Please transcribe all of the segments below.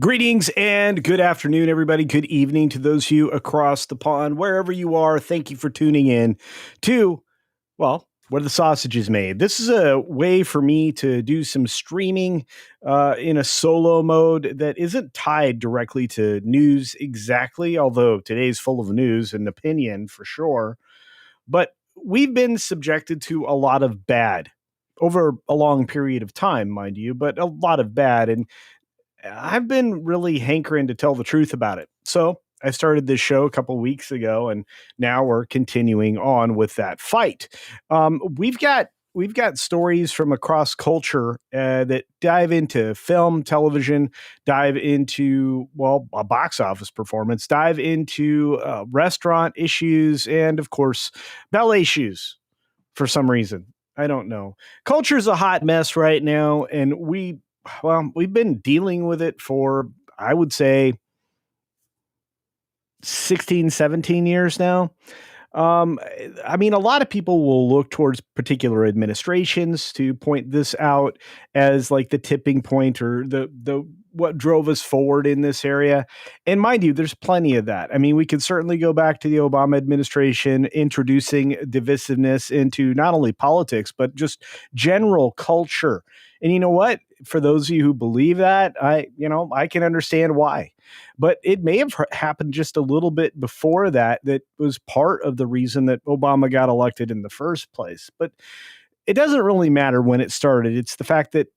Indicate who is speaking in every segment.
Speaker 1: Greetings and good afternoon, everybody. Good evening to those of you across the pond, wherever you are. Thank you for tuning in to, well, where the sausage is made. This is a way for me to do some streaming in a solo mode that isn't tied directly to news exactly, although today's full of news and opinion for sure. But we've been subjected to a lot of bad over a long period of time, mind you, but a lot of bad. And I've been really hankering to tell the truth about it. So I started this show a couple weeks ago, and now we're continuing on with that fight. We've got stories from across culture that dive into film, television, dive into a box office performance, dive into restaurant issues, and of course ballet shoes. For some reason, I don't know. Culture's a hot mess right now, and we've been dealing with it for, I would say, 16, 17 years now. I mean, a lot of people will look towards particular administrations to point this out as like the tipping point or the what drove us forward in this area. And mind you, there's plenty of that. I mean, we could certainly go back to the Obama administration introducing divisiveness into not only politics, but just general culture. And you know what? For those of you who believe that, I can understand why. But it may have happened just a little bit before that was part of the reason that Obama got elected in the first place. But it doesn't really matter when it started. It's the fact that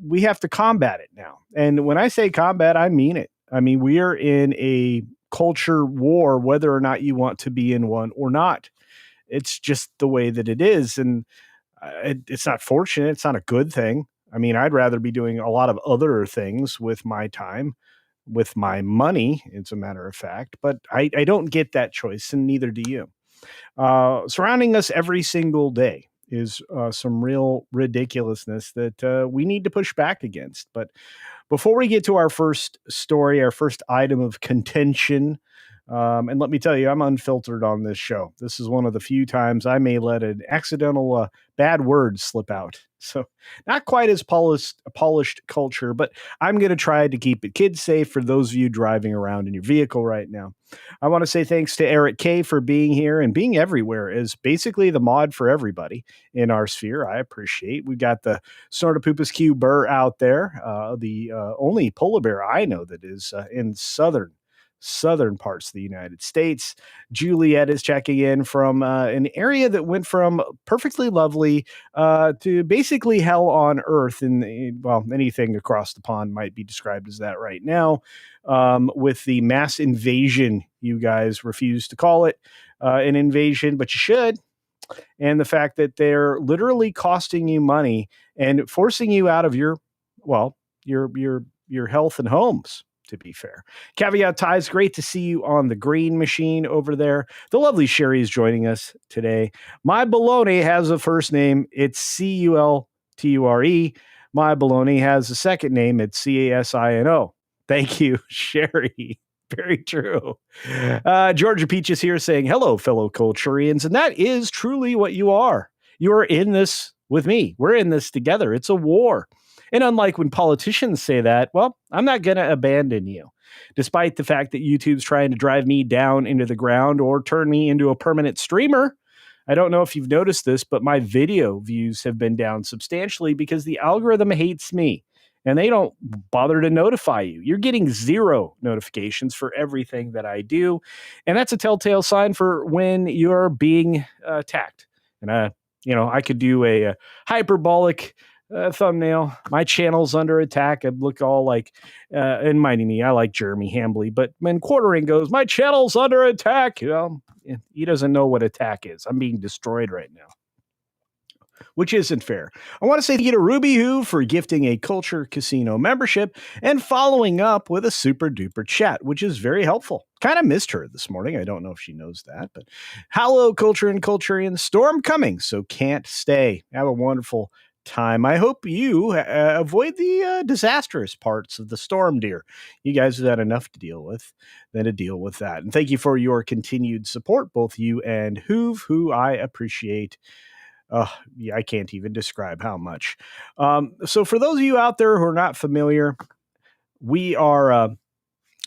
Speaker 1: we have to combat it now. And when I say combat, I mean it. I mean, we are in a culture war, whether or not you want to be in one or not. It's just the way that it is. And it's not fortunate. It's not a good thing. I mean, I'd rather be doing a lot of other things with my time, with my money, as a matter of fact, but I don't get that choice, and neither do you. Surrounding us every single day is some real ridiculousness that we need to push back against. But before we get to our first story, our first item of contention, and let me tell you, I'm unfiltered on this show. This is one of the few times I may let an accidental bad word slip out. So not quite as polished culture, but I'm going to try to keep it kid safe for those of you driving around in your vehicle right now. I want to say thanks to Eric K for being here and being everywhere as basically the mod for everybody in our sphere. I appreciate. We've got the Snortopoopas Q Burr out there, the only polar bear I know that is in southern parts of the United States. Juliet is checking in from an area that went from perfectly lovely to basically hell on earth. Anything across the pond might be described as that right now. With the mass invasion, you guys refuse to call it an invasion, but you should. And the fact that they're literally costing you money and forcing you out of your health and homes. To be fair. Caveat ties, great to see you on the green machine over there. The lovely Sherry is joining us today. My Baloney has a first name. It's Culture. My Baloney has a second name. It's Casino. Thank you, Sherry. Very true. Georgia Peach is here saying, hello, fellow Culturians. And that is truly what you are. You are in this with me. We're in this together. It's a war. And unlike when politicians say that, well, I'm not going to abandon you. Despite the fact that YouTube's trying to drive me down into the ground or turn me into a permanent streamer. I don't know if you've noticed this, but my video views have been down substantially because the algorithm hates me and they don't bother to notify you. You're getting 0 notifications for everything that I do. And that's a telltale sign for when you're being attacked. And, I could do a hyperbolic thumbnail. My channel's under attack. I look all like, and minding me, I like Jeremy Hambley, but when quartering goes, my channel's under attack. He doesn't know what attack is. I'm being destroyed right now, which isn't fair. I want to say thank you to Ruby Who for gifting a Culture Casino membership and following up with a super duper chat, which is very helpful. Kind of missed her this morning. I don't know if she knows that, but hello, Culture and Culturian. Storm coming, so can't stay. Have a wonderful time. I hope you avoid the disastrous parts of the storm, dear. You guys have had enough to deal with than to deal with that. And thank you for your continued support, both you and Hoove, who I appreciate. I can't even describe how much. So for those of you out there who are not familiar, we are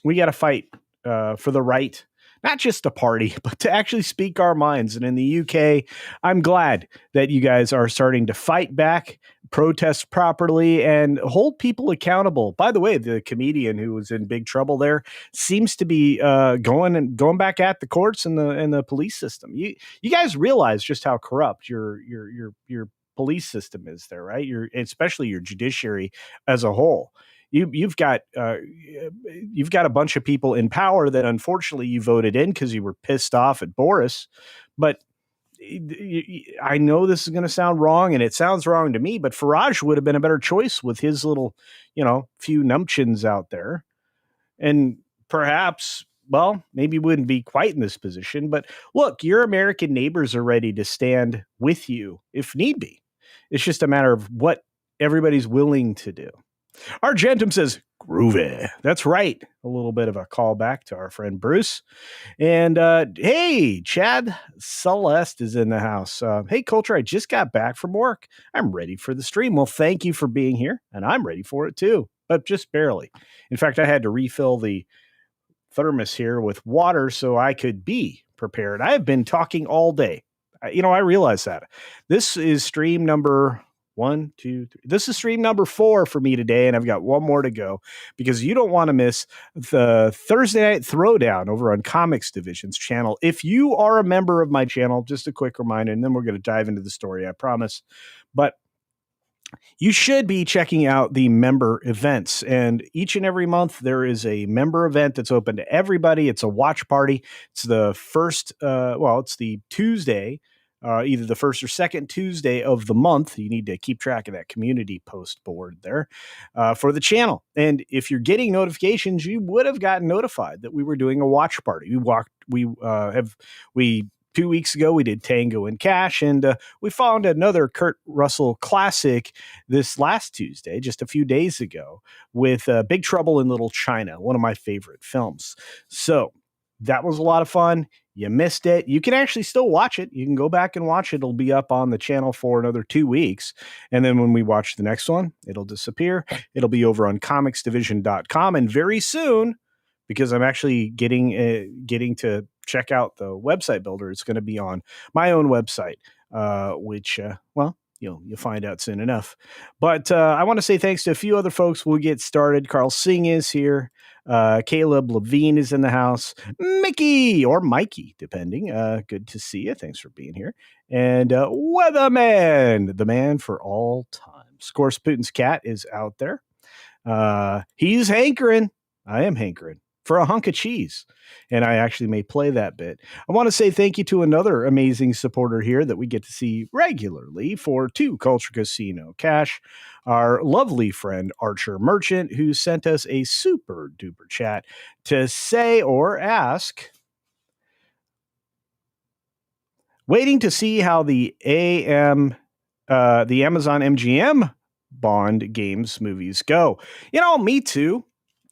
Speaker 1: we got to fight for the right, not just to party, but to actually speak our minds. And in the UK, I'm glad that you guys are starting to fight back, protest properly, and hold people accountable. By the way, the comedian who was in big trouble there seems to be going back at the courts and the police system. You guys realize just how corrupt your police system is there, right? Especially your judiciary as a whole. You've got a bunch of people in power that unfortunately you voted in because you were pissed off at Boris. But I know this is going to sound wrong, and it sounds wrong to me. But Farage would have been a better choice with his little, few numpchins out there, and perhaps. Well, maybe wouldn't be quite in this position, but look, your American neighbors are ready to stand with you if need be. It's just a matter of what everybody's willing to do. Argentum says, groovy. That's right. A little bit of a callback to our friend Bruce. And hey, Chad Celeste is in the house. Hey, Culture, I just got back from work. I'm ready for the stream. Well, thank you for being here. And I'm ready for it too, but just barely. In fact, I had to refill the thermos here with water so I could be prepared. I have been talking all day. I realize that. This is stream number 1, 2, 3. This is stream number 4 for me today, and I've got one more to go because you don't want to miss the Thursday Night Throwdown over on Comics Division's channel. If you are a member of my channel, just a quick reminder, and then we're going to dive into the story, I promise. But you should be checking out the member events. And each and every month, there is a member event that's open to everybody. It's a watch party. It's the first, it's the Tuesday, either the first or second Tuesday of the month. You need to keep track of that community post board there for the channel. And if you're getting notifications, you would have gotten notified that we were doing a watch party. We 2 weeks ago, we did Tango and Cash, and we found another Kurt Russell classic this last Tuesday, just a few days ago, with Big Trouble in Little China, one of my favorite films. So that was a lot of fun. You missed it. You can actually still watch it. You can go back and watch it. It'll be up on the channel for another 2 weeks. And then when we watch the next one, it'll disappear. It'll be over on comicsdivision.com. And very soon, because I'm actually getting to check out the website builder, it's going to be on my own website, which, you'll find out soon enough. But I want to say thanks to a few other folks. We'll get started. Carl Singh is here. Caleb Levine is in the house. Mickey or Mikey, depending. Good to see you. Thanks for being here. And Weatherman, the man for all time. Scourse Putin's cat is out there. He's hankering. I am hankering for a hunk of cheese. And I actually may play that bit. I want to say thank you to another amazing supporter here that we get to see regularly for 2 Culture Casino Cash, our lovely friend Archer Merchant, who sent us a super duper chat to say or ask, waiting to see how the Amazon MGM Bond games movies go. Me too.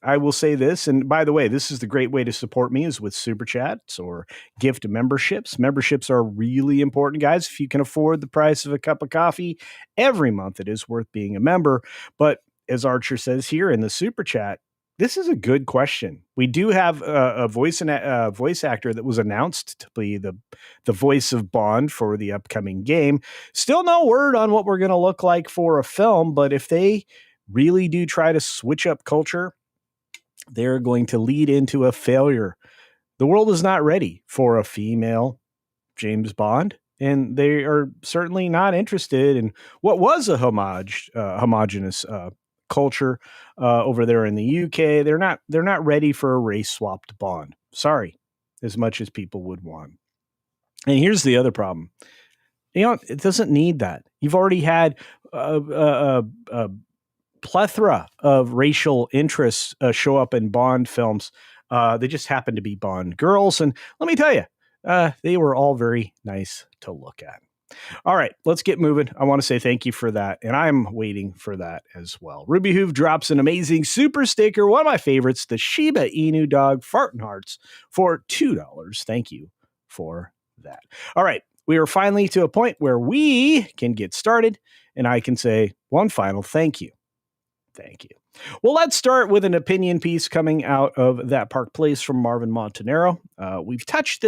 Speaker 1: I will say this, and by the way, this is the great way to support me is with super chats or gift memberships. Memberships are really important, guys. If you can afford the price of a cup of coffee every month, it is worth being a member. But as Archer says here in the super chat, this is a good question. We do have a voice actor that was announced to be the voice of Bond for the upcoming game. Still no word on what we're going to look like for a film, but if they really do try to switch up culture, they're going to lead into a failure. The world is not ready for a female James Bond, and they are certainly not interested in what was a homogenous culture over there in the UK. They're not ready for a race swapped Bond. Sorry, as much as people would want. And here's the other problem. It doesn't need that. You've already had a plethora of racial interests show up in Bond films. They just happen to be Bond girls. And let me tell you, they were all very nice to look at. All right, let's get moving. I want to say thank you for that. And I'm waiting for that as well. Ruby Hoove drops an amazing super sticker. One of my favorites, the Shiba Inu dog Fartin' Hearts for $2. Thank you for that. All right, we are finally to a point where we can get started. And I can say one final thank you. Thank you. Well, let's start with an opinion piece coming out of That Park Place from Marvin Montanaro. We've touched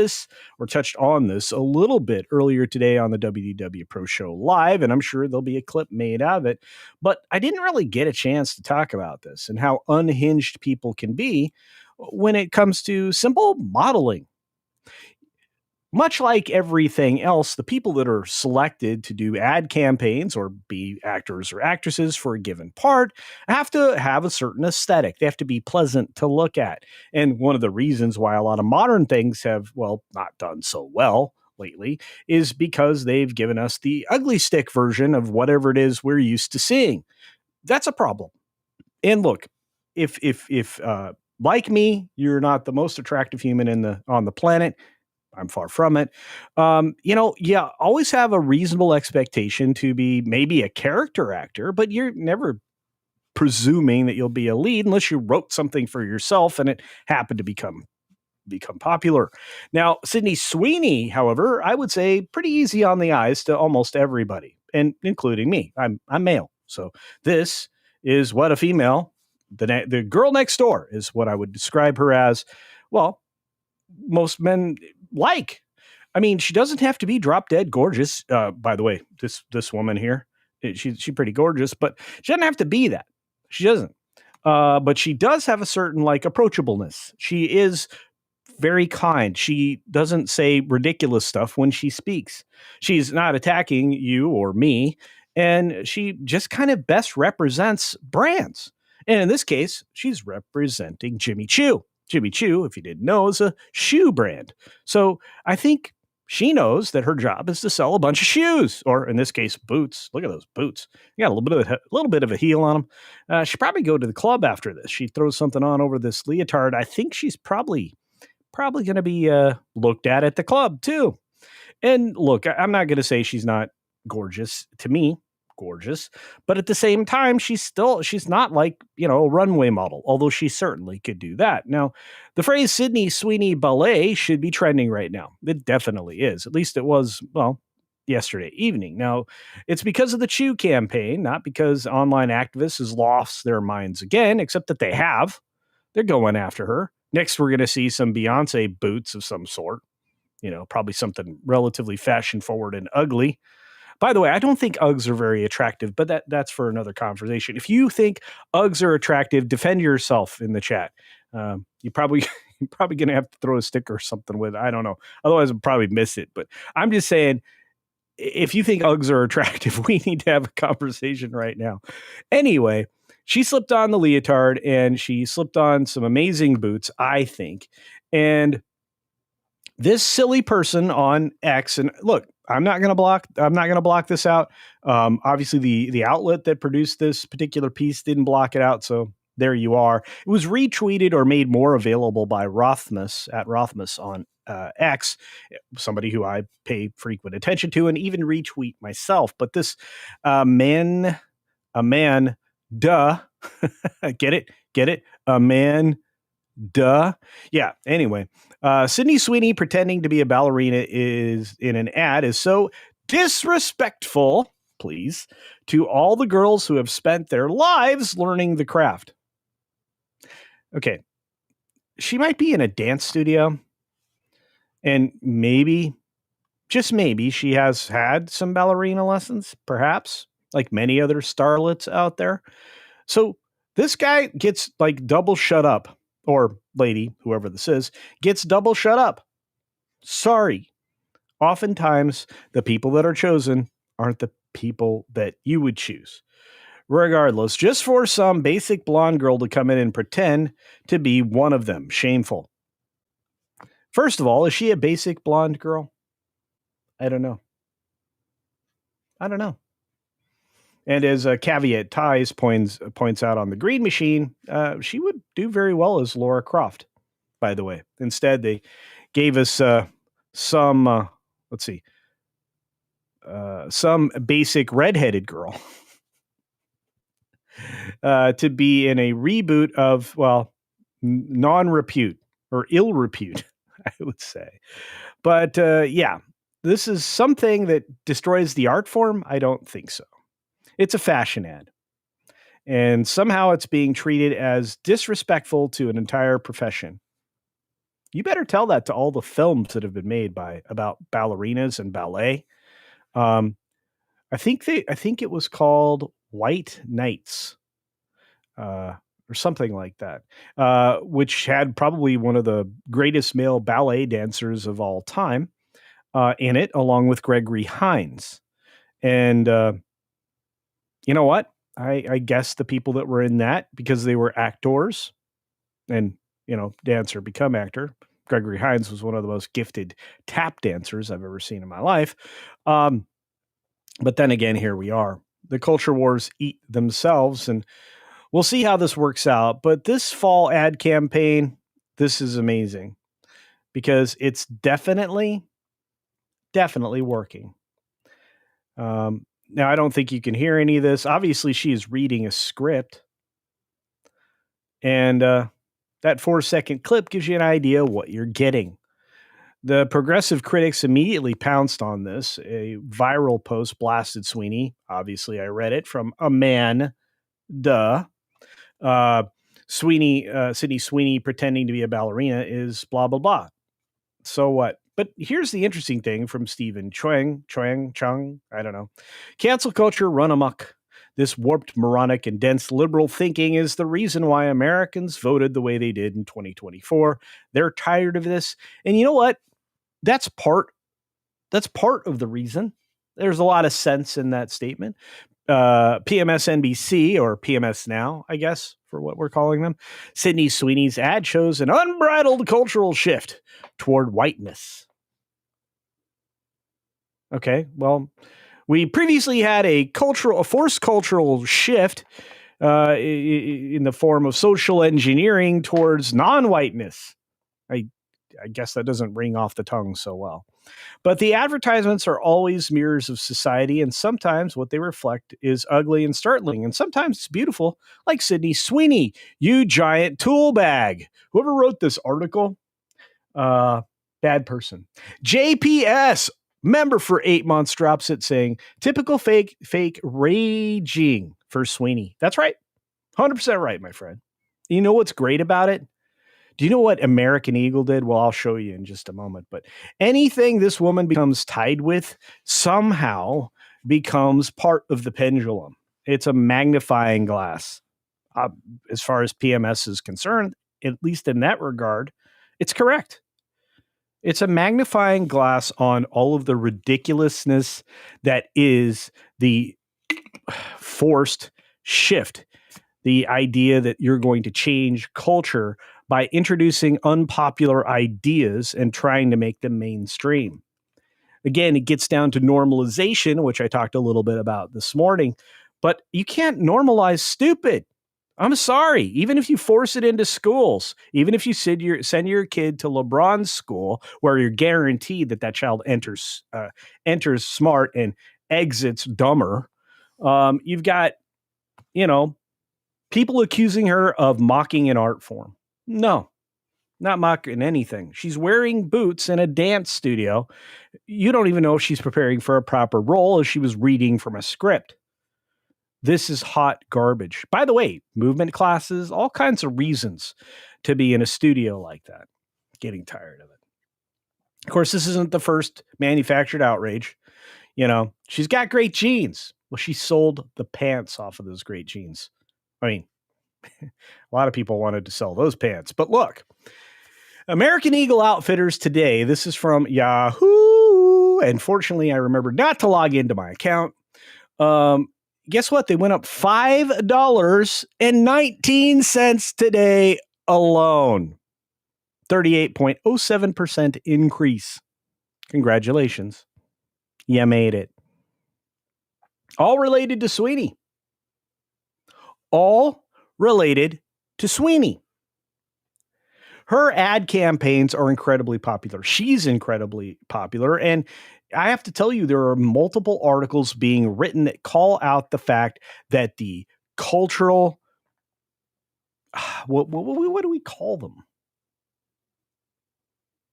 Speaker 1: on this a little bit earlier today on the WDW Pro Show Live, and I'm sure there'll be a clip made out of it. But I didn't really get a chance to talk about this and how unhinged people can be when it comes to simple modeling. Much like everything else, the people that are selected to do ad campaigns or be actors or actresses for a given part have to have a certain aesthetic. They have to be pleasant to look at. And one of the reasons why a lot of modern things have, well, not done so well lately is because they've given us the ugly stick version of whatever it is we're used to seeing. That's a problem. And look, if like me, you're not the most attractive human on the planet. I'm far from it. Always have a reasonable expectation to be maybe a character actor, but you're never presuming that you'll be a lead unless you wrote something for yourself and it happened to become popular. Now, Sydney Sweeney, however, I would say pretty easy on the eyes to almost everybody, and including me. I'm male, so this is what a female, the girl next door, is what I would describe her as. Well, most men like. I mean, she doesn't have to be drop dead gorgeous. By the way, this woman here, she's pretty gorgeous, but she doesn't have to be that. She doesn't. But she does have a certain approachableness. She is very kind. She doesn't say ridiculous stuff when she speaks. She's not attacking you or me, and she just kind of best represents brands. And in this case, she's representing Jimmy Choo. Jimmy Choo, if you didn't know, is a shoe brand. So I think she knows that her job is to sell a bunch of shoes, or in this case, boots. Look at those boots. You got a little bit of a heel on them. She'd probably go to the club after this. She throws something on over this leotard. I think she's probably going to be looked at the club too. And look, I'm not going to say she's not gorgeous. To me, gorgeous, but at the same time, she's not like, a runway model, although she certainly could do that. Now, the phrase Sydney Sweeney ballet should be trending right now. It definitely is. At least it was, yesterday evening. Now, it's because of the Chew campaign, not because online activists has lost their minds again, except that they have. They're going after her. Next, we're going to see some Beyonce boots of some sort, probably something relatively fashion forward and ugly. By the way, I don't think Uggs are very attractive, but that's for another conversation. If you think Uggs are attractive, defend yourself in the chat. You're probably going to have to throw a sticker or something with it. I don't know. Otherwise, I'll probably miss it. But I'm just saying, if you think Uggs are attractive, we need to have a conversation right now. Anyway, she slipped on the leotard and she slipped on some amazing boots, I think. And this silly person on X, and look, I'm not going to block this out. Obviously the outlet that produced this particular piece didn't block it out. So there you are. It was retweeted or made more available by Rothmus at Rothmus on X, somebody who I pay frequent attention to and even retweet myself. But this a man, duh, get it, a man, duh. Yeah. Anyway, Sydney Sweeney pretending to be a ballerina is in an ad is so disrespectful, please, to all the girls who have spent their lives learning the craft. Okay. She might be in a dance studio and maybe, just maybe, she has had some ballerina lessons, perhaps, like many other starlets out there. So this guy gets double shut up. Or lady, whoever this is, gets double shut up. Sorry. Oftentimes, the people that are chosen aren't the people that you would choose. Regardless, just for some basic blonde girl to come in and pretend to be one of them. Shameful. First of all, is she a basic blonde girl? I don't know. And as Caveat Ties points out on the Green Machine, she would do very well as Laura Croft, by the way. Instead, they gave us some basic redheaded girl to be in a reboot of, non-repute or ill repute, I would say. But yeah, this is something that destroys the art form? I don't think so. It's a fashion ad. And somehow it's being treated as disrespectful to an entire profession. You better tell that to all the films that have been made about ballerinas and ballet. Um, I think it was called White Knights, or something like that, which had probably one of the greatest male ballet dancers of all time in it, along with Gregory Hines. And you know what? I guess the people that were in that, because they were actors and, dancer become actor. Gregory Hines was one of the most gifted tap dancers I've ever seen in my life. But then again, here we are. The culture wars eat themselves, and we'll see how this works out. But this fall ad campaign, this is amazing because it's definitely working. Now, I don't think you can hear any of this. Obviously, she is reading a script. And that 4-second clip gives you an idea what you're getting. The progressive critics immediately pounced on this. A viral post blasted Sweeney. Obviously, I read it from a man. Duh. Sydney Sweeney pretending to be a ballerina is blah, blah, blah. So what? But here's the interesting thing from Stephen Chung, I don't know. Cancel culture run amok. This warped, moronic, and dense liberal thinking is the reason why Americans voted the way they did in 2024. They're tired of this. And you know what? That's part of the reason. There's a lot of sense in that statement. PMSNBC, or PMS Now, I guess, for what we're calling them, Sydney Sweeney's ad shows an unbridled cultural shift toward whiteness. Okay, well, we previously had a forced cultural shift in the form of social engineering towards non-whiteness. I guess that doesn't ring off the tongue so well. But the advertisements are always mirrors of society, and sometimes what they reflect is ugly and startling, and sometimes it's beautiful, like Sydney Sweeney, you giant tool bag. Whoever wrote this article, bad person. JPS, member for 8 months, drops it saying, typical fake raging for Sweeney. That's right. 100% right, my friend. You know what's great about it? Do you know what American Eagle did? Well, I'll show you in just a moment. But anything this woman becomes tied with somehow becomes part of the pendulum. It's a magnifying glass. As far as PMS is concerned, at least in that regard, it's correct. It's a magnifying glass on all of the ridiculousness that is the forced shift. The idea that you're going to change culture by introducing unpopular ideas and trying to make them mainstream. Again, it gets down to normalization, which I talked a little bit about this morning, but you can't normalize stupid. I'm sorry. Even if you force it into schools, even if you send your kid to LeBron's school, where you're guaranteed that child enters smart and exits dumber, you've got, people accusing her of mocking an art form. No, not mocking anything. She's wearing boots in a dance studio. You don't even know if she's preparing for a proper role, as she was reading from a script. This is hot garbage. By the way, movement classes, all kinds of reasons to be in a studio like that. Getting tired of it. Of course, this isn't the first manufactured outrage. She's got great jeans. Well, she sold the pants off of those great jeans. I mean, a lot of people wanted to sell those pants. But look, American Eagle Outfitters today, this is from Yahoo. And fortunately, I remembered not to log into my account. Guess what? They went up $5.19 today alone. 38.07% increase. Congratulations. You made it. All related to Sweeney. All related to Sweeney. Her ad campaigns are incredibly popular. She's incredibly popular. And I have to tell you, there are multiple articles being written that call out the fact that the cultural, what do we call them?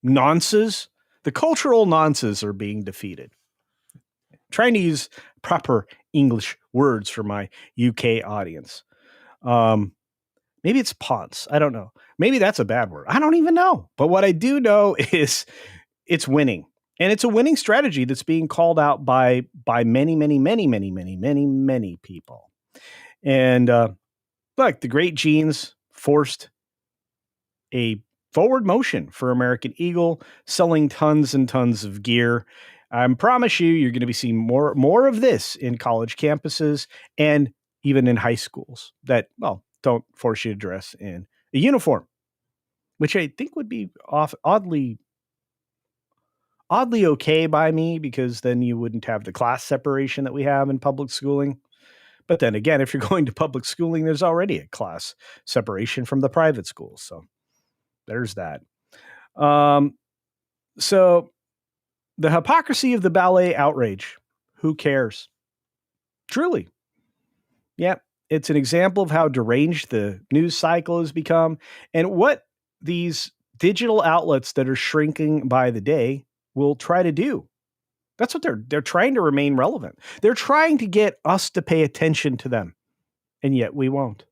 Speaker 1: Nonces? The cultural nonces are being defeated. I'm trying to use proper English words for my UK audience. Maybe it's ponce. I don't know. Maybe that's a bad word. I don't even know. But what I do know is it's winning. And it's a winning strategy that's being called out by many people. And look, the great genes forced a forward motion for American Eagle, selling tons and tons of gear. I promise you're going to be seeing more of this in college campuses and even in high schools that, well, don't force you to dress in a uniform, which I think would be oddly okay by me, because then you wouldn't have the class separation that we have in public schooling. But then again, if you're going to public schooling, there's already a class separation from the private schools. So there's that. So the hypocrisy of the ballet outrage. Who cares? Truly. Yeah, it's an example of how deranged the news cycle has become and what these digital outlets that are shrinking by the day will try to do. That's what they're trying to remain relevant. They're trying to get us to pay attention to them. And yet we won't.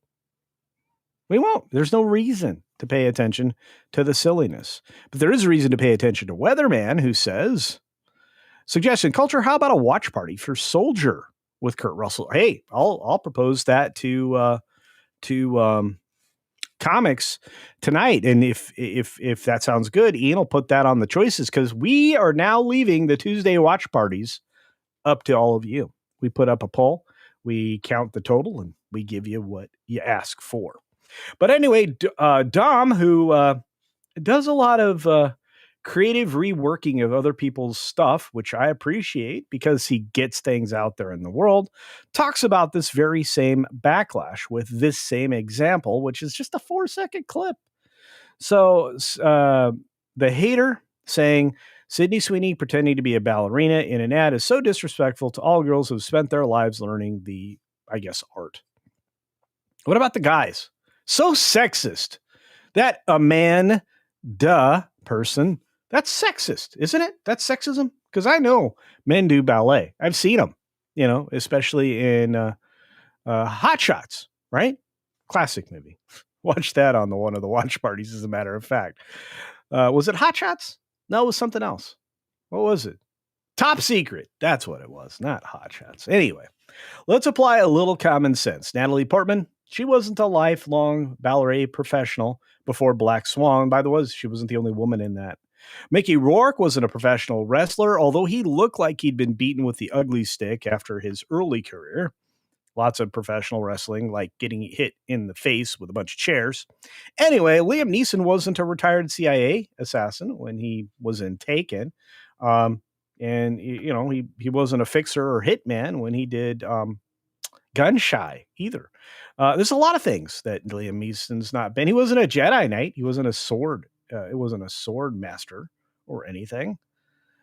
Speaker 1: We won't. There's no reason to pay attention to the silliness. But there is a reason to pay attention to Weatherman, who says, suggestion, culture, how about a watch party for Soldier with Kurt Russell? Hey, I'll propose that to comics tonight. And if that sounds good, Ian will put that on the choices, because we are now leaving the Tuesday watch parties up to all of you. We put up a poll, we count the total, and we give you what you ask for. But anyway, Dom, who does a lot of creative reworking of other people's stuff, which I appreciate because he gets things out there in the world, talks about this very same backlash with this same example, which is just a 4-second clip. So the hater saying Sydney Sweeney pretending to be a ballerina in an ad is so disrespectful to all girls who have spent their lives learning the, I guess, art. What about the guys? So sexist. That a man, person, that's sexist, isn't it? That's sexism. Because I know men do ballet. I've seen them, especially in Hot Shots, right? Classic movie. Watch that on one of the watch parties, as a matter of fact. Was it Hot Shots? No, it was something else. What was it? Top Secret. That's what it was, not Hot Shots. Anyway, let's apply a little common sense. Natalie Portman, she wasn't a lifelong ballet professional before Black Swan. By the way, she wasn't the only woman in that. Mickey Rourke wasn't a professional wrestler, although he looked like he'd been beaten with the ugly stick after his early career. Lots of professional wrestling, like getting hit in the face with a bunch of chairs. Anyway, Liam Neeson wasn't a retired CIA assassin when he was in Taken. And, he wasn't a fixer or hitman when he did Gun Shy either. There's a lot of things that Liam Neeson's not been. He wasn't a Jedi Knight. He wasn't a sword. It wasn't a sword master or anything.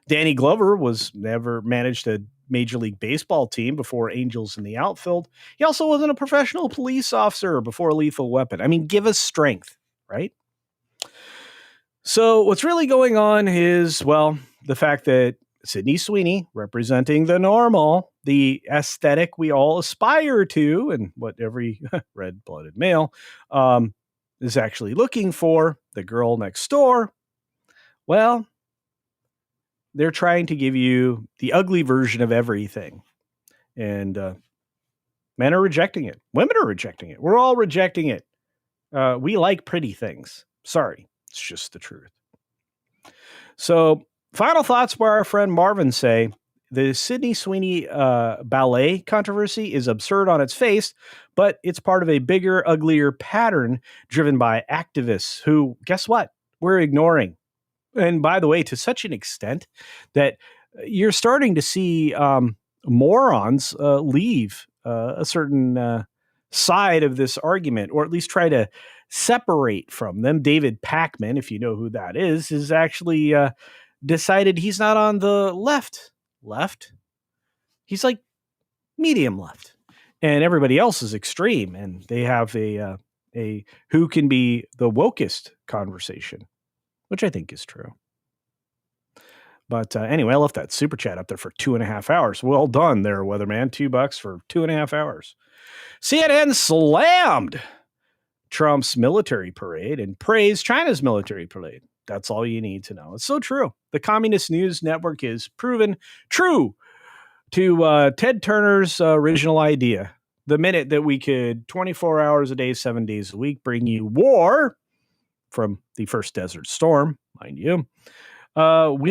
Speaker 1: Danny Glover was never managed a Major League Baseball team before Angels in the Outfield. He also wasn't a professional police officer before Lethal Weapon. I mean, give us strength, right? So what's really going on is, well, the fact that Sydney Sweeney, representing the normal, the aesthetic we all aspire to, and what every red-blooded male is actually looking for, the girl next door, well, they're trying to give you the ugly version of everything. And men are rejecting it. Women are rejecting it. We're all rejecting it. We like pretty things. Sorry. It's just the truth. So, final thoughts by our friend Marvin say, the Sydney Sweeney ballet controversy is absurd on its face, but it's part of a bigger, uglier pattern driven by activists who, guess what? We're ignoring. And by the way, to such an extent that you're starting to see morons leave a certain side of this argument, or at least try to separate from them. David Pakman, if you know who that is actually decided he's not on the left. He's like medium left. And everybody else is extreme. And they have a who can be the wokest conversation, which I think is true. But anyway, I left that super chat up there for 2.5 hours. Well done there, Weatherman. $2 for 2.5 hours. CNN slammed Trump's military parade and praised China's military parade. That's all you need to know. It's so true. The Communist News Network is proven true to Ted Turner's original idea. The minute that we could 24 hours a day, 7 days a week, bring you war from the first Desert Storm, mind you,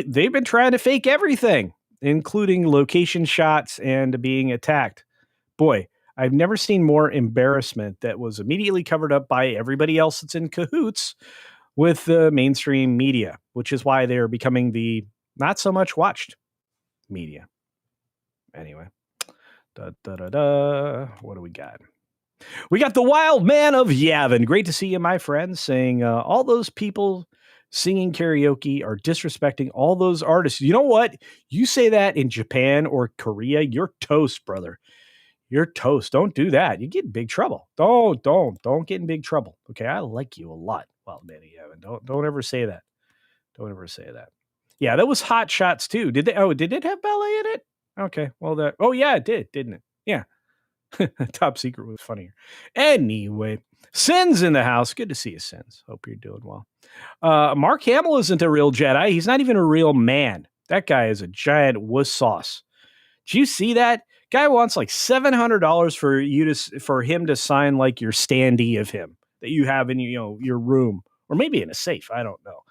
Speaker 1: they've been trying to fake everything, including location shots and being attacked. Boy, I've never seen more embarrassment that was immediately covered up by everybody else that's in cahoots with the mainstream media, which is why they're becoming the not so much watched media. Anyway, what do we got? We got the Wild Man of Yavin. Great to see you, my friend, saying all those people singing karaoke are disrespecting all those artists. You know what? You say that in Japan or Korea, you're toast, brother. You're toast. Don't do that. You get in big trouble. Don't get in big trouble. Okay, I like you a lot, Wild Man of Yavin. Don't ever say that. Don't ever say that. Yeah, that was Hot Shots too. Did it have ballet in it? Okay, well yeah, it did, didn't it? Yeah. Top Secret was funnier. Anyway, Sin's in the house. Good to see you, Sins. Hope you're doing well. Mark Hamill isn't a real Jedi. He's not even a real man. That guy is a giant wuss sauce. Do you see that? Guy wants like $700 for him to sign like your standee of him that you have in your room or maybe in a safe. I don't know.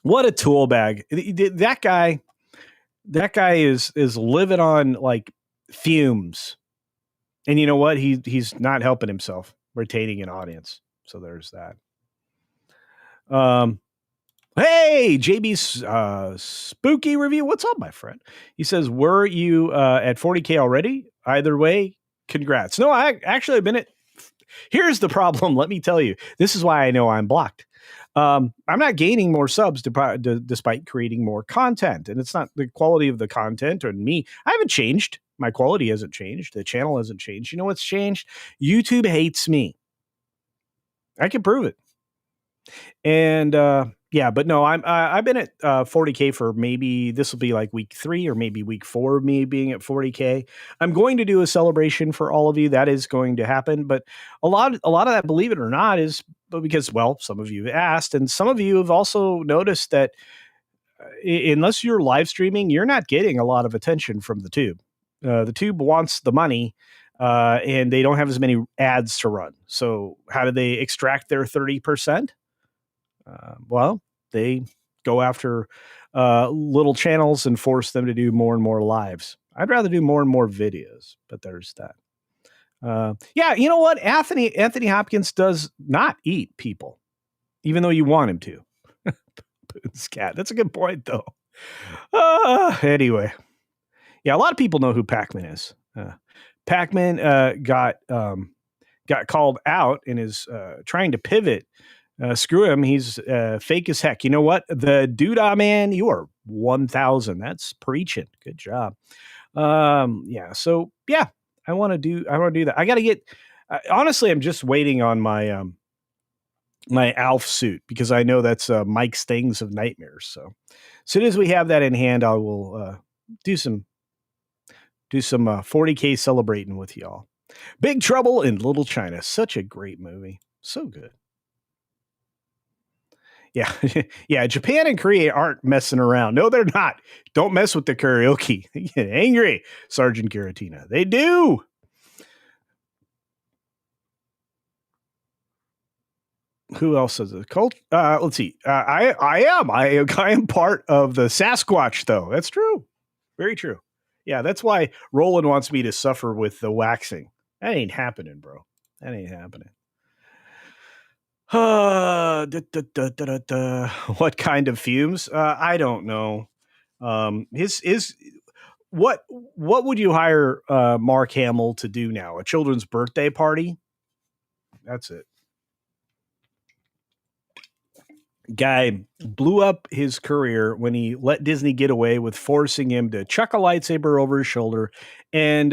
Speaker 1: What a tool bag. That guy is living on like fumes. And you know what? He's not helping himself retaining an audience. So there's that. Hey, JB's spooky review. What's up, my friend? He says, were you at 40K already? Either way, congrats. No, I've been at... Here's the problem. Let me tell you. This is why I know I'm blocked. I'm not gaining more subs despite creating more content. And it's not the quality of the content or me. I haven't changed. My quality hasn't changed. The channel hasn't changed. You know what's changed? YouTube hates me. I can prove it. And yeah, but no, I've been at 40K for maybe this will be like week 3 or maybe week 4 of me being at 40K. I'm going to do a celebration for all of you. That is going to happen. But a lot of that, believe it or not, is because, well, some of you have asked, and some of you have also noticed that unless you're live streaming, you're not getting a lot of attention from the tube. The tube wants the money. And they don't have as many ads to run. So how do they extract their 30%? Well, they go after little channels and force them to do more and more lives. I'd rather do more and more videos, but there's that. Yeah, you know what? Anthony Hopkins does not eat people, even though you want him to. Boone's cat. That's a good point, though. Anyway, yeah, a lot of people know who Pac-Man is. Pac-Man got called out and is trying to pivot. Screw him. He's fake as heck. You know what? The Doodah Man, you are 1,000. That's preaching. Good job. Yeah. So yeah, I want to do that. I got to get, honestly, I'm just waiting on my, my Alf suit because I know that's Mike Stings of Nightmares. So as soon as we have that in hand, I will do some 40K celebrating with y'all. Big Trouble in Little China. Such a great movie. So good. Yeah. Yeah. Japan and Korea aren't messing around. No, they're not. Don't mess with the karaoke. They get angry, Sergeant Giratina. They do. Who else is a cult? Let's see. I am part of the Sasquatch, though. That's true. Very true. Yeah, that's why Roland wants me to suffer with the waxing. That ain't happening, bro. That ain't happening. What kind of fumes? I don't know. What would you hire Mark Hamill to do now? A children's birthday party? That's it. Guy blew up his career when he let Disney get away with forcing him to chuck a lightsaber over his shoulder and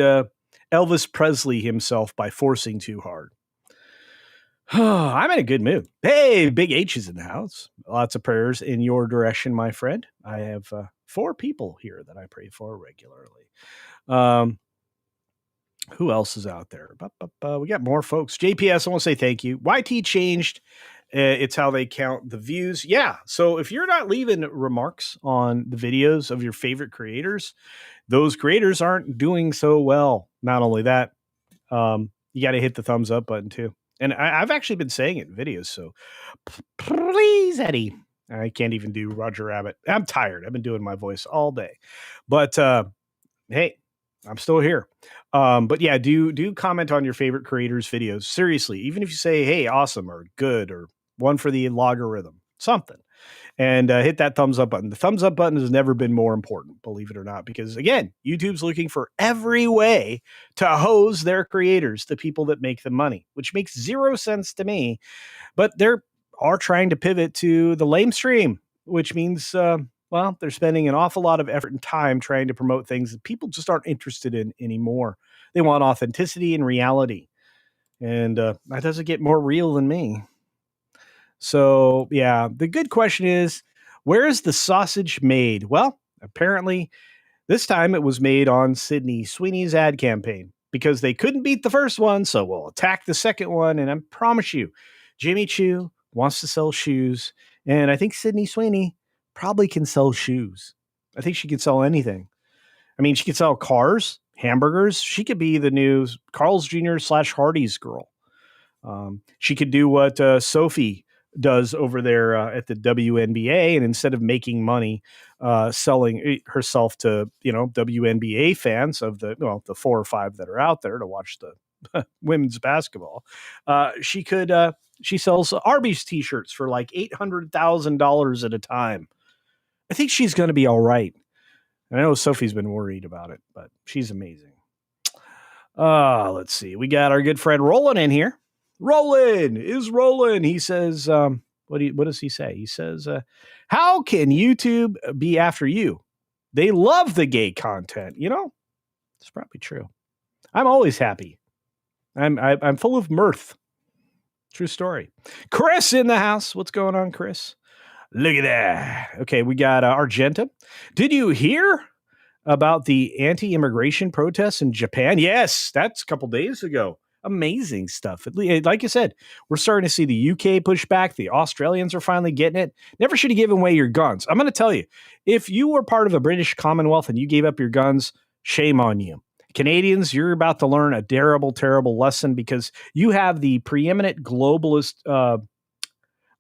Speaker 1: Elvis Presley himself by forcing too hard. I'm in a good mood. Hey, Big H is in the house. Lots of prayers in your direction, my friend. I have 4 people here that I pray for regularly. Um, who else is out there? We got more folks. JPS, I want to say thank you. YT changed. It's how they count the views. Yeah. So if you're not leaving remarks on the videos of your favorite creators, those creators aren't doing so well. Not only that, you got to hit the thumbs up button too. And I've actually been saying it in videos. So please, Eddie. I can't even do Roger Rabbit. I'm tired. I've been doing my voice all day. But hey, I'm still here. But yeah, do comment on your favorite creators' videos. Seriously, even if you say, hey, awesome or good or one for the logarithm, something. And hit that thumbs up button. The thumbs up button has never been more important, believe it or not, because again, YouTube's looking for every way to hose their creators, the people that make them money, which makes 0 sense to me. But they're trying to pivot to the lame stream, which means, they're spending an awful lot of effort and time trying to promote things that people just aren't interested in anymore. They want authenticity and reality. And that doesn't get more real than me. So, yeah, the good question is, where is the sausage made? Well, apparently, this time it was made on Sydney Sweeney's ad campaign because they couldn't beat the first one. So we'll attack the second one. And I promise you, Jimmy Choo wants to sell shoes. And I think Sydney Sweeney probably can sell shoes. I think she can sell anything. I mean, she could sell cars, hamburgers. She could be the new Carl's Jr. / Hardee's girl. She could do what Sophie does over there at the WNBA, and instead of making money selling herself to WNBA fans of the 4 or 5 that are out there to watch the women's basketball, she sells Arby's t-shirts for like $800,000 at a time. I think she's going to be all right. And I know Sophie's been worried about it, but she's amazing. Let's see. We got our good friend Roland in here. Roland is Roland. He says, what does he say? He says, how can YouTube be after you? They love the gay content. It's probably true. I'm always happy. I'm full of mirth. True story. Chris in the house. What's going on, Chris? Look at that. Okay, we got Argenta. Did you hear about the anti-immigration protests in Japan? Yes, that's a couple days ago. Amazing stuff. Like you said, we're starting to see the UK push back. The Australians are finally getting it. Never should have given away your guns. I'm going to tell you, if you were part of the British Commonwealth and you gave up your guns, shame on you. Canadians, you're about to learn a terrible, terrible lesson because you have the preeminent globalist, I'm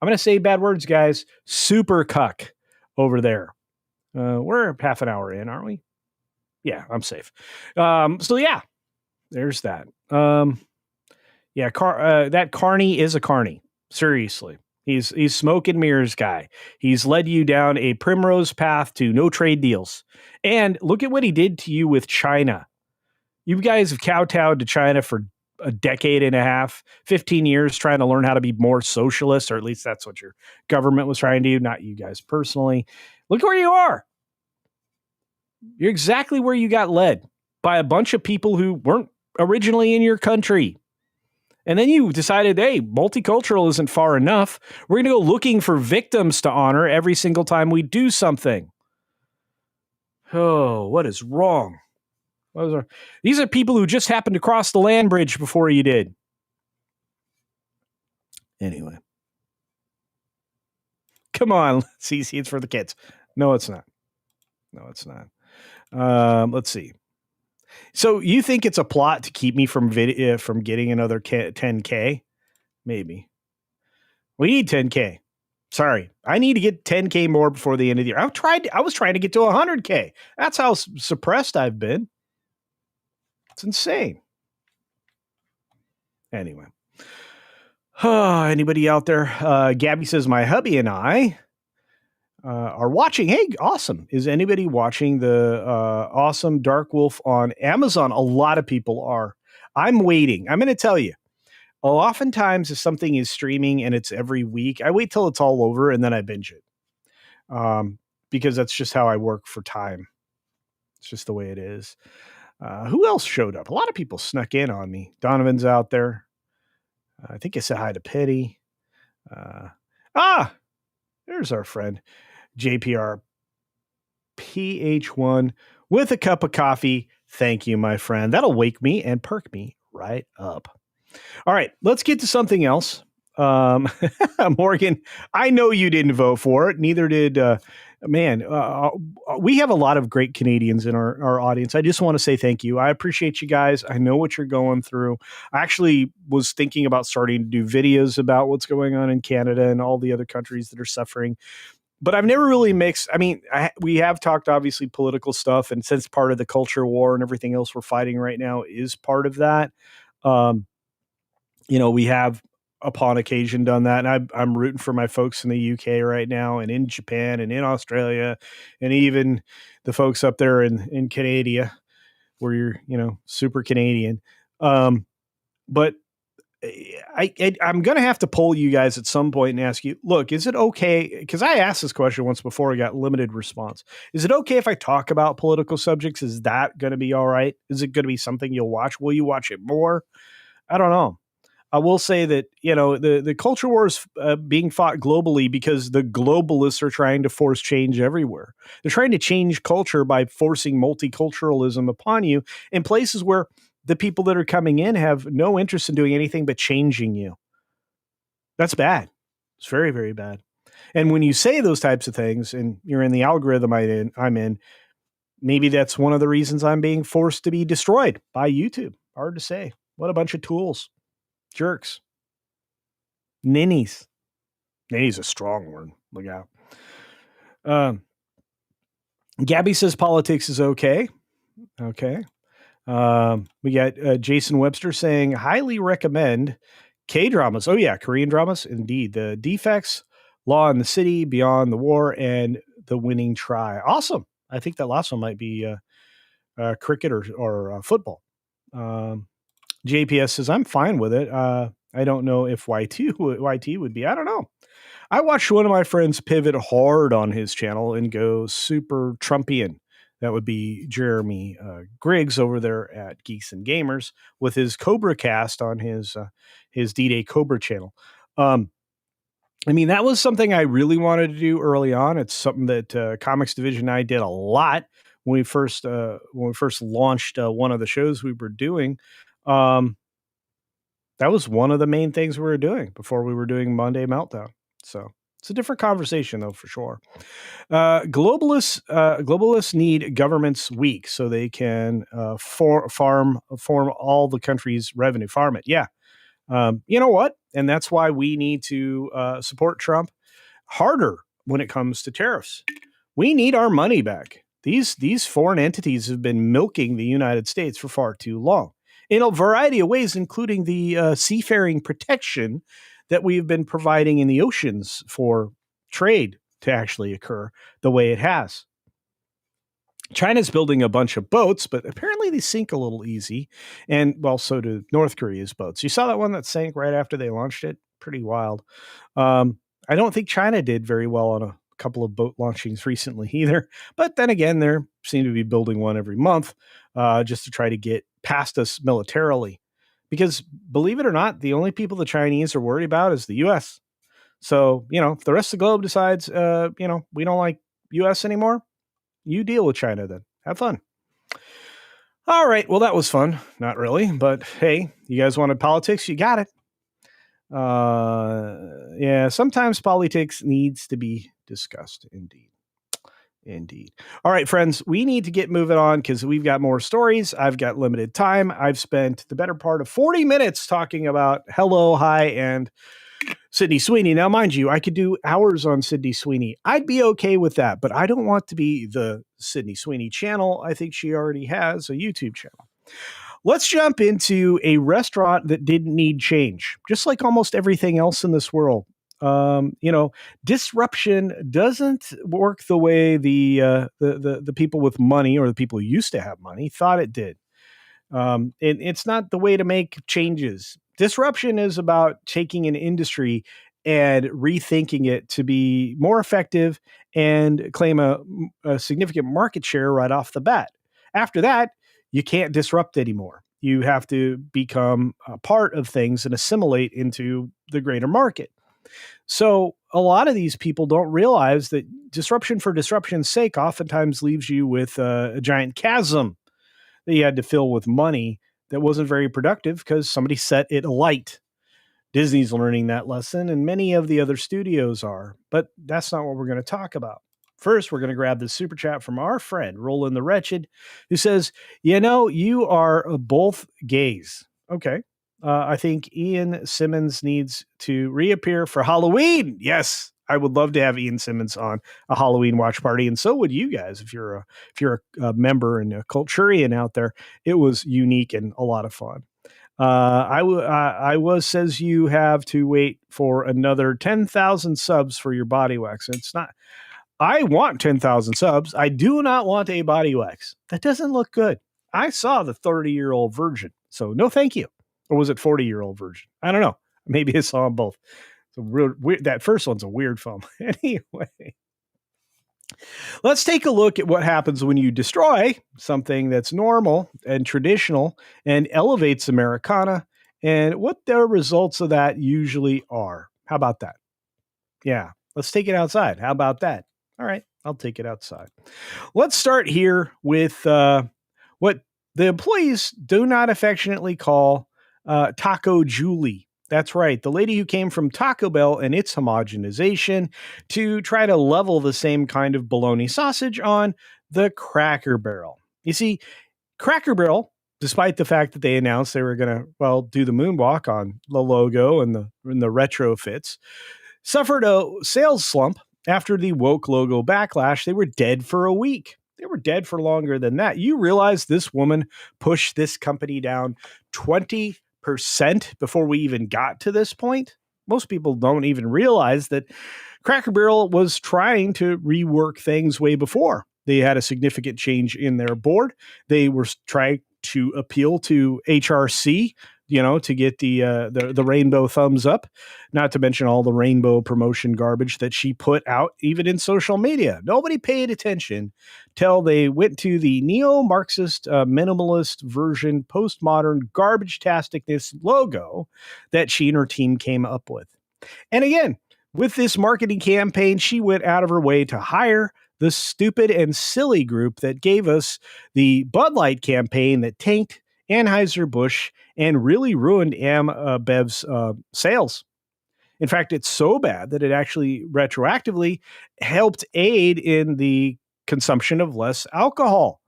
Speaker 1: going to say bad words, guys, super cuck over there. We're half an hour in, aren't we? Yeah, I'm safe. So yeah, there's that. That Carney is a Carney. Seriously. He's smoke and mirrors guy. He's led you down a primrose path to no trade deals. And look at what he did to you with China. You guys have kowtowed to China for a decade and a half, 15 years trying to learn how to be more socialist, or at least that's what your government was trying to do, not you guys personally. Look where you are. You're exactly where you got led by a bunch of people who weren't originally in your country. And then you decided, hey, multicultural isn't far enough. We're going to go looking for victims to honor every single time we do something. Oh, what is wrong? These are people who just happened to cross the land bridge before you did. Anyway. Come on, CC, it's for the kids. No, it's not. Let's see. So you think it's a plot to keep me from getting another 10K? Maybe. We need 10K. Sorry, I need to get 10K more before the end of the year. I was trying to get to 100K. That's how suppressed I've been. It's insane. Anyway. Anybody out there? Gabby says, my hubby and I are watching. Hey, awesome. Is anybody watching the awesome Dark Wolf on Amazon? A lot of people are. I'm waiting. I'm going to tell you. Oftentimes, if something is streaming and it's every week, I wait till it's all over and then I binge it. Because that's just how I work for time. It's just the way it is. Who else showed up? A lot of people snuck in on me. Donovan's out there. I think I said hi to Pity. Uh, there's our friend JPR PH1 with a cup of coffee. Thank you, my friend. That'll wake me and perk me right up. All right, let's get to something else. Morgan, I know you didn't vote for it. Neither did, we have a lot of great Canadians in our audience. I just want to say thank you. I appreciate you guys. I know what you're going through. I actually was thinking about starting to do videos about what's going on in Canada and all the other countries that are suffering. But I've never really mixed. I mean, we have talked obviously political stuff, and since part of the culture war and everything else we're fighting right now is part of that. We have upon occasion done that. And I'm rooting for my folks in the UK right now and in Japan and in Australia and even the folks up there in Canada where you're, super Canadian. But I'm going to have to poll you guys at some point and ask you, look, is it okay? Because I asked this question once before, I got limited response. Is it okay if I talk about political subjects? Is that going to be all right? Is it going to be something you'll watch? Will you watch it more? I don't know. I will say that, the culture war is being fought globally because the globalists are trying to force change everywhere. They're trying to change culture by forcing multiculturalism upon you in places where the people that are coming in have no interest in doing anything but changing you. That's bad. It's very, very bad. And when you say those types of things and you're in the algorithm I'm in, maybe that's one of the reasons I'm being forced to be destroyed by YouTube. Hard to say. What a bunch of tools. Jerks. Ninnies. Ninny's a strong word. Look out. Gabby says politics is okay. Okay. We got Jason Webster saying, highly recommend K-dramas. Oh, yeah, Korean dramas. Indeed. The Defects, Law in the City, Beyond the War, and The Winning Try. Awesome. I think that last one might be cricket or football. JPS says, I'm fine with it. I don't know if YT would be. I don't know. I watched one of my friends pivot hard on his channel and go super Trumpian. That would be Jeremy Griggs over there at Geeks and Gamers with his Cobra cast on his D-Day Cobra channel. That was something I really wanted to do early on. It's something that Comics Division and I did a lot when we first launched one of the shows we were doing. That was one of the main things we were doing before we were doing Monday Meltdown. So it's a different conversation, though, for sure. Globalists need governments weak so they can farm all the country's revenue. Farm it, yeah. You know what? And that's why we need to support Trump harder when it comes to tariffs. We need our money back. These foreign entities have been milking the United States for far too long in a variety of ways, including the seafaring protection that we've been providing in the oceans for trade to actually occur the way it has. China's building a bunch of boats, but apparently they sink a little easy. And, well, so do North Korea's boats. You saw that one that sank right after they launched it? Pretty wild. I don't think China did very well on a couple of boat launchings recently either. But then again, they seem to be building one every month just to try to get past us militarily. Because believe it or not, the only people the Chinese are worried about is the U.S. So, if the rest of the globe decides, we don't like U.S. anymore, you deal with China then. Have fun. All right. Well, that was fun. Not really. But hey, you guys wanted politics? You got it. Yeah, sometimes politics needs to be discussed. Indeed. All right, friends, we need to get moving on because we've got more stories. I've got limited time. I've spent the better part of 40 minutes talking about Hello, Hi, and Sydney Sweeney. Now, mind you, I could do hours on Sydney Sweeney. I'd be okay with that, but I don't want to be the Sydney Sweeney channel. I think she already has a YouTube channel. Let's jump into a restaurant that didn't need change, just like almost everything else in this world. Disruption doesn't work the way the people with money or the people who used to have money thought it did. It's not the way to make changes. Disruption is about taking an industry and rethinking it to be more effective and claim a significant market share right off the bat. After that, you can't disrupt anymore. You have to become a part of things and assimilate into the greater market. So a lot of these people don't realize that disruption for disruption's sake oftentimes leaves you with a giant chasm that you had to fill with money that wasn't very productive because somebody set it alight. Disney's learning that lesson, and many of the other studios are. But that's not what we're going to talk about. First, we're going to grab this super chat from our friend, Roland the Wretched, who says, you are both gays. Okay. I think Ian Simmons needs to reappear for Halloween. Yes, I would love to have Ian Simmons on a Halloween watch party, and so would you guys if you're a member and a culturian out there. It was unique and a lot of fun. I was says you have to wait for another 10,000 subs for your body wax. It's not. I want 10,000 subs. I do not want a body wax. That doesn't look good. I saw the 30-year-old virgin, so no, thank you. Or was it 40-year-old virgin? I don't know. Maybe I saw them both. So weird. That first one's a weird film. Anyway. Let's take a look at what happens when you destroy something that's normal and traditional and elevates Americana and what the results of that usually are. How about that? Yeah, let's take it outside. How about that? All right, I'll take it outside. Let's start here with what the employees do not affectionately call Taco Julie. That's right. The lady who came from Taco Bell and its homogenization to try to level the same kind of bologna sausage on the Cracker Barrel. You see, Cracker Barrel, despite the fact that they announced they were going to, do the moonwalk on the logo and the retrofits, suffered a sales slump after the woke logo backlash. They were dead for a week. They were dead for longer than that. You realize this woman pushed this company down 20% before we even got to this point? Most people don't even realize that Cracker Barrel was trying to rework things way before. They had a significant change in their board. They were trying to appeal to HRC, to get the rainbow thumbs up, not to mention all the rainbow promotion garbage that she put out, even in social media. Nobody paid attention till they went to the neo-Marxist minimalist version postmodern garbage-tasticness logo that she and her team came up with. And again, with this marketing campaign, she went out of her way to hire the stupid and silly group that gave us the Bud Light campaign that tanked Anheuser-Busch and really ruined AmBev's sales. In fact, it's so bad that it actually retroactively helped aid in the consumption of less alcohol.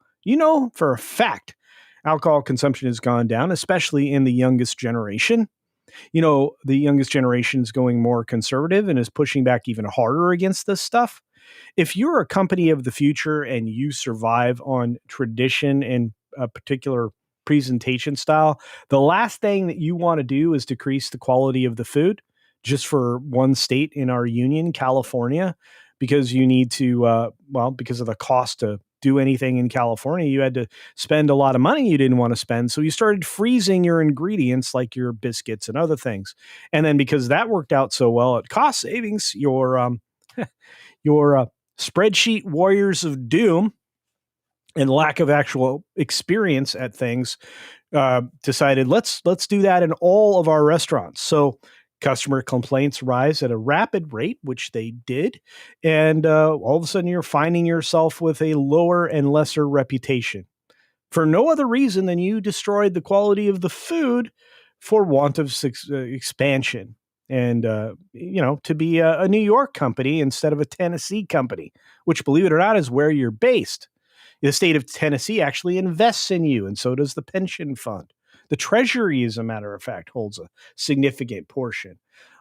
Speaker 1: For a fact, alcohol consumption has gone down, especially in the youngest generation. The youngest generation is going more conservative and is pushing back even harder against this stuff. If you're a company of the future and you survive on tradition and a particular presentation style, the last thing that you want to do is decrease the quality of the food just for one state in our union, California, because you need to, because of the cost to do anything in California, you had to spend a lot of money you didn't want to spend. So you started freezing your ingredients like your biscuits and other things. And then because that worked out so well at cost savings, your spreadsheet warriors of doom and lack of actual experience at things decided let's do that in all of our restaurants. So customer complaints rise at a rapid rate, which they did, and all of a sudden you're finding yourself with a lower and lesser reputation for no other reason than you destroyed the quality of the food for want of expansion. And, to be a New York company instead of a Tennessee company, which, believe it or not, is where you're based. The state of Tennessee actually invests in you, and so does the pension fund. The Treasury, as a matter of fact, holds a significant portion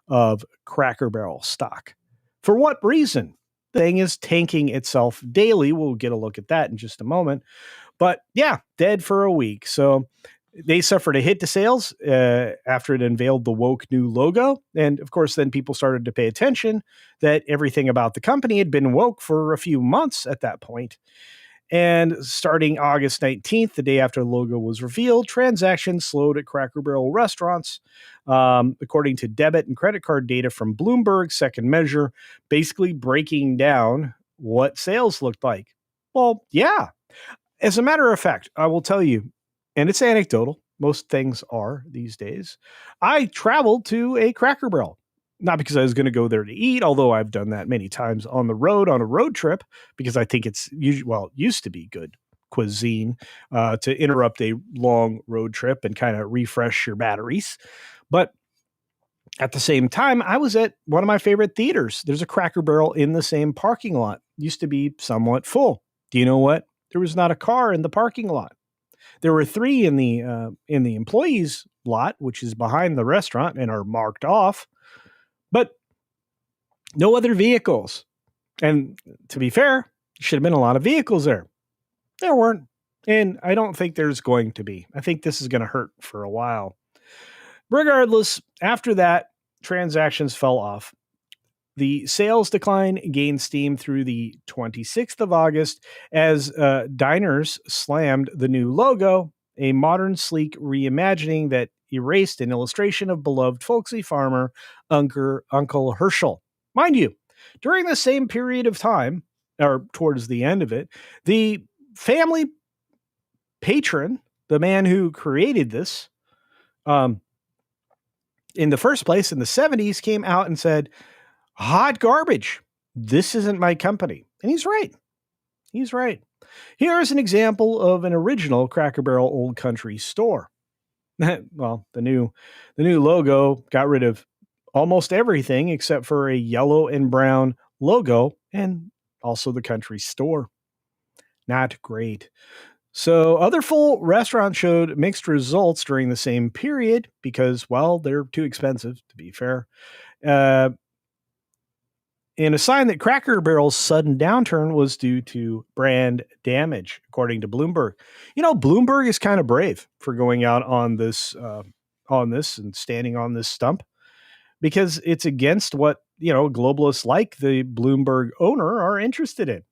Speaker 1: of Cracker Barrel stock. For what reason? The thing is tanking itself daily. We'll get a look at that in just a moment. But yeah, dead for a week. So they suffered a hit to sales after it unveiled the woke new logo. And of course, then people started to pay attention that everything about the company had been woke for a few months at that point. And starting August 19th, the day after the logo was revealed, transactions slowed at Cracker Barrel restaurants, according to debit and credit card data from Bloomberg Second Measure, basically breaking down what sales looked like. Well, yeah. As a matter of fact, I will tell you, and it's anecdotal, most things are these days, I traveled to a Cracker Barrel. Not because I was going to go there to eat, although I've done that many times on the road on a road trip, because I think it's it used to be good cuisine to interrupt a long road trip and kind of refresh your batteries. But at the same time, I was at one of my favorite theaters. There's a Cracker Barrel in the same parking lot. Used to be somewhat full. Do you know what? There was not a car in the parking lot. There were three in the employees lot, which is behind the restaurant and are marked off, but no other vehicles. And to be fair, should have been a lot of vehicles there. There weren't. And I don't think there's going to be. I think this is going to hurt for a while. Regardless, after that, transactions fell off. The sales decline gained steam through the 26th of August as diners slammed the new logo, a modern, sleek reimagining that erased an illustration of beloved folksy farmer Uncle Herschel. Mind you, during the same period of time, or towards the end of it, the family patron, the man who created this, in the first place, in the 70s, came out and said, hot garbage. This isn't my company. And he's right. He's right. Here is an example of an original Cracker Barrel Old Country store. Well, the new logo got rid of almost everything except for a yellow and brown logo and also the country store. Not great. So other full restaurants showed mixed results during the same period because, well, they're too expensive, to be fair. And a sign that Cracker Barrel's sudden downturn was due to brand damage, according to Bloomberg. You know, Bloomberg is kind of brave for going out on this and standing on this stump because it's against what, globalists like the Bloomberg owner are interested in.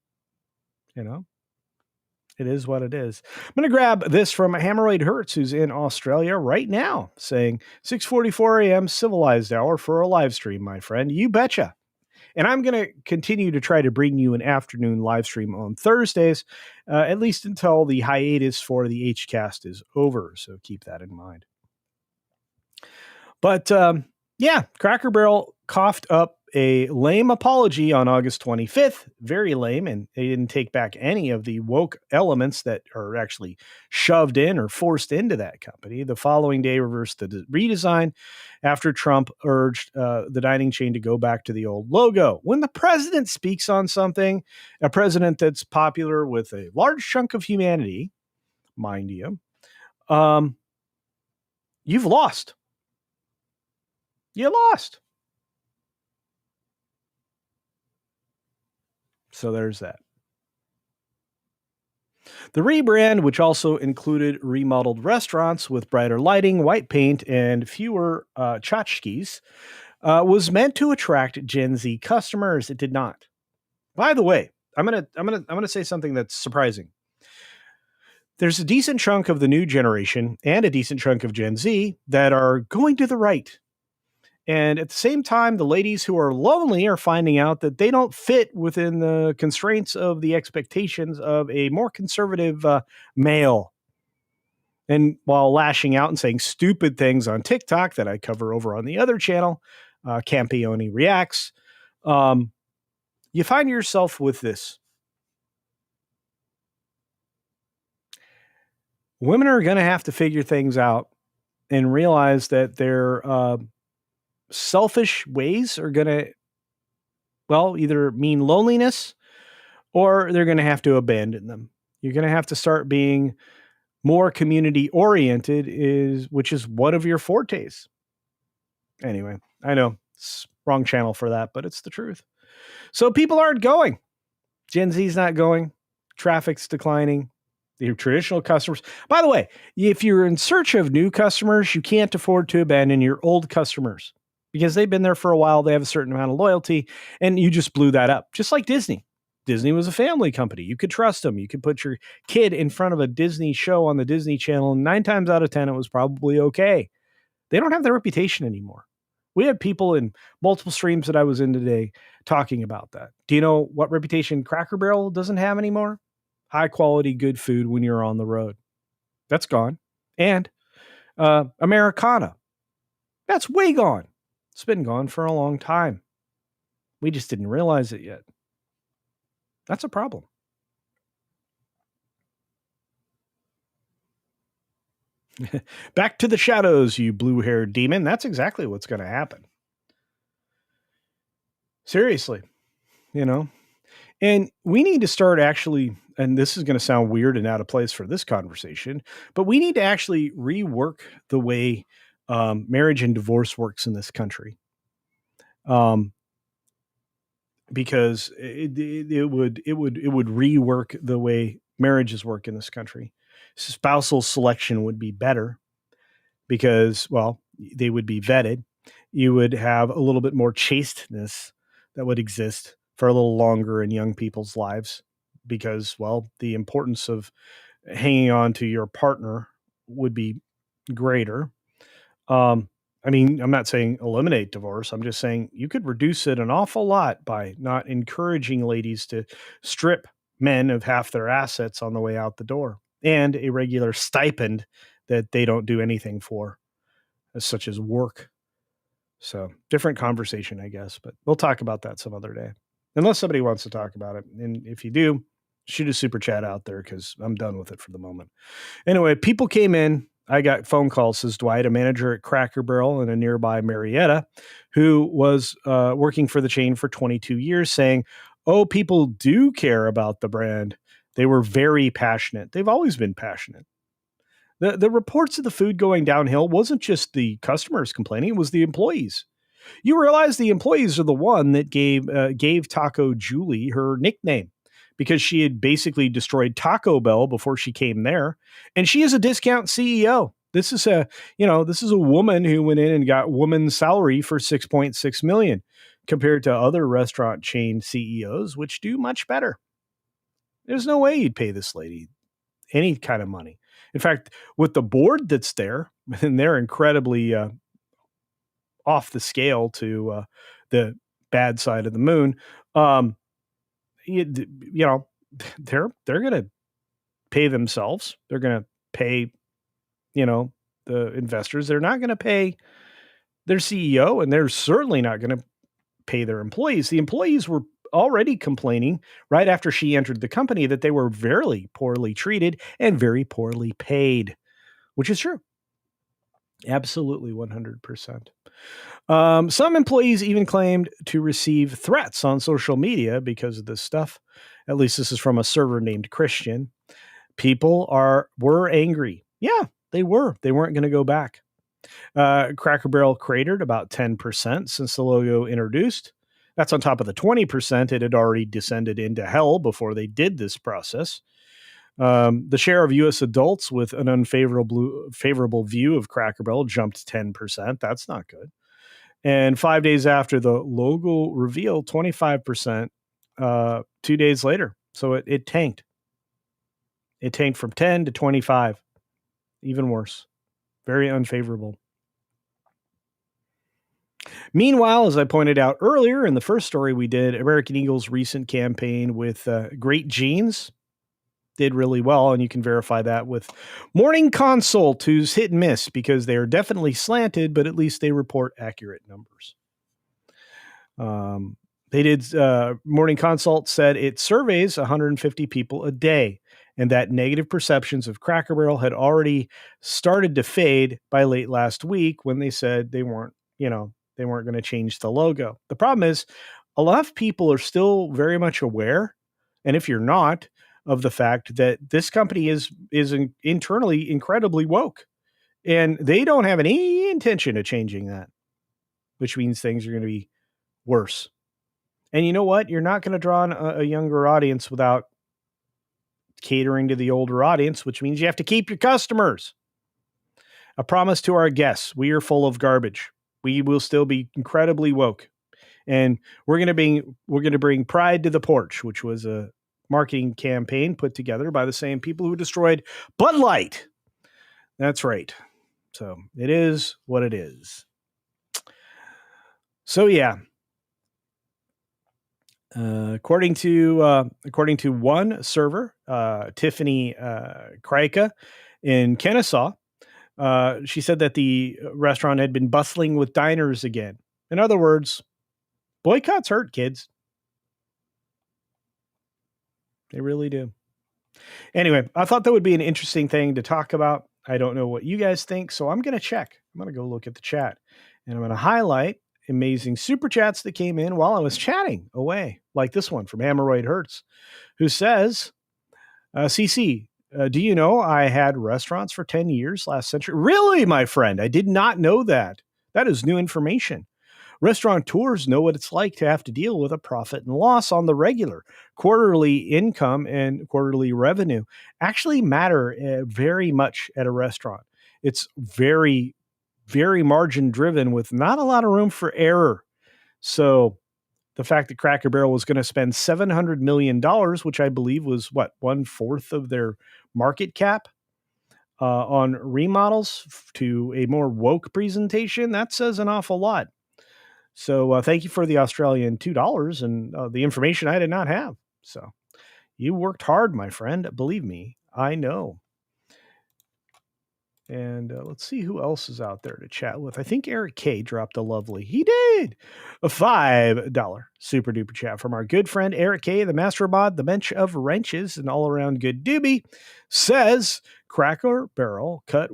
Speaker 1: It is what it is. I'm going to grab this from Hemorrhoid Hertz, who's in Australia right now, saying 6:44 a.m. civilized hour for a live stream, my friend. You betcha. And I'm going to continue to try to bring you an afternoon live stream on Thursdays, at least until the hiatus for the HCast is over. So keep that in mind. But Cracker Barrel coughed up a lame apology on August 25th. Very lame. And they didn't take back any of the woke elements that are actually shoved in or forced into that company. The following day reversed the redesign after Trump urged the dining chain to go back to the old logo. When the president speaks on something, a president that's popular with a large chunk of humanity, mind you, you've lost. You lost. So there's that. The rebrand, which also included remodeled restaurants with brighter lighting, white paint, and fewer tchotchkes, was meant to attract Gen Z customers. It did not. By the way, I'm gonna say something that's surprising. There's a decent chunk of the new generation and a decent chunk of Gen Z that are going to the right. And at the same time, the ladies who are lonely are finding out that they don't fit within the constraints of the expectations of a more conservative male. And while lashing out and saying stupid things on TikTok that I cover over on the other channel, Campione Reacts, you find yourself with this. Women are going to have to figure things out and realize that their selfish ways are going to, either mean loneliness or they're going to have to abandon them. You're going to have to start being more community oriented, which is one of your fortes. Anyway, I know it's wrong channel for that, but it's the truth. So people aren't going. Gen Z's not going. Traffic's declining. Your traditional customers. By the way, if you're in search of new customers, you can't afford to abandon your old customers because they've been there for a while. They have a certain amount of loyalty, and you just blew that up. Just like Disney. Disney was a family company. You could trust them. You could put your kid in front of a Disney show on the Disney Channel, and 9 times out of 10, it was probably okay. They don't have that reputation anymore. We had people in multiple streams that I was in today talking about that. Do you know what reputation Cracker Barrel doesn't have anymore? High quality, good food when you're on the road. That's gone. And Americana. That's way gone. It's been gone for a long time. We just didn't realize it yet. That's a problem. Back to the shadows, you blue-haired demon. That's exactly what's going to happen. Seriously, you know. And we need to start actually, and this is going to sound weird and out of place for this conversation, but we need to actually rework the way marriage and divorce works in this country. Because it would rework the way marriages work in this country. Spousal selection would be better because, well, they would be vetted. You would have a little bit more chasteness that would exist for a little longer in young people's lives because, well, the importance of hanging on to your partner would be greater. I mean, I'm not saying eliminate divorce. I'm just saying you could reduce it an awful lot by not encouraging ladies to strip men of half their assets on the way out the door and a regular stipend that they don't do anything for, such as work. So different conversation, I guess, but we'll talk about that some other day, unless somebody wants to talk about it. And if you do, shoot a super chat out there because I'm done with it for the moment. Anyway, people came in. I got phone calls, says Dwight, a manager at Cracker Barrel in a nearby Marietta, who was working for the chain for 22 years, saying, oh, people do care about the brand. They were very passionate. They've always been passionate. The reports of the food going downhill wasn't just the customers complaining, it was the employees. You realize the employees are the one that gave Taco Julie her nickname because she had basically destroyed Taco Bell before she came there. And she is a discount CEO. This is a woman who went in and got woman's salary for $6.6 million compared to other restaurant chain CEOs, which do much better. There's no way you'd pay this lady any kind of money. In fact, with the board that's there, and they're incredibly off the scale to the bad side of the moon, they're going to pay themselves. They're going to pay, the investors. They're not going to pay their CEO, and they're certainly not going to pay their employees. The employees were already complaining right after she entered the company that they were very poorly treated and very poorly paid, which is true. Absolutely 100%. Some employees even claimed to receive threats on social media because of this stuff. At least this is from a server named Christian. People were angry. Yeah, they were. They weren't going to go back. Cracker Barrel cratered about 10% since the logo introduced. That's on top of the 20% it had already descended into hell before they did this process. The share of U.S. adults with an unfavorable view of Cracker Barrel jumped 10%. That's not good. And 5 days after the logo reveal, 25% 2 days later. So it tanked. It tanked from 10 to 25. Even worse. Very unfavorable. Meanwhile, as I pointed out earlier in the first story we did, American Eagle's recent campaign with Great Jeans did really well, and you can verify that with Morning Consult, who's hit and miss because they are definitely slanted, but at least they report accurate numbers. Morning Consult said it surveys 150 people a day, and that negative perceptions of Cracker Barrel had already started to fade by late last week when they said they weren't going to change the logo. The problem is a lot of people are still very much aware, and if you're not, of the fact that this company is internally incredibly woke, and they don't have any intention of changing that, which means things are going to be worse. And you know what? You're not going to draw on a younger audience without catering to the older audience, which means you have to keep your customers. A promise to our guests: we are full of garbage. We will still be incredibly woke, and we're going to bring pride to the porch, which was a marketing campaign put together by the same people who destroyed Bud Light. That's right. So it is what it is. So yeah. According to one server, Tiffany Kreika in Kennesaw, She said that the restaurant had been bustling with diners again. In other words, boycotts hurt, kids. They really do. Anyway, I thought that would be an interesting thing to talk about. I don't know what you guys think, so I'm going to check. I'm going to go look at the chat, and I'm going to highlight amazing super chats that came in while I was chatting away, like this one from Hemorrhoid Hertz, who says, CC, do you know I had restaurants for 10 years last century? Really, my friend? I did not know that. That is new information. Restaurateurs know what it's like to have to deal with a profit and loss on the regular. Quarterly income and quarterly revenue actually matter very much at a restaurant. It's very, very margin driven with not a lot of room for error. So the fact that Cracker Barrel was going to spend $700 million, which I believe was what, 1/4 of their market cap, on remodels to a more woke presentation, that says an awful lot. So thank you for the Australian $2 and the information I did not have. So you worked hard, my friend. Believe me, I know. And let's see who else is out there to chat with. I think Eric K dropped a lovely. He did a $5 super duper chat from our good friend Eric K, the master bod, the bench of wrenches, and all around good doobie. Says Cracker Barrel cut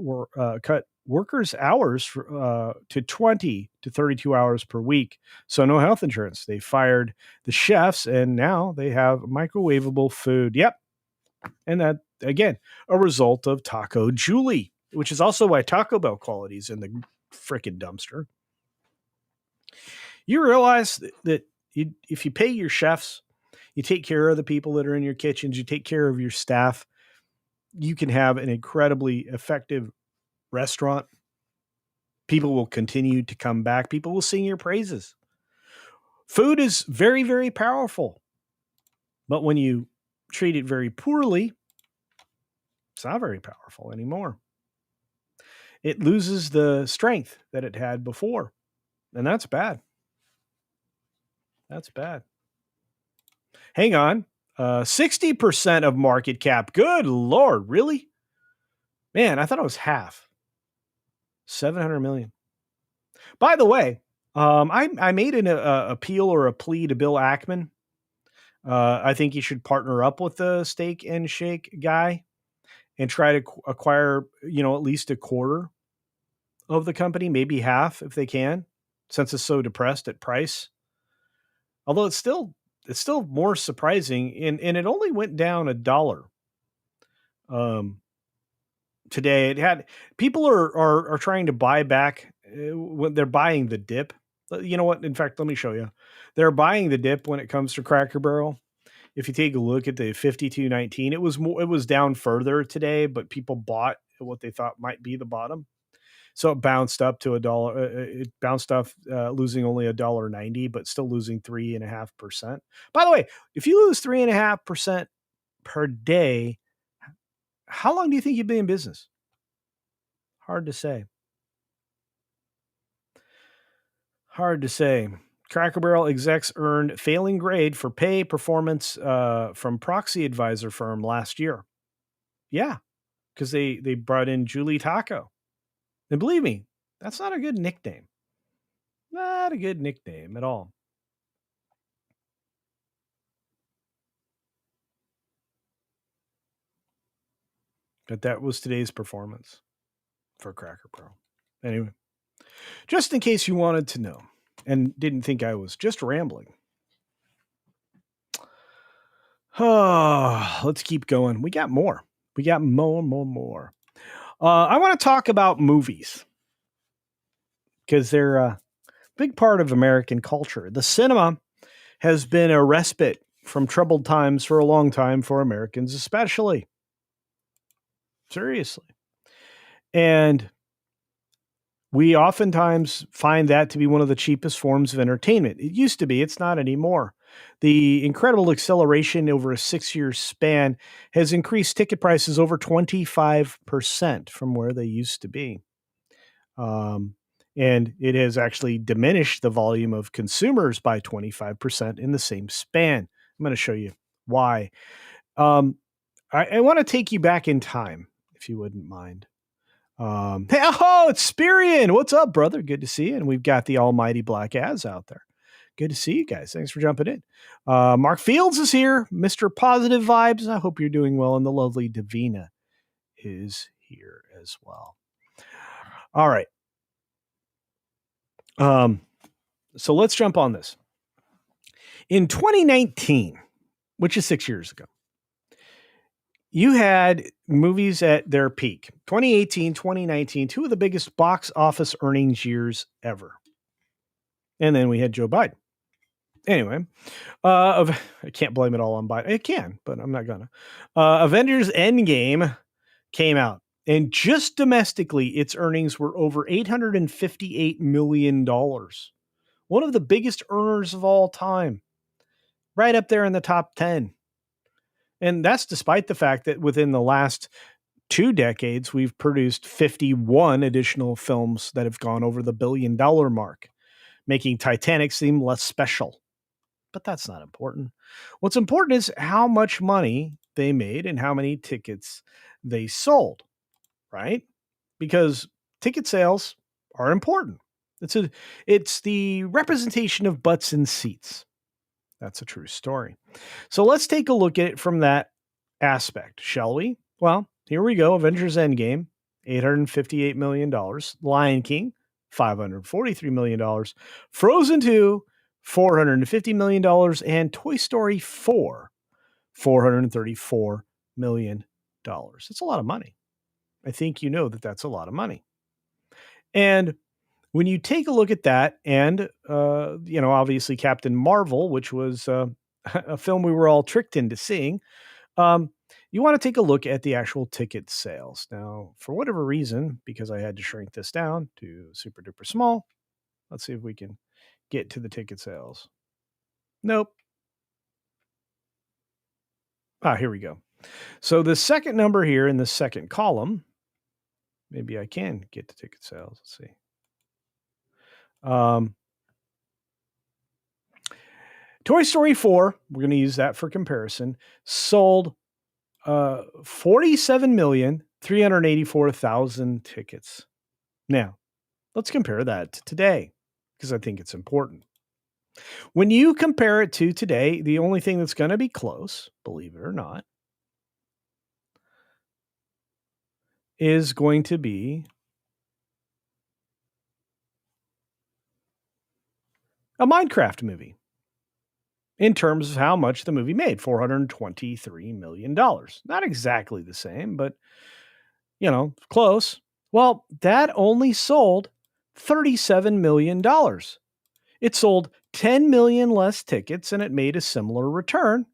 Speaker 1: workers' hours to 20 to 32 hours per week. So no health insurance. They fired the chefs, and now they have microwavable food. Yep. And that, again, a result of Taco Julie, which is also why Taco Bell quality is in the frickin' dumpster. You realize that if you pay your chefs, you take care of the people that are in your kitchens, you take care of your staff, you can have an incredibly effective restaurant. People will continue to come back. People will sing your praises. Food is very, very powerful. But when you treat it very poorly, it's not very powerful anymore. It loses the strength that it had before. And that's bad. That's bad. Hang on. 60% of market cap. Good Lord. Really? Man, I thought it was half. 700 million. By the way, I made an appeal or a plea to Bill Ackman. I think he should partner up with the Steak and Shake guy and try to acquire, at least a quarter of the company, maybe half if they can, since it's so depressed at price. Although it's still more surprising, and it only went down $1. Today it had people are trying to buy back when they're buying the dip. You know what? In fact, let me show you. They're buying the dip when it comes to Cracker Barrel. If you take a look at the 52.19, it was down further today, but people bought what they thought might be the bottom. So it bounced up to $1. It bounced off, losing only $1.90, but still losing 3.5%. By the way, if you lose 3.5% per day, how long do you think you'd be in business? Hard to say. Hard to say. Cracker Barrel execs earned failing grade for pay performance from proxy advisor firm last year. Yeah, because they brought in Julie Taco. And believe me, that's not a good nickname. Not a good nickname at all. But that was today's performance for Cracker Barrel. Anyway, just in case you wanted to know and didn't think I was just rambling. Oh, let's keep going. We got more. We got more. I want to talk about movies because they're a big part of American culture. The cinema has been a respite from troubled times for a long time for Americans, especially. Seriously. And we oftentimes find that to be one of the cheapest forms of entertainment. It used to be, it's not anymore. The incredible acceleration over a 6-year span has increased ticket prices over 25% from where they used to be. And it has actually diminished the volume of consumers by 25% in the same span. I'm going to show you why. I want to take you back in time, if you wouldn't mind. Hey, oh, it's Spirian. What's up, brother? Good to see you. And we've got the almighty Black Az out there. Good to see you guys. Thanks for jumping in. Mark Fields is here. Mr. Positive Vibes. I hope you're doing well. And the lovely Davina is here as well. All right. So let's jump on this. In 2019, which is 6 years ago, you had movies at their peak. 2018, 2019, two of the biggest box office earnings years ever. And then we had Joe Biden. Anyway, I can't blame it all on Biden. It can, but I'm not gonna. Avengers Endgame came out, and just domestically, its earnings were over $858 million. One of the biggest earners of all time. Right up there in the top 10. And that's despite the fact that within the last 2 decades, we've produced 51 additional films that have gone over the $1 billion mark, making Titanic seem less special. But that's not important. What's important is how much money they made and how many tickets they sold, right? Because ticket sales are important. It's the representation of butts in seats. That's a true story. So let's take a look at it from that aspect, shall we? Well, here we go. Avengers Endgame, $858 million. Lion King, $543 million. Frozen 2, $450 million. And Toy Story 4, $434 million. It's a lot of money. I think you know that that's a lot of money. And when you take a look at that and, obviously Captain Marvel, which was a film we were all tricked into seeing, you want to take a look at the actual ticket sales. Now, for whatever reason, because I had to shrink this down to super duper small, let's see if we can get to the ticket sales. Nope. Here we go. So the second number here in the second column, maybe I can get to ticket sales. Let's see. Toy Story 4, we're going to use that for comparison, sold 47,384,000 tickets. Now, let's compare that to today, because I think it's important. When you compare it to today, the only thing that's going to be close, believe it or not, is going to be a Minecraft movie. In terms of how much the movie made, $423 million. Not exactly the same, but, close. Well, that only sold $37 million. It sold 10 million less tickets, and it made a similar return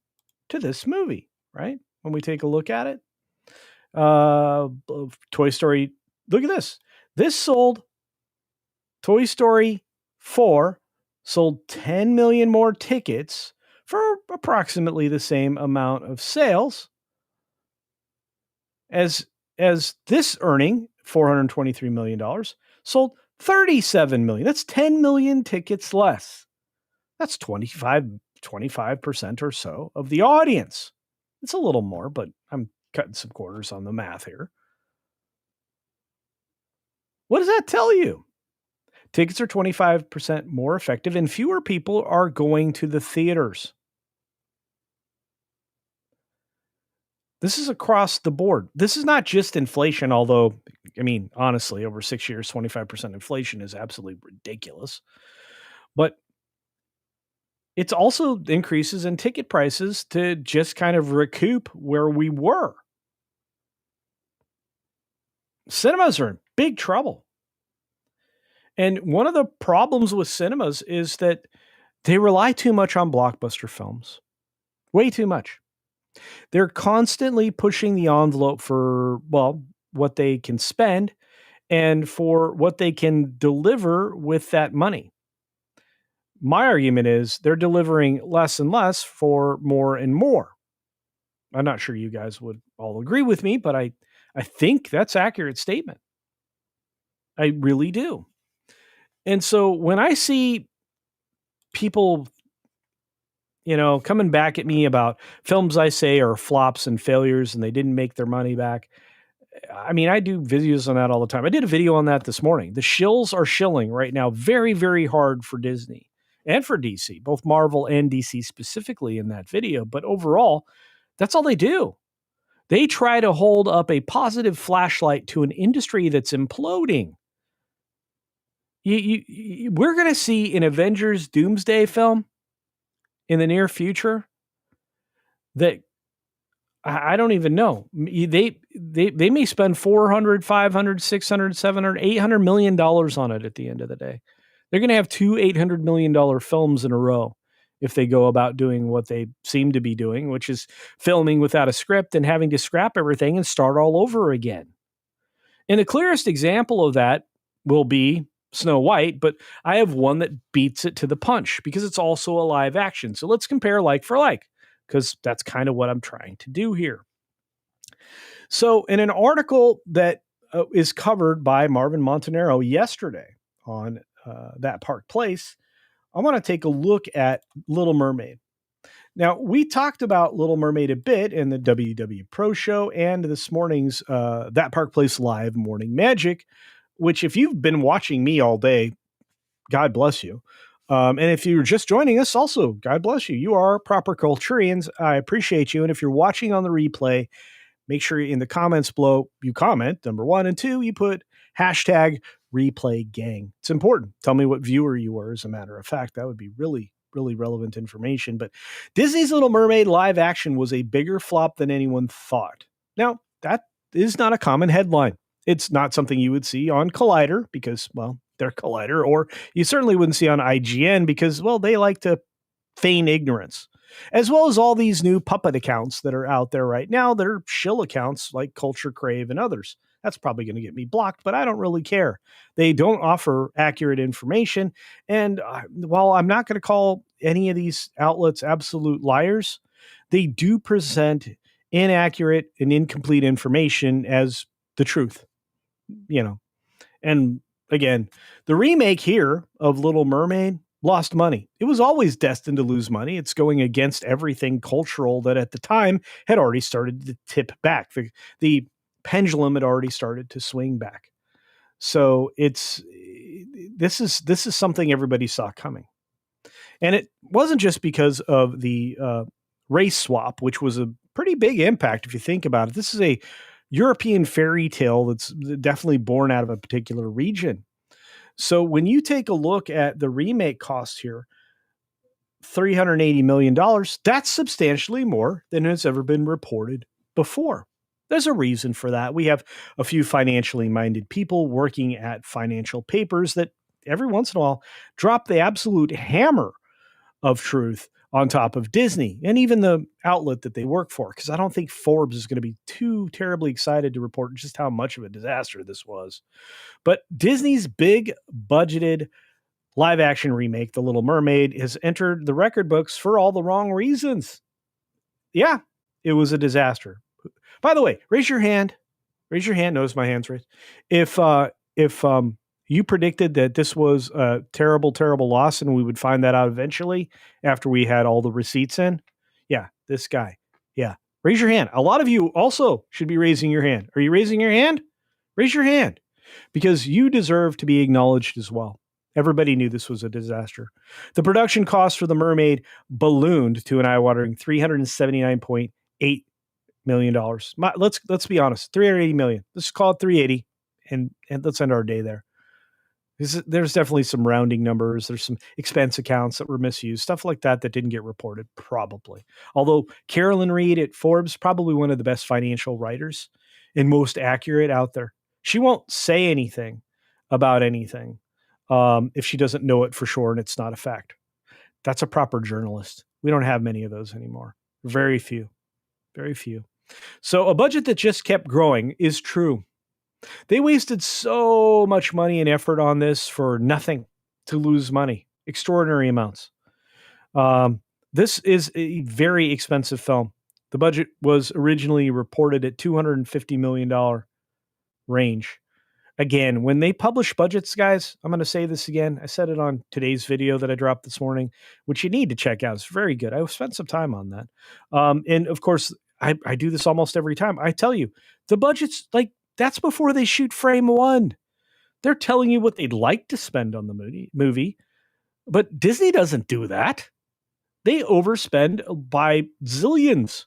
Speaker 1: to this movie, right? When we take a look at it. Toy Story, look at this. This sold, Toy Story 4 sold 10 million more tickets for approximately the same amount of sales as this earning, $423 million, sold 37 million. That's 10 million tickets less. That's 25% or so of the audience. It's a little more, but I'm cutting some quarters on the math here. What does that tell you? Tickets are 25% more effective and fewer people are going to the theaters. This is across the board. This is not just inflation, although, honestly, over 6 years, 25% inflation is absolutely ridiculous. But it's also increases in ticket prices to just kind of recoup where we were. Cinemas are in big trouble. And one of the problems with cinemas is that they rely too much on blockbuster films. Way too much. They're constantly pushing the envelope for, what they can spend and for what they can deliver with that money. My argument is they're delivering less and less for more and more. I'm not sure you guys would all agree with me, but I think that's an accurate statement. I really do. And so when I see people, coming back at me about films I say are flops and failures and they didn't make their money back, I mean, I do videos on that all the time. I did a video on that this morning. The shills are shilling right now very, very hard for Disney and for DC, both Marvel and DC specifically in that video. But overall, that's all they do. They try to hold up a positive flashlight to an industry that's imploding. We're going to see an Avengers Doomsday film in the near future that I don't even know. They may spend 400, 500, 600, 700, 800 million dollars on it at the end of the day. They're going to have two $800 million films in a row if they go about doing what they seem to be doing, which is filming without a script and having to scrap everything and start all over again. And the clearest example of that will be Snow White, but I have one that beats it to the punch because it's also a live action. So let's compare like for like, because that's kind of what I'm trying to do here. So in an article that is covered by Marvin Montanaro yesterday on That Park Place, I want to take a look at Little Mermaid. Now, we talked about Little Mermaid a bit in the WW Pro Show and this morning's That Park Place Live Morning Magic, which if you've been watching me all day, God bless you. And if you're just joining us, also, God bless you. You are proper culturians. I appreciate you. And if you're watching on the replay, make sure in the comments below you comment, number 1, and 2, you put hashtag replay gang. It's important. Tell me what viewer you were, as a matter of fact. That would be really, really relevant information. But Disney's Little Mermaid live action was a bigger flop than anyone thought. Now, that is not a common headline. It's not something you would see on Collider because, well, they're Collider, or you certainly wouldn't see on IGN because, well, they like to feign ignorance, as well as all these new puppet accounts that are out there right now that are shill accounts like Culture Crave and others. That's probably going to get me blocked, but I don't really care. They don't offer accurate information. And while I'm not going to call any of these outlets absolute liars, they do present inaccurate and incomplete information as the truth, And again, the remake here of Little Mermaid lost money. It was always destined to lose money. It's going against everything cultural that at the time had already started to tip back. The pendulum had already started to swing back. So this is something everybody saw coming. And it wasn't just because of the race swap, which was a pretty big impact if you think about it. This is a European fairy tale that's definitely born out of a particular region. So when you take a look at the remake cost here, $380 million, that's substantially more than has ever been reported before. There's a reason for that. We have a few financially minded people working at financial papers that every once in a while drop the absolute hammer of truth on top of Disney and even the outlet that they work for, because I don't think Forbes is going to be too terribly excited to report just how much of a disaster this was. But Disney's big budgeted live action remake, The Little Mermaid, has entered the record books for all the wrong reasons. Yeah, it was a disaster. By the way, raise your hand. Raise your hand. Notice my hand's raised. If you predicted that this was a terrible, terrible loss and we would find that out eventually after we had all the receipts in. Yeah, this guy. Yeah. Raise your hand. A lot of you also should be raising your hand. Are you raising your hand? Raise your hand because you deserve to be acknowledged as well. Everybody knew this was a disaster. The production cost for The Mermaid ballooned to an eye-watering $379.8 million. Let's be honest, $380 million. Let's call it 380 and let's end our day there. There's definitely some rounding numbers. There's some expense accounts that were misused, stuff like that didn't get reported, probably. Although Carolyn Reed at Forbes, probably one of the best financial writers and most accurate out there. She won't say anything about anything if she doesn't know it for sure and it's not a fact. That's a proper journalist. We don't have many of those anymore. Very few. Very few. So a budget that just kept growing is true. They wasted so much money and effort on this for nothing, to lose money, extraordinary amounts. This is a very expensive film. The budget was originally reported at $250 million range. Again, when they publish budgets, guys, I'm going to say this again. I said it on today's video that I dropped this morning, which you need to check out. It's very good. I spent some time on that. And of course, I do this almost every time. I tell you, the budget's like That's before they shoot frame one. They're telling you what they'd like to spend on the movie, but Disney doesn't do that. They overspend by zillions.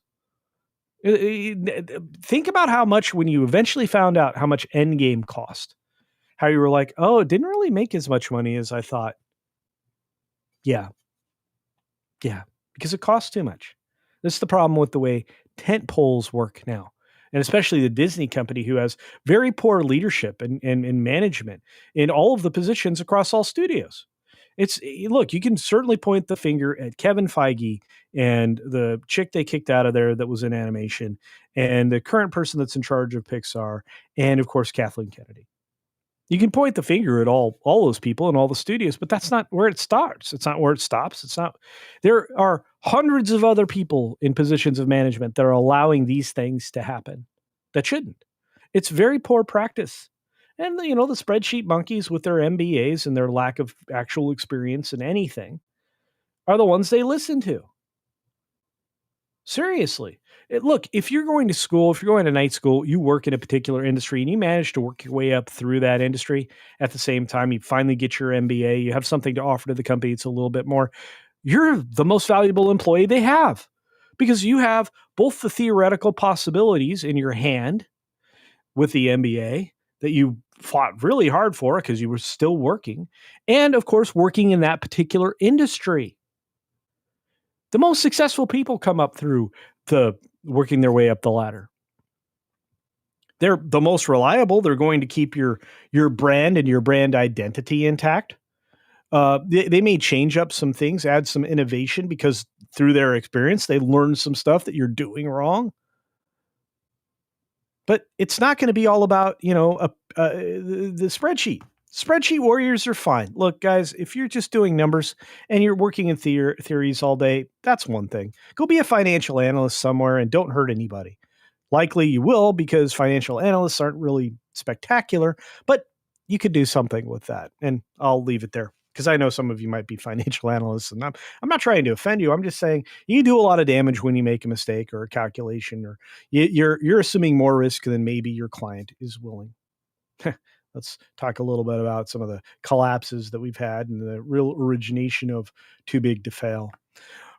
Speaker 1: Think about how much, when you eventually found out how much Endgame cost, how you were like, oh, it didn't really make as much money as I thought. Yeah. Yeah. Because it costs too much. This is the problem with the way tent poles work now. And especially the Disney company, who has very poor leadership and management in all of the positions across all studios. Look, you can certainly point the finger at Kevin Feige and the chick they kicked out of there that was in animation, and the current person that's in charge of Pixar, and of course Kathleen Kennedy. You can point the finger at all those people and all the studios, but that's not where it starts. It's not where it stops. It's not. There are hundreds of other people in positions of management that are allowing these things to happen that shouldn't. It's very poor practice. And the spreadsheet monkeys with their MBAs and their lack of actual experience in anything are the ones they listen to. Seriously. Look, if you're going to school, if you're going to night school, you work in a particular industry and you manage to work your way up through that industry. At the same time, you finally get your MBA, you have something to offer to the company. It's a little bit more. You're the most valuable employee they have, because you have both the theoretical possibilities in your hand with the MBA that you fought really hard for because you were still working, and of course, working in that particular industry. The most successful people come up through the working their way up the ladder. They're the most reliable. They're going to keep your brand and your brand identity intact. They may change up some things, add some innovation, because through their experience, they learned some stuff that you're doing wrong. But it's not going to be all about, the spreadsheet. Spreadsheet warriors are fine. Look, guys, if you're just doing numbers and you're working in theories all day, that's one thing. Go be a financial analyst somewhere and don't hurt anybody. Likely you will, because financial analysts aren't really spectacular, but you could do something with that. And I'll leave it there, because I know some of you might be financial analysts, and I'm not trying to offend you. I'm just saying you do a lot of damage when you make a mistake or a calculation, or you're assuming more risk than maybe your client is willing. Let's talk a little bit about some of the collapses that we've had and the real origination of Too Big to Fail.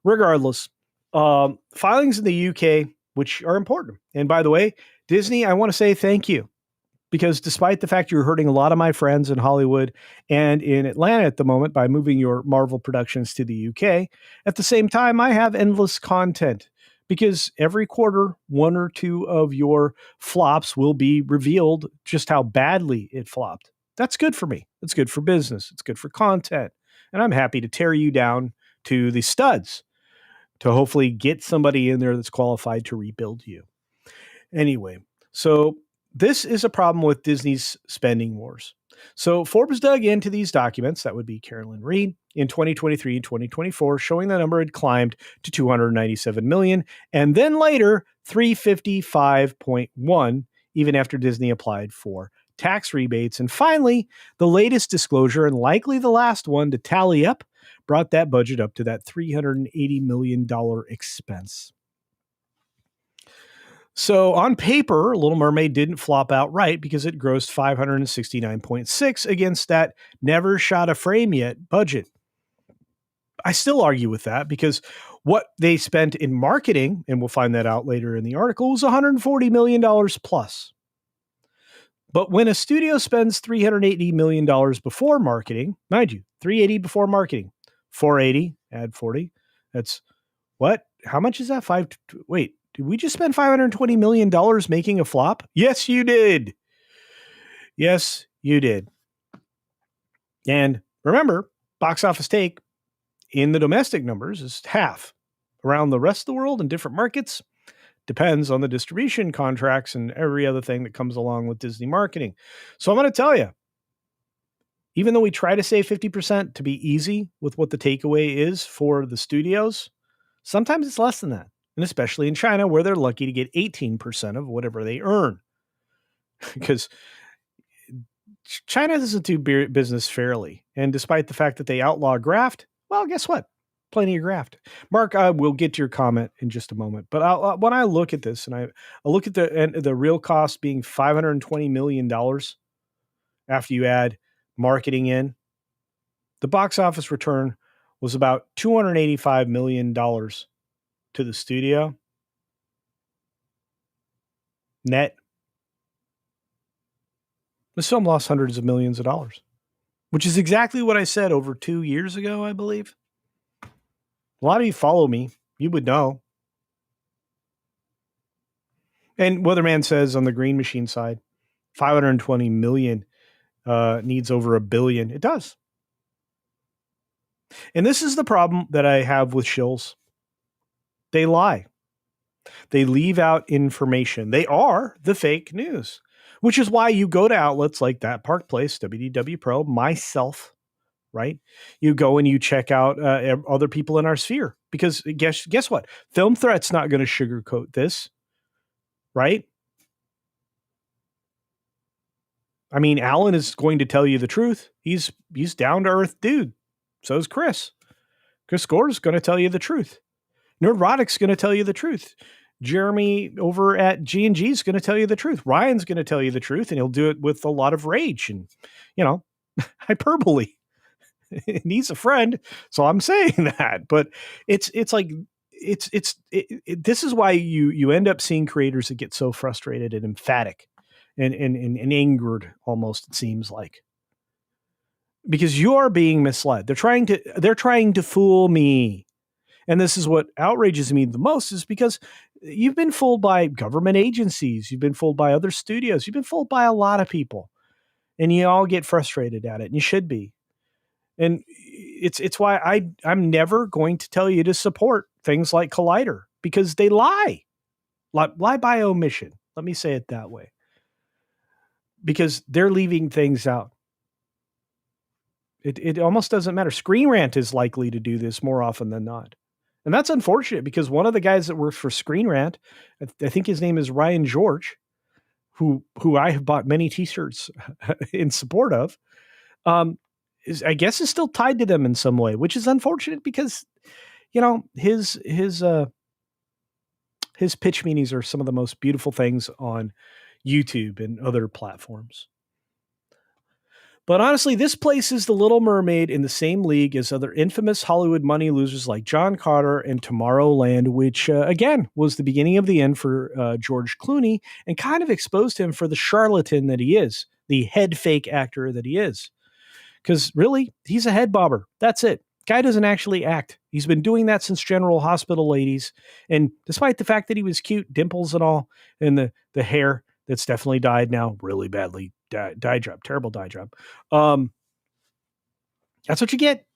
Speaker 1: Regardless, filings in the UK, which are important. And by the way, Disney, I want to say thank you, because despite the fact you're hurting a lot of my friends in Hollywood and in Atlanta at the moment by moving your Marvel productions to the UK, at the same time, I have endless content, because every quarter, one or two of your flops will be revealed just how badly it flopped. That's good for me. It's good for business. It's good for content. And I'm happy to tear you down to the studs to hopefully get somebody in there that's qualified to rebuild you. Anyway, so this is a problem with Disney's spending wars. So Forbes dug into these documents, that would be Carolyn Reed, in 2023 and 2024, showing the number had climbed to 297 million, and then later 355.1, even after Disney applied for tax rebates. And finally, the latest disclosure, and likely the last one to tally up, brought that budget up to that $380 million expense. So on paper, Little Mermaid didn't flop outright, because it grossed 569.6 against that never shot a frame yet budget. I still argue with that, because what they spent in marketing, and we'll find that out later in the article, was $140 million plus. But when a studio spends $380 million before marketing, mind you, 380 before marketing, 480, add 40, that's what? How much is that? Wait, did we just spend $520 million making a flop? Yes, you did. Yes, you did. And remember, box office take in the domestic numbers is half. Around the rest of the world in different markets, depends on the distribution contracts and every other thing that comes along with Disney marketing. So I'm going to tell you, even though we try to say 50% to be easy with what the takeaway is for the studios, sometimes it's less than that. And especially in China, where they're lucky to get 18% of whatever they earn. Because China doesn't do business fairly. And despite the fact that they outlaw graft, well, guess what? Plenty of graft. Mark, I will get to your comment in just a moment. But when I look at this and I look at the real cost being $520 million after you add marketing in, the box office return was about $285 million to the studio net. This film lost hundreds of millions of dollars, which is exactly what I said over 2 years ago, I believe. A lot of you follow me. You would know. And Weatherman says on the Green Machine side, 520 million needs over $1 billion. It does. And this is the problem that I have with shills. They lie. They leave out information. They are the fake news, which is why you go to outlets like That Park Place, WDW Pro, myself, right? You go and you check out other people in our sphere because guess what? Film Threat's not going to sugarcoat this, right? I mean, Alan is going to tell you the truth. He's down to earth dude. So is Chris. Chris Gore is going to tell you the truth. Nerdrotic's going to tell you the truth. Jeremy over at G&G is going to tell you the truth. Ryan's going to tell you the truth, and he'll do it with a lot of rage and, hyperbole. And he's a friend, so I'm saying that. But it's like this is why you end up seeing creators that get so frustrated and emphatic and angered almost, it seems like, because you're being misled. They're trying to fool me. And this is what outrages me the most, is because you've been fooled by government agencies. You've been fooled by other studios. You've been fooled by a lot of people, and you all get frustrated at it, and you should be. And it's why I'm never going to tell you to support things like Collider, because they lie by omission. Let me say it that way, because they're leaving things out. It almost doesn't matter. Screen Rant is likely to do this more often than not. And that's unfortunate, because one of the guys that works for Screen Rant, I think his name is Ryan George, who I have bought many t-shirts in support of, I guess is still tied to them in some way, which is unfortunate, because, his pitch meetings are some of the most beautiful things on YouTube and other platforms. But honestly, this places The Little Mermaid in the same league as other infamous Hollywood money losers like John Carter and Tomorrowland, which, again, was the beginning of the end for George Clooney, and kind of exposed him for the charlatan that he is, the head fake actor that he is. Because really, he's a head bobber. That's it. Guy doesn't actually act. He's been doing that since General Hospital Ladies. And despite the fact that he was cute, dimples and all, and the hair that's definitely dyed now really badly, dye job, terrible dye job. That's what you get.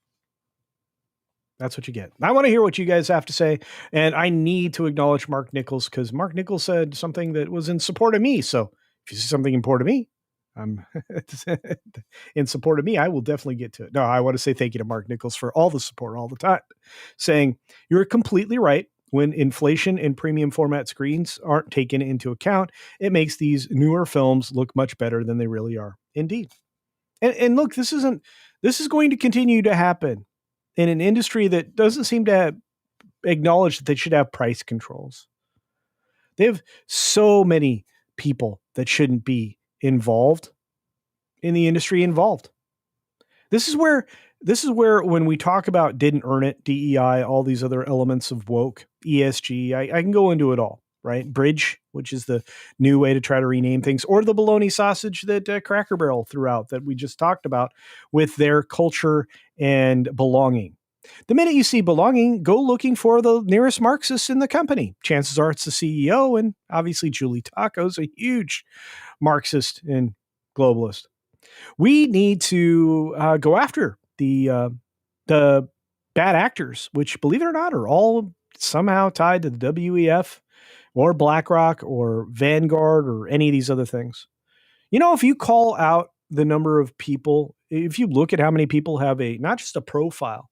Speaker 1: That's what you get. I want to hear what you guys have to say. And I need to acknowledge Mark Nichols, because Mark Nichols said something that was in support of me. So if you see something in support of me, in support of me, I will definitely get to it. No, I want to say thank you to Mark Nichols for all the support all the time, saying you're completely right. When inflation and premium format screens aren't taken into account, it makes these newer films look much better than they really are. Indeed. And look, this is going to continue to happen in an industry that doesn't seem to acknowledge that they should have price controls. They have so many people that shouldn't be involved in the industry involved. This is where when we talk about didn't earn it, DEI, all these other elements of woke, ESG, I can go into it all, right? Bridge, which is the new way to try to rename things, or the baloney sausage that Cracker Barrel threw out that we just talked about with their culture and belonging. The minute you see belonging, go looking for the nearest Marxist in the company. Chances are it's the CEO, and obviously Julie Taco's a huge Marxist and globalist. We need to go after the bad actors, which, believe it or not, are all somehow tied to the WEF or BlackRock or Vanguard or any of these other things. If you call out the number of people, if you look at how many people have not just a profile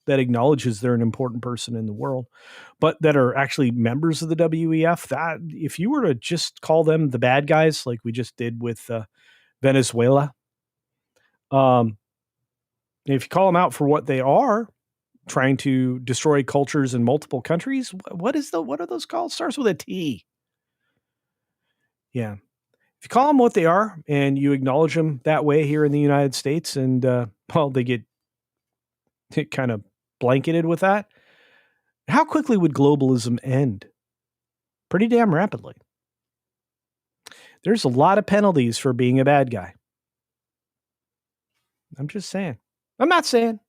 Speaker 1: that acknowledges they're an important person in the world, but that are actually members of the WEF, that if you were to just call them the bad guys, like we just did with Venezuela, if you call them out for what they are, trying to destroy cultures in multiple countries. What are those called? Starts with a T. Yeah. If you call them what they are and you acknowledge them that way here in the United States, and well, they get kind of blanketed with that. How quickly would globalism end? Pretty damn rapidly. There's a lot of penalties for being a bad guy. I'm just saying. I'm not saying.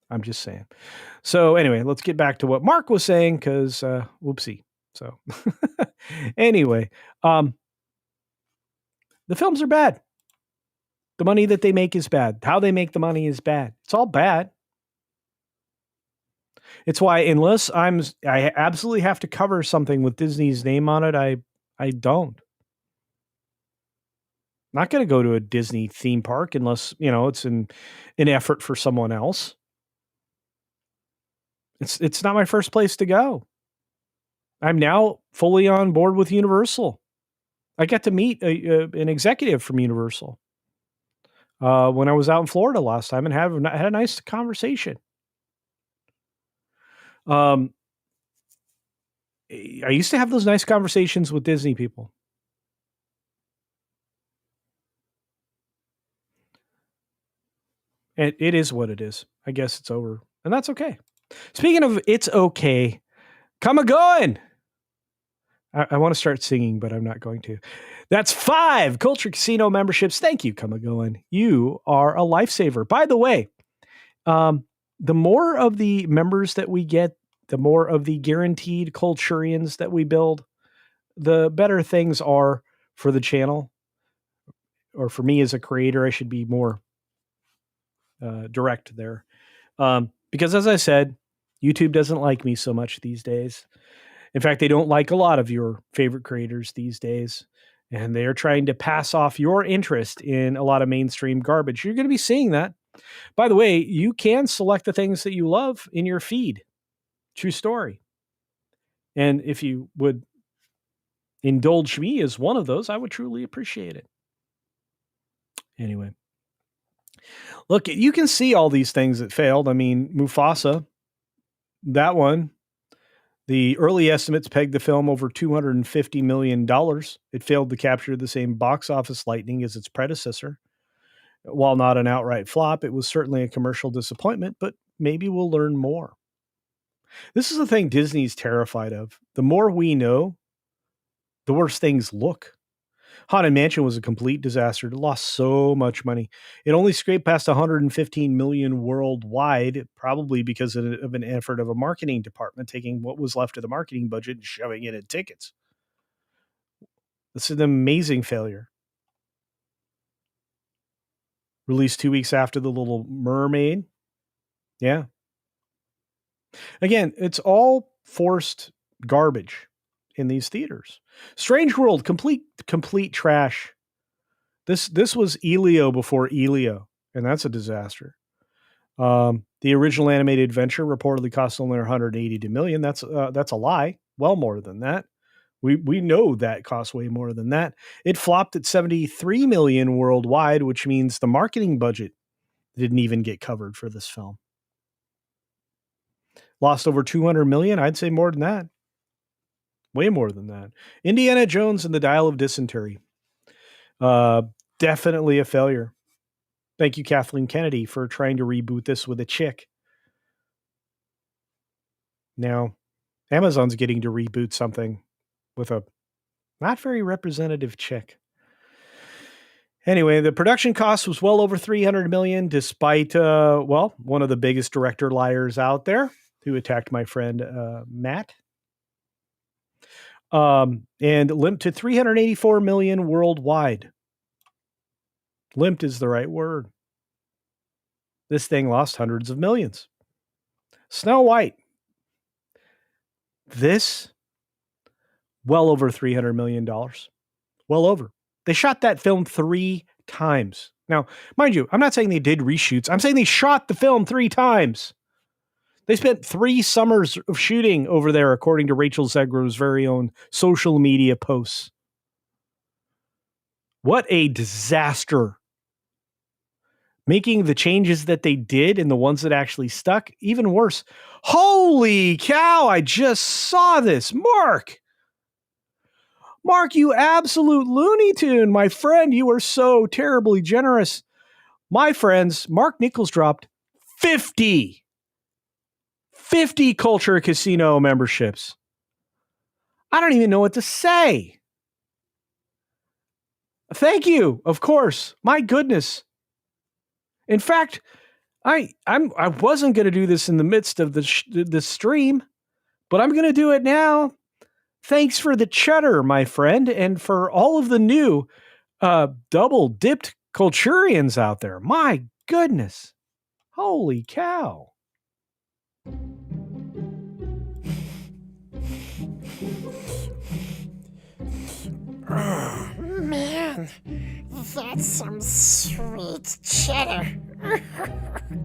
Speaker 1: I'm just saying. So anyway, let's get back to what Mark was saying, because whoopsie. So anyway, the films are bad. The money that they make is bad. How they make the money is bad. It's all bad. It's why unless I absolutely have to cover something with Disney's name on it, I don't. Not going to go to a Disney theme park unless, it's an effort for someone else. It's not my first place to go. I'm now fully on board with Universal. I got to meet an executive from Universal when I was out in Florida last time and had a nice conversation. I used to have those nice conversations with Disney people. It is what it is. I guess it's over. And that's okay. Speaking of it's okay, come a going. I want to start singing, but I'm not going to. That's 5 Culture Casino memberships. Thank you, come a going. You are a lifesaver. By the way, the more of the members that we get, the more of the guaranteed Culturians that we build, the better things are for the channel. Or for me as a creator, I should be more direct there. Because as I said, YouTube doesn't like me so much these days. In fact, they don't like a lot of your favorite creators these days. And they are trying to pass off your interest in a lot of mainstream garbage. You're going to be seeing that. By the way, you can select the things that you love in your feed. True story. And if you would indulge me as one of those, I would truly appreciate it. Anyway. Look, you can see all these things that failed. I mean, Mufasa, that one, the early estimates pegged the film over $250 million. It failed to capture the same box office lightning as its predecessor. While not an outright flop, it was certainly a commercial disappointment, but maybe we'll learn more. This is the thing Disney's terrified of. The more we know, the worse things look. Haunted Mansion was a complete disaster. It lost so much money. It only scraped past 115 million worldwide, probably because of an effort of a marketing department taking what was left of the marketing budget and shoving it in tickets. This is an amazing failure. Released 2 weeks after The Little Mermaid. Yeah. Again, it's all forced garbage in these theaters. Strange World, complete trash. This was Elio before Elio, and that's a disaster. The original animated adventure reportedly cost only 180 million. That's a lie. Well more than that. We know that cost way more than that. It flopped at 73 million worldwide, which means the marketing budget didn't even get covered for this film. Lost over 200 million. I'd say more than that. Way more than that. Indiana Jones and the Dial of Dysentery. Definitely a failure. Thank you, Kathleen Kennedy, for trying to reboot this with a chick. Now, Amazon's getting to reboot something with a not very representative chick. Anyway, the production cost was well over 300 million, despite, one of the biggest director liars out there who attacked my friend, Matt. And limped to 384 million worldwide. Limped is the right word. This thing lost hundreds of millions. Snow White. This, well over $300 million. Well over. They shot that film 3 times. Now, mind you, I'm not saying they did reshoots. I'm saying they shot the film 3 times. They spent 3 summers of shooting over there, according to Rachel Zegler's very own social media posts. What a disaster. making the changes that they did and the ones that actually stuck even worse. Holy cow, I just saw this. Mark, you absolute Looney Tune. My friend, you are so terribly generous. My friends, Mark Nichols dropped 50 Culture Casino memberships. I don't even know what to say. Thank you, of course. My goodness. In fact, I wasn't going to do this in the midst of the stream, but I'm going to do it now. Thanks for the cheddar, my friend, and for all of the new double dipped Culturians out there. My goodness. Holy cow.
Speaker 2: Oh, man, that's some sweet cheddar.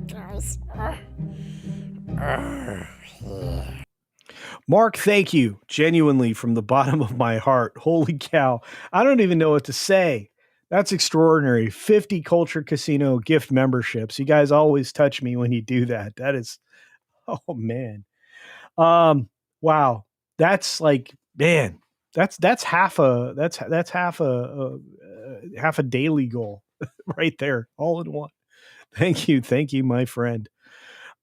Speaker 2: Guys.
Speaker 1: Yeah. Mark, thank you. Genuinely from the bottom of my heart. Holy cow. I don't even know what to say. That's extraordinary. 50 Culture Casino gift memberships. You guys always touch me when you do that. That is, oh man. Wow. That's like, man, that's half a half a daily goal right there, all in one. Thank you, my friend.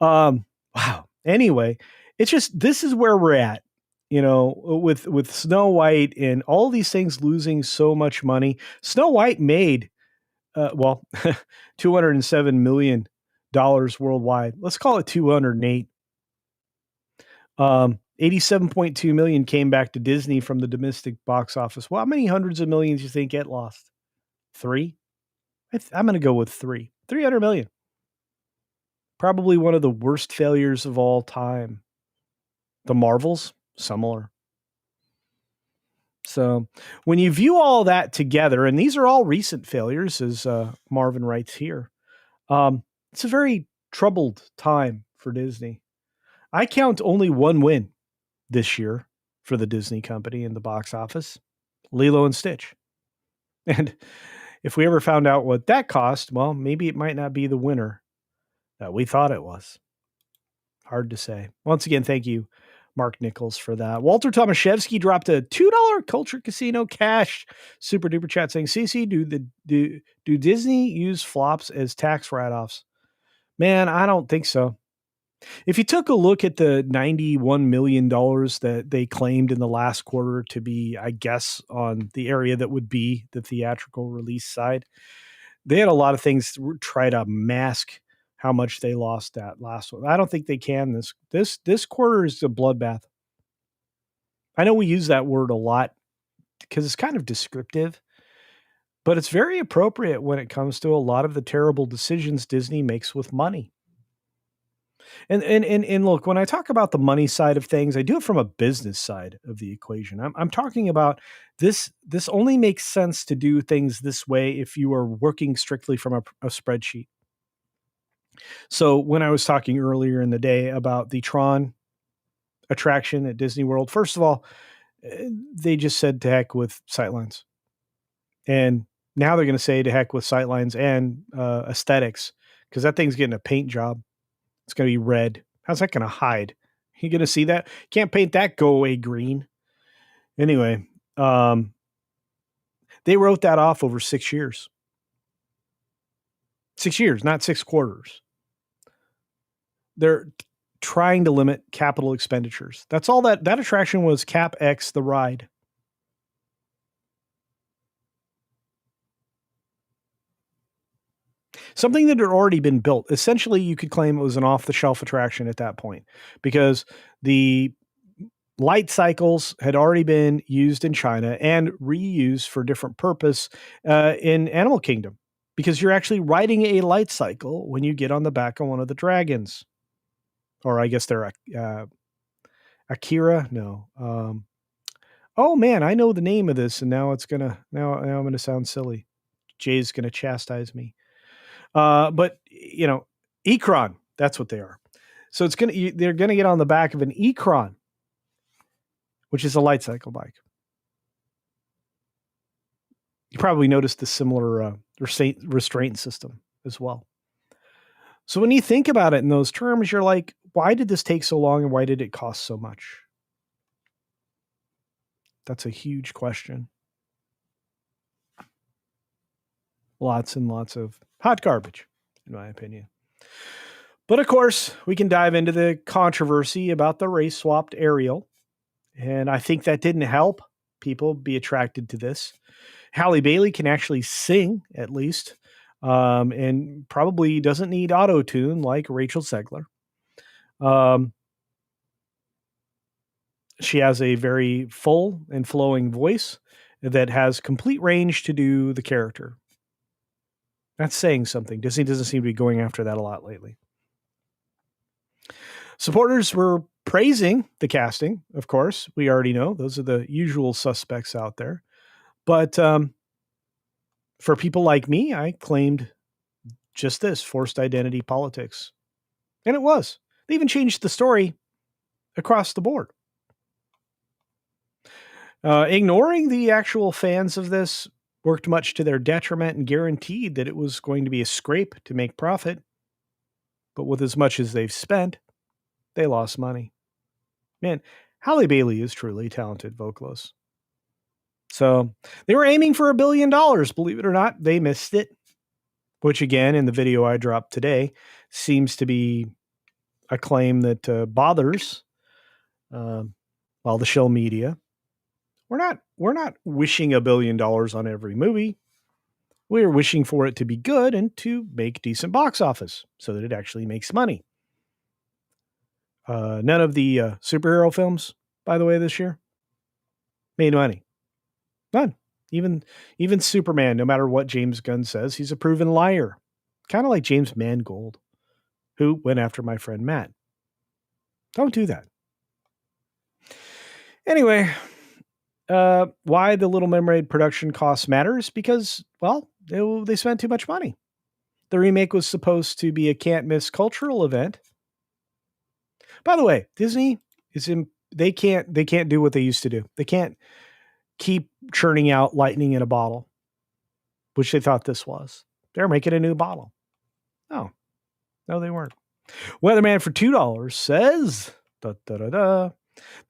Speaker 1: Wow. Anyway, it's just this is where we're at, with Snow White and all these things losing so much money. Snow White made $207 million worldwide. Let's call it 208. 87.2 million came back to Disney from the domestic box office. Well, how many hundreds of millions do you think it lost? 3? I'm going to go with 3. 300 million. Probably one of the worst failures of all time. The Marvels, similar. So when you view all that together, and these are all recent failures, as Marvin writes here, it's a very troubled time for Disney. I count only one win this year for the Disney company in the box office, Lilo and Stitch. And if we ever found out what that cost, well, maybe it might not be the winner that we thought it was. Hard to say. Once again, thank you, Mark Nichols, for that. Walter Tomaszewski dropped a $2 Culture Casino cash super duper chat saying, CC, do Disney use flops as tax write-offs? Man, I don't think so. If you took a look at the $91 million that they claimed in the last quarter to be, I guess, on the area that would be the theatrical release side, they had a lot of things to try to mask how much they lost that last one. I don't think they can. This quarter is a bloodbath. I know we use that word a lot because it's kind of descriptive, but it's very appropriate when it comes to a lot of the terrible decisions Disney makes with money. And look, when I talk about the money side of things, I do it from a business side of the equation. I'm talking about this. This only makes sense to do things this way if you are working strictly from a spreadsheet. So when I was talking earlier in the day about the Tron attraction at Disney World, first of all, they just said to heck with sightlines. And now they're going to say to heck with sightlines and aesthetics, because that thing's getting a paint job. It's going to be red. How's that going to hide? You going to see that? Can't paint that go away green. Anyway, they wrote that off over 6 years. 6 years, not 6 quarters. They're trying to limit capital expenditures. That's all that attraction was, Cap X the ride. Something that had already been built. Essentially, you could claim it was an off-the-shelf attraction at that point because the light cycles had already been used in China and reused for different purpose in Animal Kingdom, because you're actually riding a light cycle when you get on the back of one of the dragons. Or I guess they're Akira. No. Oh man, I know the name of this, and now I'm gonna sound silly. Jay's gonna chastise me. But Ekron, that's what they are. So they're gonna get on the back of an Ekron, which is a light cycle bike. You probably noticed the similar restraint system as well. So when you think about it in those terms, you're like, why did this take so long and why did it cost so much? That's a huge question. Lots and lots of hot garbage, in my opinion. But of course, we can dive into the controversy about the race swapped Ariel. And I think that didn't help people be attracted to this. Halle Bailey can actually sing, at least, and probably doesn't need auto tune like Rachel Zegler. She has a very full and flowing voice that has complete range to do the character. That's saying something. Disney doesn't seem to be going after that a lot lately. Supporters were praising the casting, of course. We already know those are the usual suspects out there. But for people like me, I claimed just this forced identity politics. And it was. They even changed the story across the board. Ignoring the actual fans of this worked much to their detriment and guaranteed that it was going to be a scrape to make profit. But with as much as they've spent, they lost money. Man, Halle Bailey is truly a talented vocalist. So they were aiming for $1 billion. Believe it or not, they missed it. Which again, in the video I dropped today, seems to be a claim that bothers the show media. We're not wishing $1 billion on every movie. We're wishing for it to be good and to make decent box office so that it actually makes money. None of the superhero films, by the way, this year made money. None. Even Superman, no matter what James Gunn says, he's a proven liar. Kind of like James Mangold, who went after my friend Matt. Don't do that. Anyway, why the Little Mermaid production cost matters? Because, well, they spent too much money. The remake was supposed to be a can't-miss cultural event. By the way, Disney they can't do what they used to do. They can't keep churning out lightning in a bottle, which they thought this was. They're making a new bottle. No, they weren't. Weatherman for $2 says, the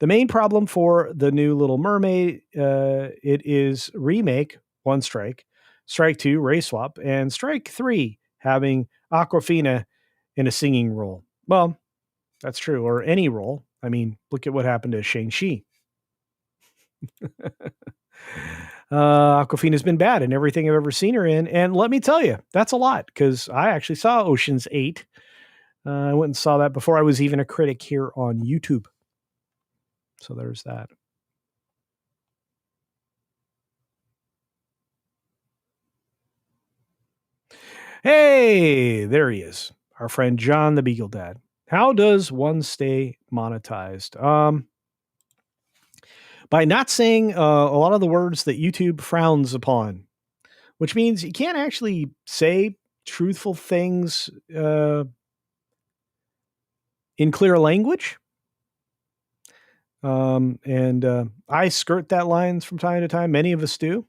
Speaker 1: main problem for the new Little Mermaid, it is remake, 1 strike, strike 2, race swap, and strike 3, having Awkwafina in a singing role. Well, that's true, or any role. I mean, look at what happened to Shang-Chi. Awkwafina's been bad in everything I've ever seen her in, and let me tell you, that's a lot, because I actually saw Ocean's 8. I went and saw that before I was even a critic here on YouTube. So there's that. Hey, there he is. Our friend John the Beagle Dad. How does one stay monetized? By not saying a lot of the words that YouTube frowns upon, which means you can't actually say truthful things in clear language. And I skirt that line from time to time. Many of us do.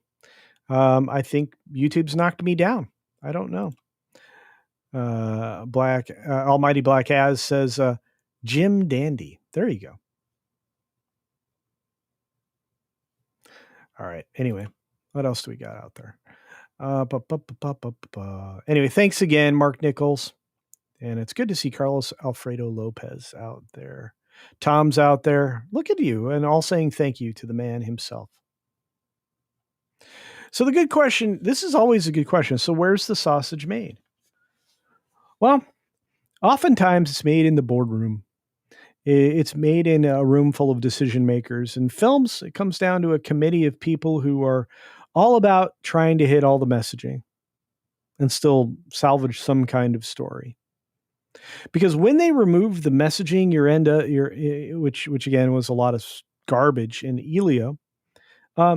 Speaker 1: I think YouTube's knocked me down. I don't know. Almighty Black Az says, Jim Dandy. There you go. All right. Anyway, what else do we got out there? Anyway, thanks again, Mark Nichols. And it's good to see Carlos Alfredo Lopez out there. Tom's out there. Look at you, and all saying thank you to the man himself. So the good question, this is always a good question. So where's the sausage made? Well, oftentimes it's made in the boardroom. It's made in a room full of decision makers. In films, it comes down to a committee of people who are all about trying to hit all the messaging and still salvage some kind of story. Because when they remove the messaging, which again was a lot of garbage in Elio,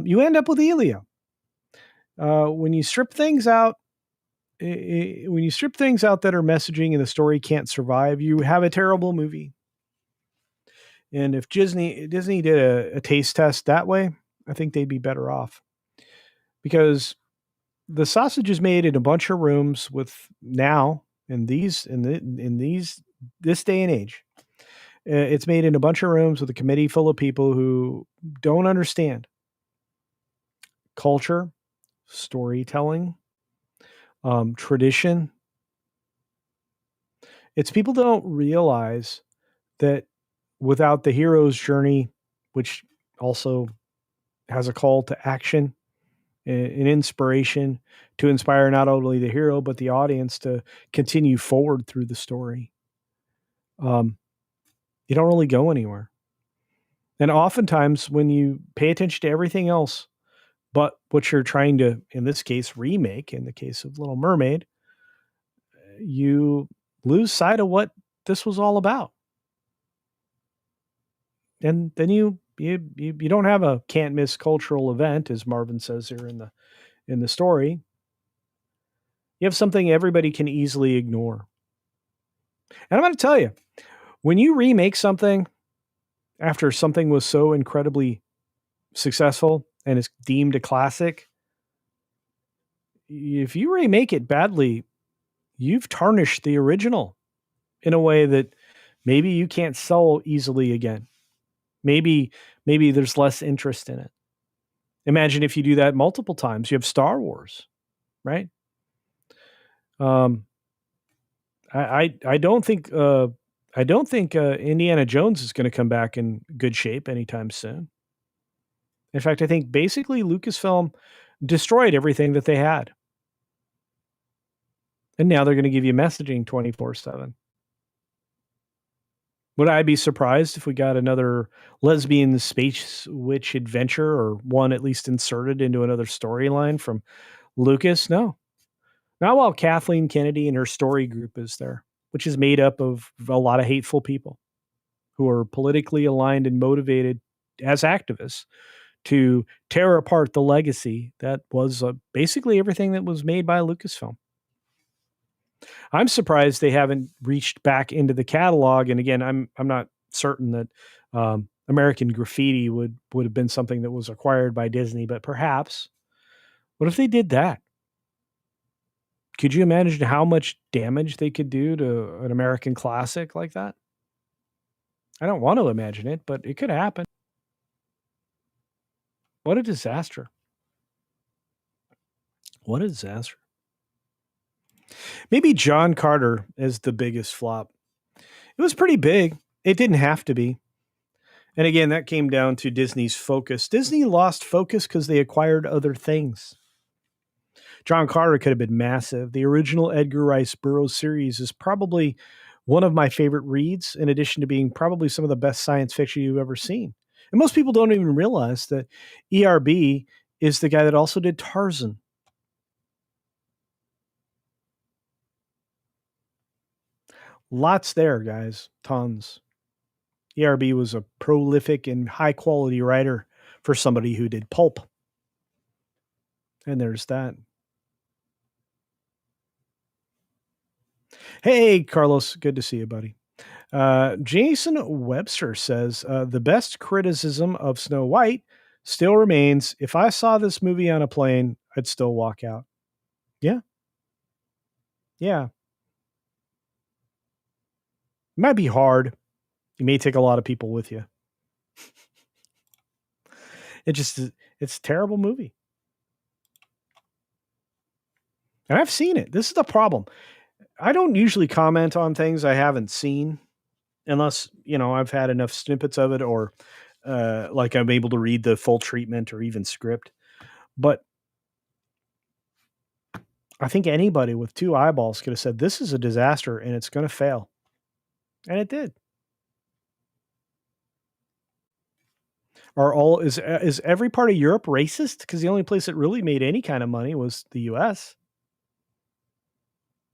Speaker 1: you end up with Elio. When you strip things out, that are messaging and the story can't survive, you have a terrible movie. And if Disney did a taste test that way, I think they'd be better off. Because the sausage is made in a bunch of rooms with now, in this day and age. It's made in a bunch of rooms with a committee full of people who don't understand culture, storytelling, tradition. It's people don't realize that without the hero's journey, which also has a call to action, an inspiration to inspire not only the hero but the audience to continue forward through the story. You don't really go anywhere. And oftentimes, when you pay attention to everything else, but what you're trying to, in this case, remake, in the case of Little Mermaid, you lose sight of what this was all about. And then you don't have a can't miss cultural event, as Marvin says here in the story. You have something everybody can easily ignore. And I'm going to tell you, when you remake something after something was so incredibly successful and is deemed a classic, if you remake it badly, you've tarnished the original in a way that maybe you can't sell easily again. Maybe there's less interest in it. Imagine if you do that multiple times. You have Star Wars, right? I don't think Indiana Jones is going to come back in good shape anytime soon. In fact, I think basically Lucasfilm destroyed everything that they had. And now they're going to give you messaging 24/7. Would I be surprised if we got another lesbian space witch adventure, or one at least inserted into another storyline from Lucas? No. Not while Kathleen Kennedy and her story group is there, which is made up of a lot of hateful people who are politically aligned and motivated as activists to tear apart the legacy that was basically everything that was made by Lucasfilm. I'm surprised they haven't reached back into the catalog. And again, I'm not certain that American Graffiti would have been something that was acquired by Disney, but perhaps. What if they did that? Could you imagine how much damage they could do to an American classic like that? I don't want to imagine it, but it could happen. What a disaster. What a disaster. Maybe John Carter is the biggest flop. It was pretty big. It didn't have to be. And again, that came down to Disney's focus. Disney lost focus because they acquired other things. John Carter could have been massive. The original Edgar Rice Burroughs series is probably one of my favorite reads, in addition to being probably some of the best science fiction you've ever seen. And most people don't even realize that ERB is the guy that also did Tarzan. Lots there, guys. Tons. ERB was a prolific and high quality writer for somebody who did pulp. And there's that. Hey, Carlos. Good to see you, buddy. Jason Webster says, the best criticism of Snow White still remains, if I saw this movie on a plane, I'd still walk out. Yeah. Yeah. It might be hard. You may take a lot of people with you. It's a terrible movie. And I've seen it. This is the problem. I don't usually comment on things I haven't seen unless, I've had enough snippets of it, or like I'm able to read the full treatment or even script. But I think anybody with two eyeballs could have said, this is a disaster and it's going to fail. And it did. Is every part of Europe racist? Because the only place that really made any kind of money was the US.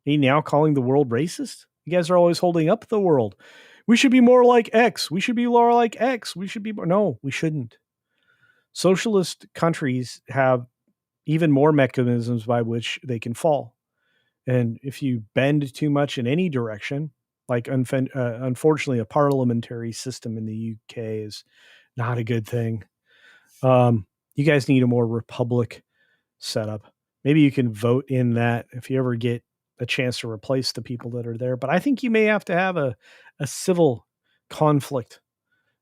Speaker 1: Are you now calling the world racist? You guys are always holding up the world. We should be more like X. We should be more like X. We should be more. No, we shouldn't. Socialist countries have even more mechanisms by which they can fall. And if you bend too much in any direction, like unfortunately a parliamentary system in the UK is not a good thing. You guys need a more republic setup. Maybe you can vote in that if you ever get a chance to replace the people that are there. But I think you may have to have a civil conflict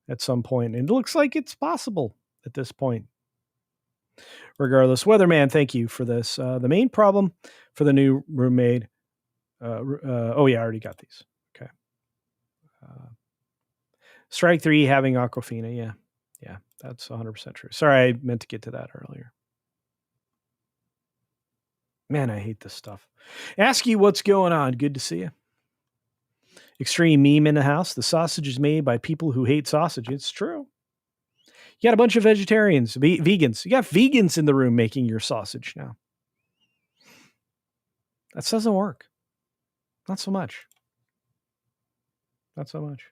Speaker 1: at some point. And it looks like it's possible at this point. Regardless, Weatherman, thank you for this. The main problem for the new roommate. Oh, yeah, I already got these. Okay. Strike 3, having Aquafina. Yeah. Yeah, that's 100% true. Sorry, I meant to get to that earlier. Man, I hate this stuff. Ask you what's going on. Good to see you. Extreme meme in the house. The sausage is made by people who hate sausage. It's true. You got a bunch of vegetarians, vegans. You got vegans in the room making your sausage now. That doesn't work. Not so much. Not so much.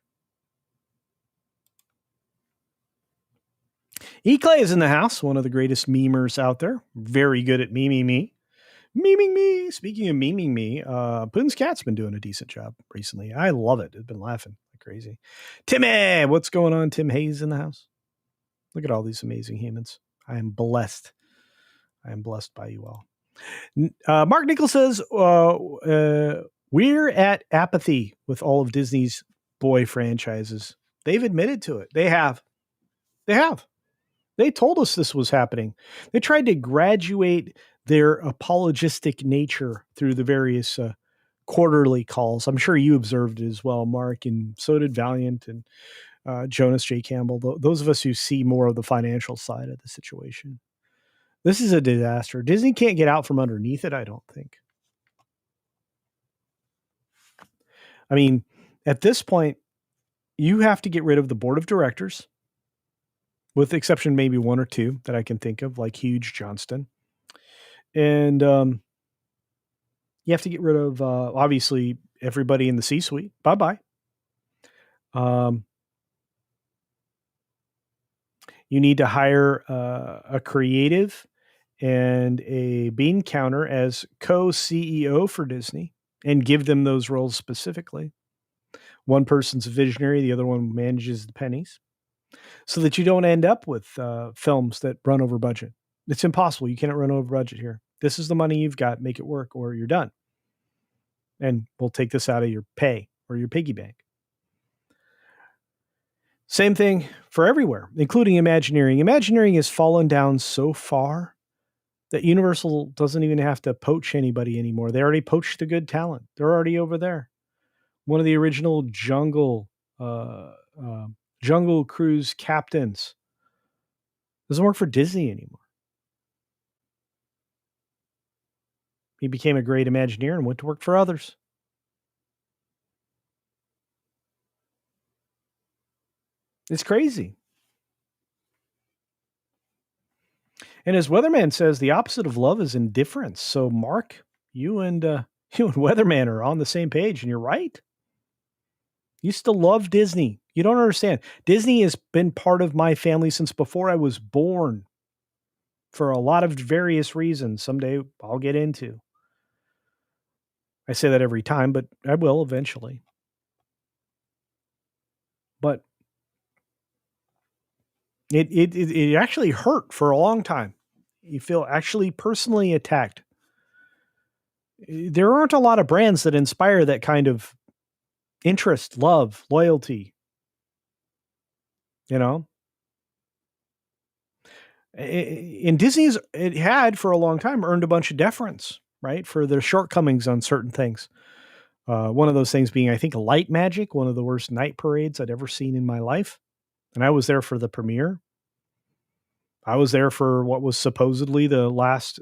Speaker 1: E-Clay is in the house, one of the greatest memers out there. Very good at meming me. Memeing me. Speaking of memeing me, Poon's Cat's been doing a decent job recently. I love it. I've been laughing like crazy. Timmy, what's going on? Tim Hayes in the house. Look at all these amazing humans. I am blessed. I am blessed by you all. Mark Nichols says, we're at apathy with all of Disney's boy franchises. They've admitted to it. They have. They told us this was happening. They tried to graduate their apologistic nature through the various quarterly calls. I'm sure you observed it as well, Mark, and so did Valiant and Jonas J. Campbell, those of us who see more of the financial side of the situation. This is a disaster. Disney can't get out from underneath it, I don't think. I mean, at this point, you have to get rid of the board of directors, with the exception maybe one or two that I can think of, like Hugh Johnston. And you have to get rid of, obviously, everybody in the C-suite. Bye-bye. You need to hire a creative and a bean counter as co-CEO for Disney and give them those roles specifically. One person's a visionary, the other one manages the pennies, so that you don't end up with films that run over budget. It's impossible. You cannot run over budget here. This is the money you've got. Make it work or you're done. And we'll take this out of your pay or your piggy bank. Same thing for everywhere, including Imagineering. Imagineering has fallen down so far that Universal doesn't even have to poach anybody anymore. They already poached the good talent. They're already over there. One of the original Jungle Cruise captains doesn't work for Disney anymore. He became a great Imagineer and went to work for others. It's crazy. And as Weatherman says, the opposite of love is indifference. So, Mark, you and Weatherman are on the same page, and you're right. You still love Disney. You don't understand. Disney has been part of my family since before I was born for a lot of various reasons. Someday I'll get into. I say that every time, but I will eventually. But it actually hurt for a long time. You feel actually personally attacked. There aren't a lot of brands that inspire that kind of interest, love, loyalty. You know? In Disney's, it had for a long time earned a bunch of deference, right? For their shortcomings on certain things. One of those things being, I think, Light Magic, one of the worst night parades I'd ever seen in my life. And I was there for the premiere. I was there for what was supposedly the last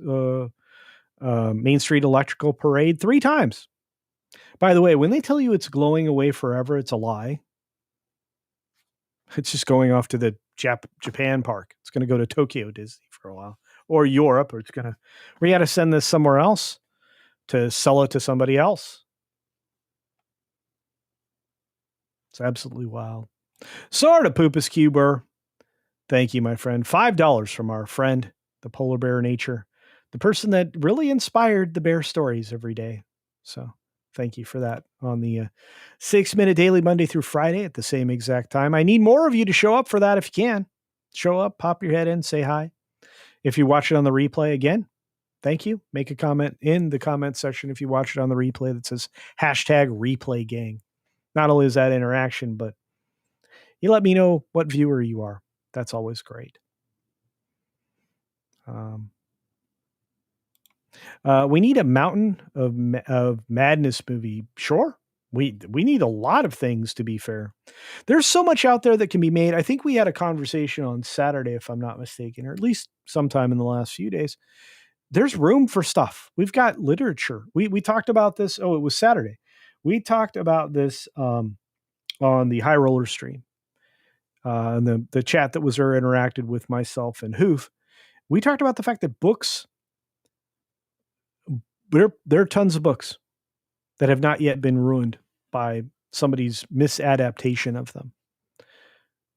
Speaker 1: Main Street Electrical Parade 3 times. By the way, when they tell you it's glowing away forever, it's a lie. It's just going off to the Japan park. It's going to go to Tokyo Disney for a while, or Europe, or we got to send this somewhere else to sell it to somebody else. It's absolutely wild. Sorry to Poopus Cuber. Thank you, my friend. $5 from our friend, the polar bear nature, the person that really inspired the bear stories every day. So thank you for that on the 6-minute daily Monday through Friday at the same exact time. I need more of you to show up for that if you can. Show up, pop your head in, say hi. If you watch it on the replay again, thank you. Make a comment in the comment section if you watch it on the replay that says hashtag replay gang. Not only is that interaction, but you let me know what viewer you are. That's always great. We need a Mountain of Madness movie. Sure. We need a lot of things, to be fair. There's so much out there that can be made. I think we had a conversation on Saturday, if I'm not mistaken, or at least sometime in the last few days. There's room for stuff. We've got literature. We talked about this. Oh, it was Saturday. We talked about this on the High Roller stream. And the chat that was there interacted with myself and Hoof. We talked about the fact that books, there are tons of books that have not yet been ruined by somebody's misadaptation of them.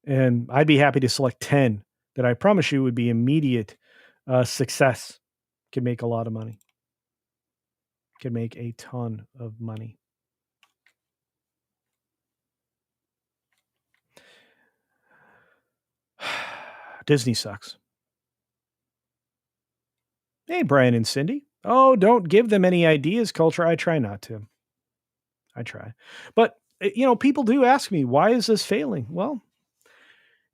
Speaker 1: And I'd be happy to select 10 that I promise you would be immediate success. Can make a lot of money. Can make a ton of money. Disney sucks. Hey, Brian and Cindy. Oh, don't give them any ideas, culture. I try not to. I try. But, people do ask me, why is this failing? Well,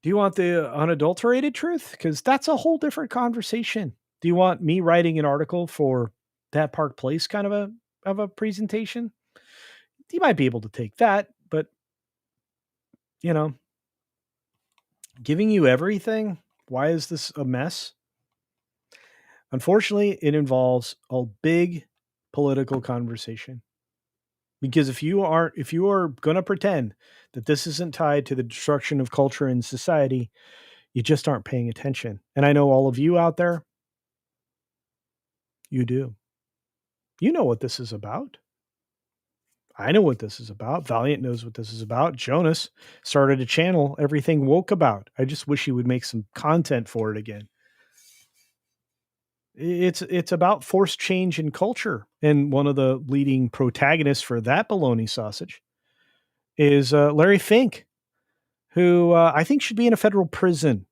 Speaker 1: do you want the unadulterated truth? Because that's a whole different conversation. Do you want me writing an article for that Park Place kind of a presentation? You might be able to take that, but, giving you everything, why is this a mess? Unfortunately, it involves a big political conversation. Because if you are going to pretend that this isn't tied to the destruction of culture and society, you just aren't paying attention. And I know all of you out there, you do. You know what this is about. I know what this is about. Valiant knows what this is about. Jonas started a channel, Everything Woke About. I just wish he would make some content for it again. It's about forced change in culture. And one of the leading protagonists for that baloney sausage is Larry Fink, who I think should be in a federal prison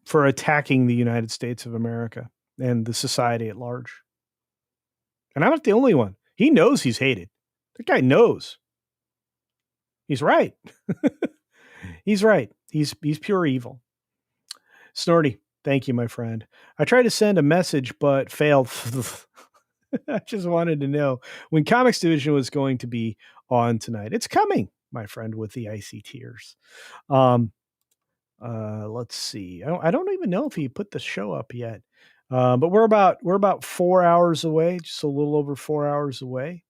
Speaker 1: for attacking the United States of America and the society at large. And I'm not the only one. He knows he's hated. That guy knows. He's right. He's right. He's pure evil. Snorty, thank you, my friend. I tried to send a message, but failed. I just wanted to know when Comics Division was going to be on tonight. It's coming, my friend, with the icy tears. Let's see. I don't even know if he put the show up yet. But we're about 4 hours away, just a little over 4 hours away.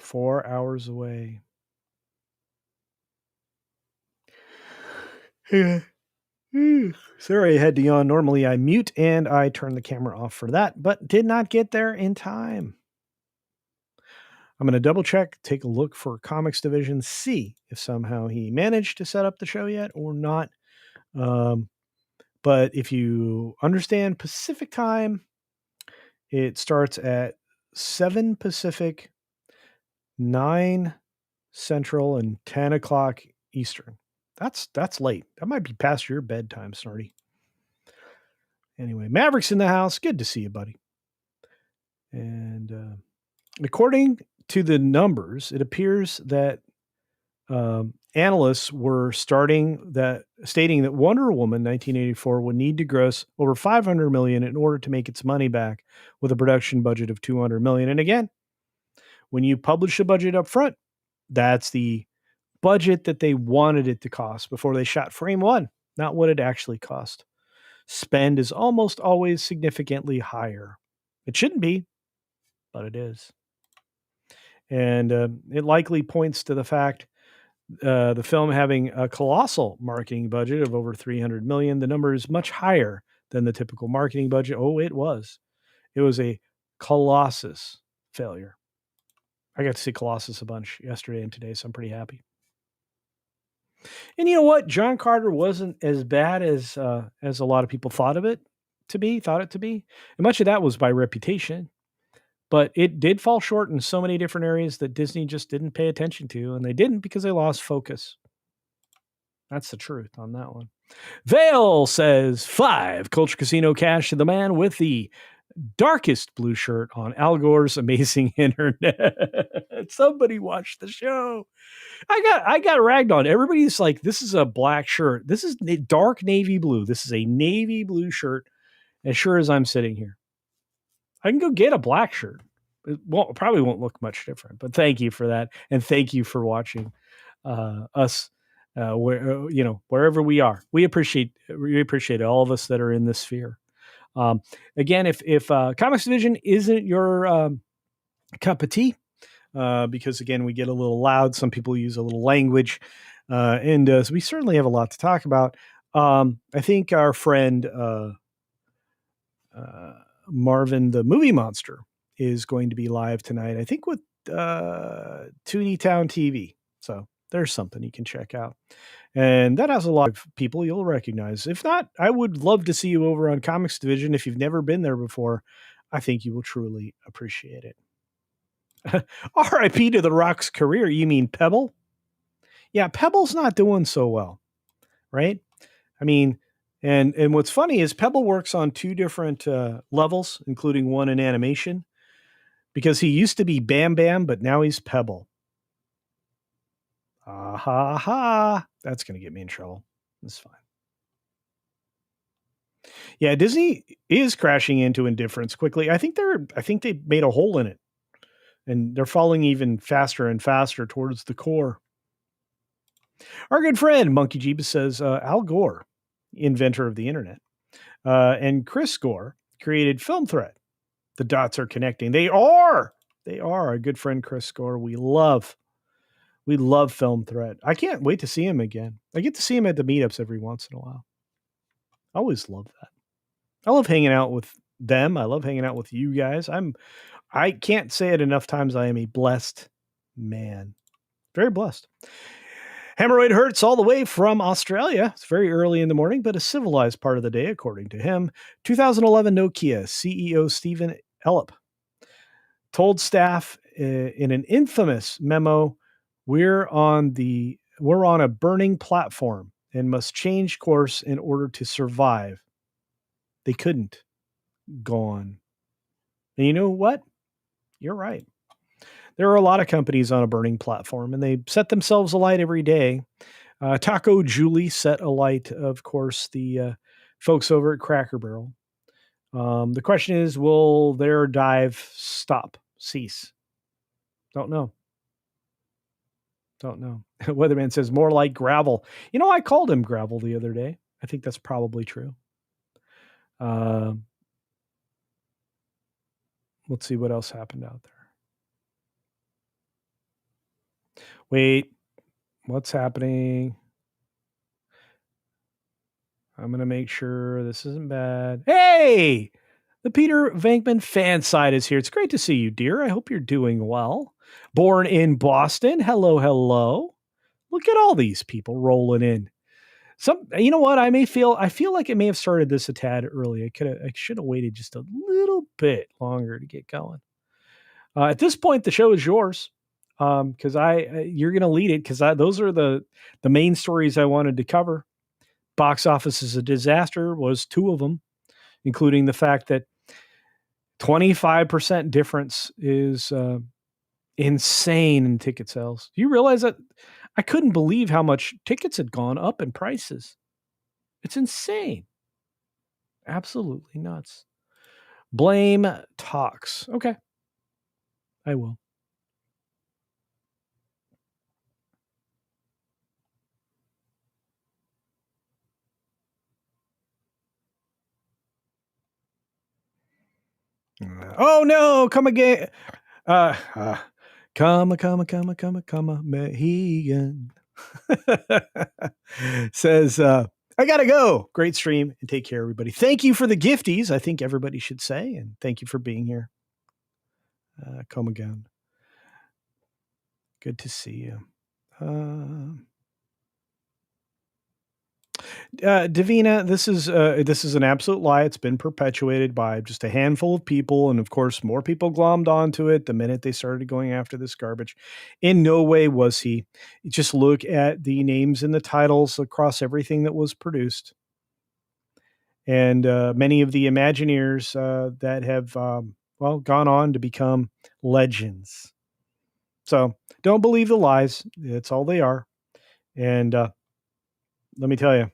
Speaker 1: 4 hours away. Sorry, I had to yawn. Normally I mute and I turn the camera off for that, but did not get there in time. I'm going to double check, take a look for Comics Division, see if somehow he managed to set up the show yet or not. But if you understand Pacific time, it starts at 7 Pacific, 9 Central, and 10 o'clock Eastern. That's late. That might be past your bedtime, Snorty. Anyway, Maverick's in the house. Good to see you, buddy. And according to the numbers, it appears that analysts were stating that Wonder Woman 1984 would need to gross over $500 million in order to make its money back with a production budget of $200 million. And again, when you publish a budget up front, that's the budget that they wanted it to cost before they shot frame one, not what it actually cost. Spend is almost always significantly higher. It shouldn't be, but it is. And it likely points to the fact the film having a colossal marketing budget of over $300 million. The number is much higher than the typical marketing budget. Oh, it was. It was a Colossus failure. I got to see Colossus a bunch yesterday and today, so I'm pretty happy. And you know what? John Carter wasn't as bad as a lot of people thought it to be. And much of that was by reputation. But it did fall short in so many different areas that Disney just didn't pay attention to. And they didn't because they lost focus. That's the truth on that one. Vale says 5 Culture Casino cash to the man with the darkest blue shirt on Al Gore's amazing internet. Somebody watched the show. I got ragged on. Everybody's like, this is a black shirt. This is dark navy blue. This is a navy blue shirt. As sure as I'm sitting here, I can go get a black shirt. Probably won't look much different. But thank you for that, and thank you for watching us. Wherever we are, we appreciate all of us that are in this sphere. Again, if Comics Division isn't your cup of tea, because again, we get a little loud. Some people use a little language, and so we certainly have a lot to talk about. I think our friend Marvin the Movie Monster is going to be live tonight, I think with Toonie Town TV. So there's something you can check out. And that has a lot of people you'll recognize. If not, I would love to see you over on Comics Division. If you've never been there before, I think you will truly appreciate it. RIP to The Rock's career. You mean Pebble? Yeah, Pebble's not doing so well, right? I mean, and what's funny is Pebble works on 2 different levels, including one in animation, because he used to be Bam Bam, but now he's Pebble. Ha ha. That's going to get me in trouble. That's fine. Yeah, Disney is crashing into indifference quickly. I think they made a hole in it, and they're falling even faster and faster towards the core. Our good friend Monkey Jeebus says Al Gore, inventor of the internet, and Chris Gore created Film Thread. The dots are connecting. They are. Our good friend Chris Gore. We love Film Thread. I can't wait to see him again. I get to see him at the meetups every once in a while. I always love that. I love hanging out with them. I love hanging out with you guys. I can't say it enough times. I am a blessed man. Very blessed. Hemorrhoid Hurts all the way from Australia. It's very early in the morning, but a civilized part of the day, according to him. 2011 Nokia CEO Stephen Ellop told staff in an infamous memo, we're on a burning platform and must change course in order to survive. They couldn't go on. And you know what? You're right. There are a lot of companies on a burning platform, and they set themselves alight every day. Taco Julie set alight, of course, the folks over at Cracker Barrel. The question is, will their dive cease? Don't know. Weatherman says more like gravel. You know, I called him gravel the other day. I think that's probably true. Let's see what else happened out there. Wait, what's happening? I'm going to make sure this isn't bad. Hey, the Peter Venkman fan side is here. It's great to see you, dear. I hope you're doing well. Born in Boston. Hello. Look at all these people rolling in. You know what? I feel like it may have started this a tad early. I should have waited just a little bit longer to get going. At this point, the show is yours. Because you're going to lead it, because those are the main stories I wanted to cover. Box office is a disaster was 2 of them, including the fact that 25% difference is insane in ticket sales. Do you realize that? I couldn't believe how much tickets had gone up in prices. It's insane. Absolutely nuts. Blame talks. Okay. I will. Oh no, come again. Come, Mehegan. Says, I gotta go. Great stream, and take care, everybody. Thank you for the gifties, I think everybody should say, and thank you for being here. Come again. Good to see you. Davina, this is an absolute lie. It's been perpetuated by just a handful of people, and of course, more people glommed onto it the minute they started going after this garbage. In no way was he. Just look at the names and the titles across everything that was produced, and many of the Imagineers that have well gone on to become legends. So don't believe the lies. It's all they are, and let me tell you,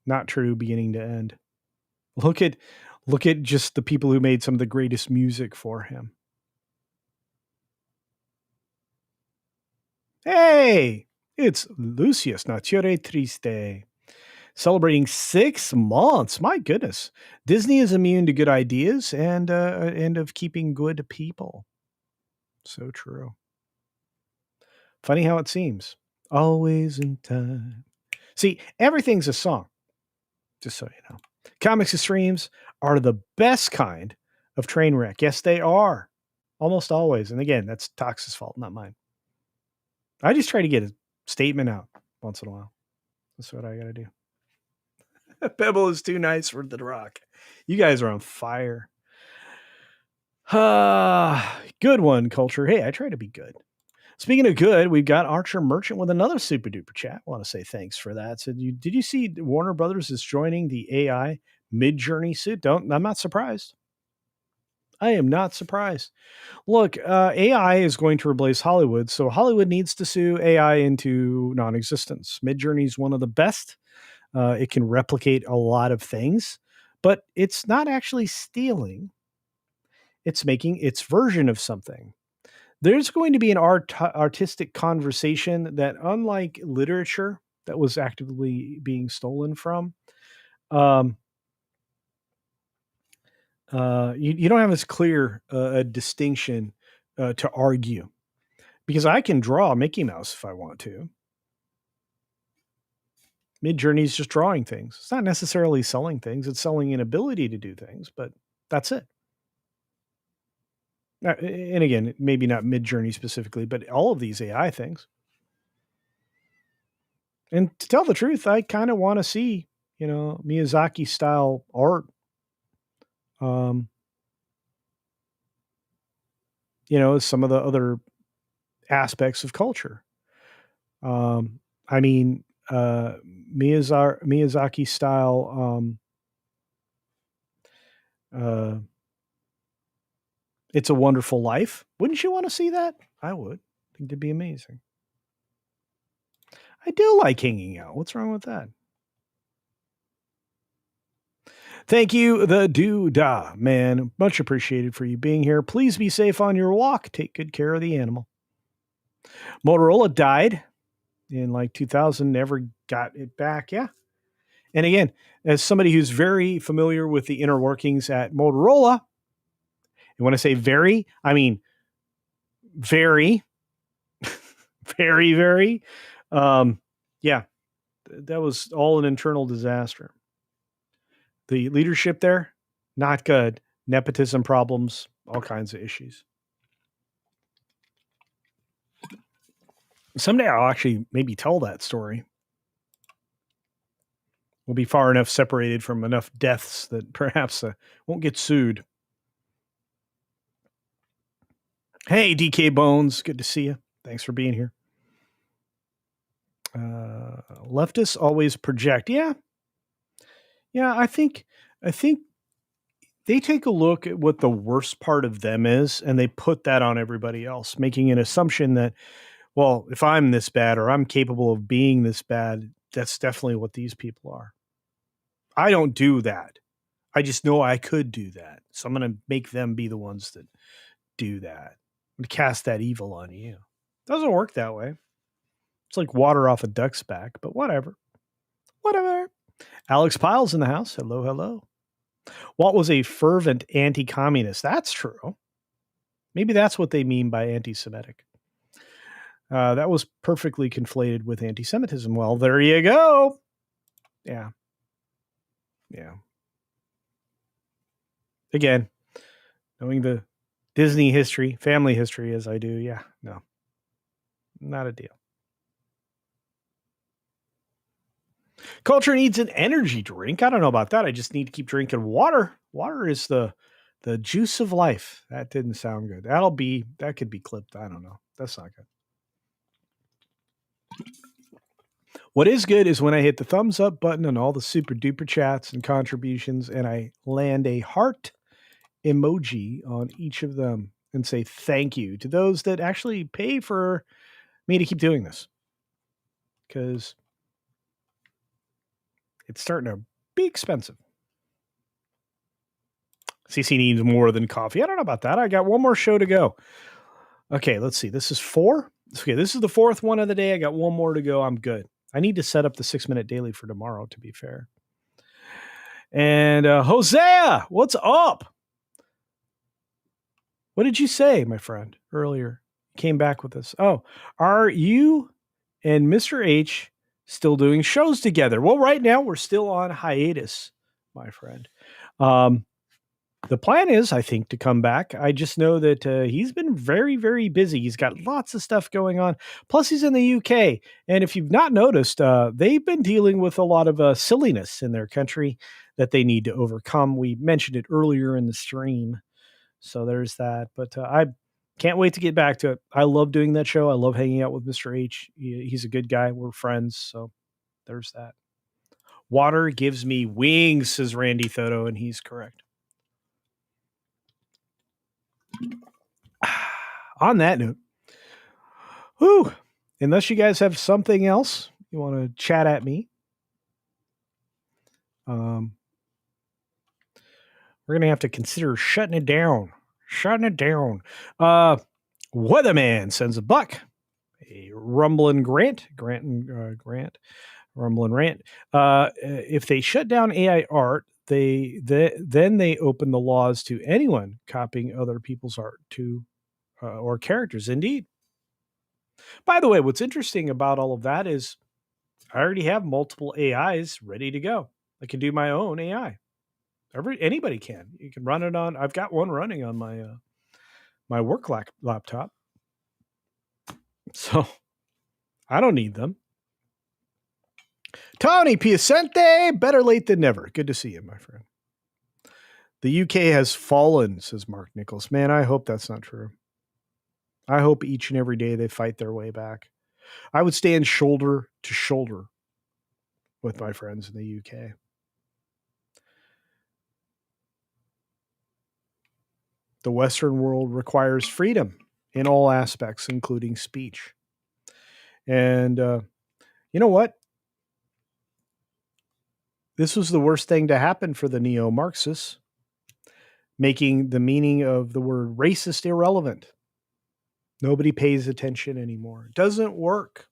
Speaker 1: not true beginning to end. Look at just the people who made some of the greatest music for him. Hey, it's Lucius Nature Triste. Celebrating 6 months. My goodness. Disney is immune to good ideas and of keeping good people. So true. Funny how it seems. Always in time. See, everything's a song. Just so you know. Comics and streams are the best kind of train wreck. Yes, they are. Almost always. And again, that's Tox's fault, not mine. I just try to get a statement out once in a while. That's what I got to do. Pebble is too nice for the rock. You guys are on fire. Good one, Culture. Hey, I try to be good. Speaking of good, we've got Archer Merchant with another super duper chat. I want to say thanks for that. So did you see Warner Brothers is joining the AI Mid-Journey suit? I'm not surprised. I am not surprised. Look, AI is going to replace Hollywood, so Hollywood needs to sue AI into non-existence. Midjourney is one of the best. It can replicate a lot of things, but it's not actually stealing. It's making its version of something. There's going to be an artistic conversation that, unlike literature that was actively being stolen from, you don't have as clear a distinction to argue, because I can draw Mickey Mouse if I want to. Midjourney is just drawing things. It's not necessarily selling things. It's selling an ability to do things, but that's it. And again, maybe not Midjourney specifically, but all of these AI things. And to tell the truth, I kind of want to see, Miyazaki style art. Some of the other aspects of culture. I mean, Miyazaki style. It's a Wonderful Life. Wouldn't you want to see that? I would. I think it'd be amazing. I do like hanging out. What's wrong with that? Thank you, the Doodah, man. Much appreciated for you being here. Please be safe on your walk. Take good care of the animal. Motorola died in like 2000, never got it back. Yeah. And again, as somebody who's very familiar with the inner workings at Motorola, and when I say very, I mean very, very, very. Yeah, that was all an internal disaster. The leadership there, not good. Nepotism problems, all kinds of issues. Someday I'll actually maybe tell that story. We'll be far enough separated from enough deaths that perhaps won't get sued. Hey, DK Bones, good to see you. Thanks for being here. Leftists always project. Yeah. I think they take a look at what the worst part of them is and they put that on everybody else, making an assumption that, well, if I'm this bad or I'm capable of being this bad, that's definitely what these people are. I don't do that. I just know I could do that. So I'm going to make them be the ones that do that. I'm going to cast that evil on you. Doesn't work that way. It's like water off a duck's back, but whatever. Whatever. Alex Piles in the house. Hello, hello. Walt was a fervent anti-communist. That's true. Maybe that's what they mean by anti-Semitic. That was perfectly conflated with anti-Semitism. Well, there you go. Yeah. Again, knowing the Disney history, family history as I do, no, not a deal. Culture needs an energy drink. I don't know about that. I just need to keep drinking water. Water is the juice of life. That didn't sound good. That could be clipped. I don't know. That's not good. What is good is when I hit the thumbs up button on all the super duper chats and contributions and I land a heart emoji on each of them and say thank you to those that actually pay for me to keep doing this. Because it's starting to be expensive. CC needs more than coffee. I don't know about that. I got one more show to go. Okay, let's see. This is 4. Okay, this is the 4th one of the day. I got one more to go. I'm good. I need to set up the 6-minute daily for tomorrow, to be fair. And Hosea, what's up? What did you say, my friend, earlier? You came back with us. Oh, are you and Mr. H still doing shows together? Well, right now we're still on hiatus, my friend. The plan is, I think, to come back. I just know that he's been very, very busy. He's got lots of stuff going on. Plus, he's in the UK. And if you've not noticed, they've been dealing with a lot of silliness in their country that they need to overcome. We mentioned it earlier in the stream. So there's that. But I can't wait to get back to it. I love doing that show. I love hanging out with Mr. H. He's a good guy. We're friends. So there's that. Water gives me wings, says Randy Thoto, and he's correct. On that note, unless you guys have something else you want to chat at me, we're going to have to consider shutting it down. Weatherman sends a buck. A rumbling Grant, rumbling rant. If they shut down AI art, then they open the laws to anyone copying other people's art or characters. Indeed. By the way, what's interesting about all of that is I already have multiple AIs ready to go. I can do my own AI. Anybody can. You can run it on. I've got one running on my my work laptop, so I don't need them. Tony Piacente, better late than never. Good to see you, my friend. The UK has fallen, says Mark Nichols. Man, I hope that's not true. I hope each and every day they fight their way back. I would stand shoulder to shoulder with my friends in the UK. The Western world requires freedom in all aspects, including speech. And you know what? This was the worst thing to happen for the neo-Marxists, making the meaning of the word racist irrelevant. Nobody pays attention anymore. It doesn't work.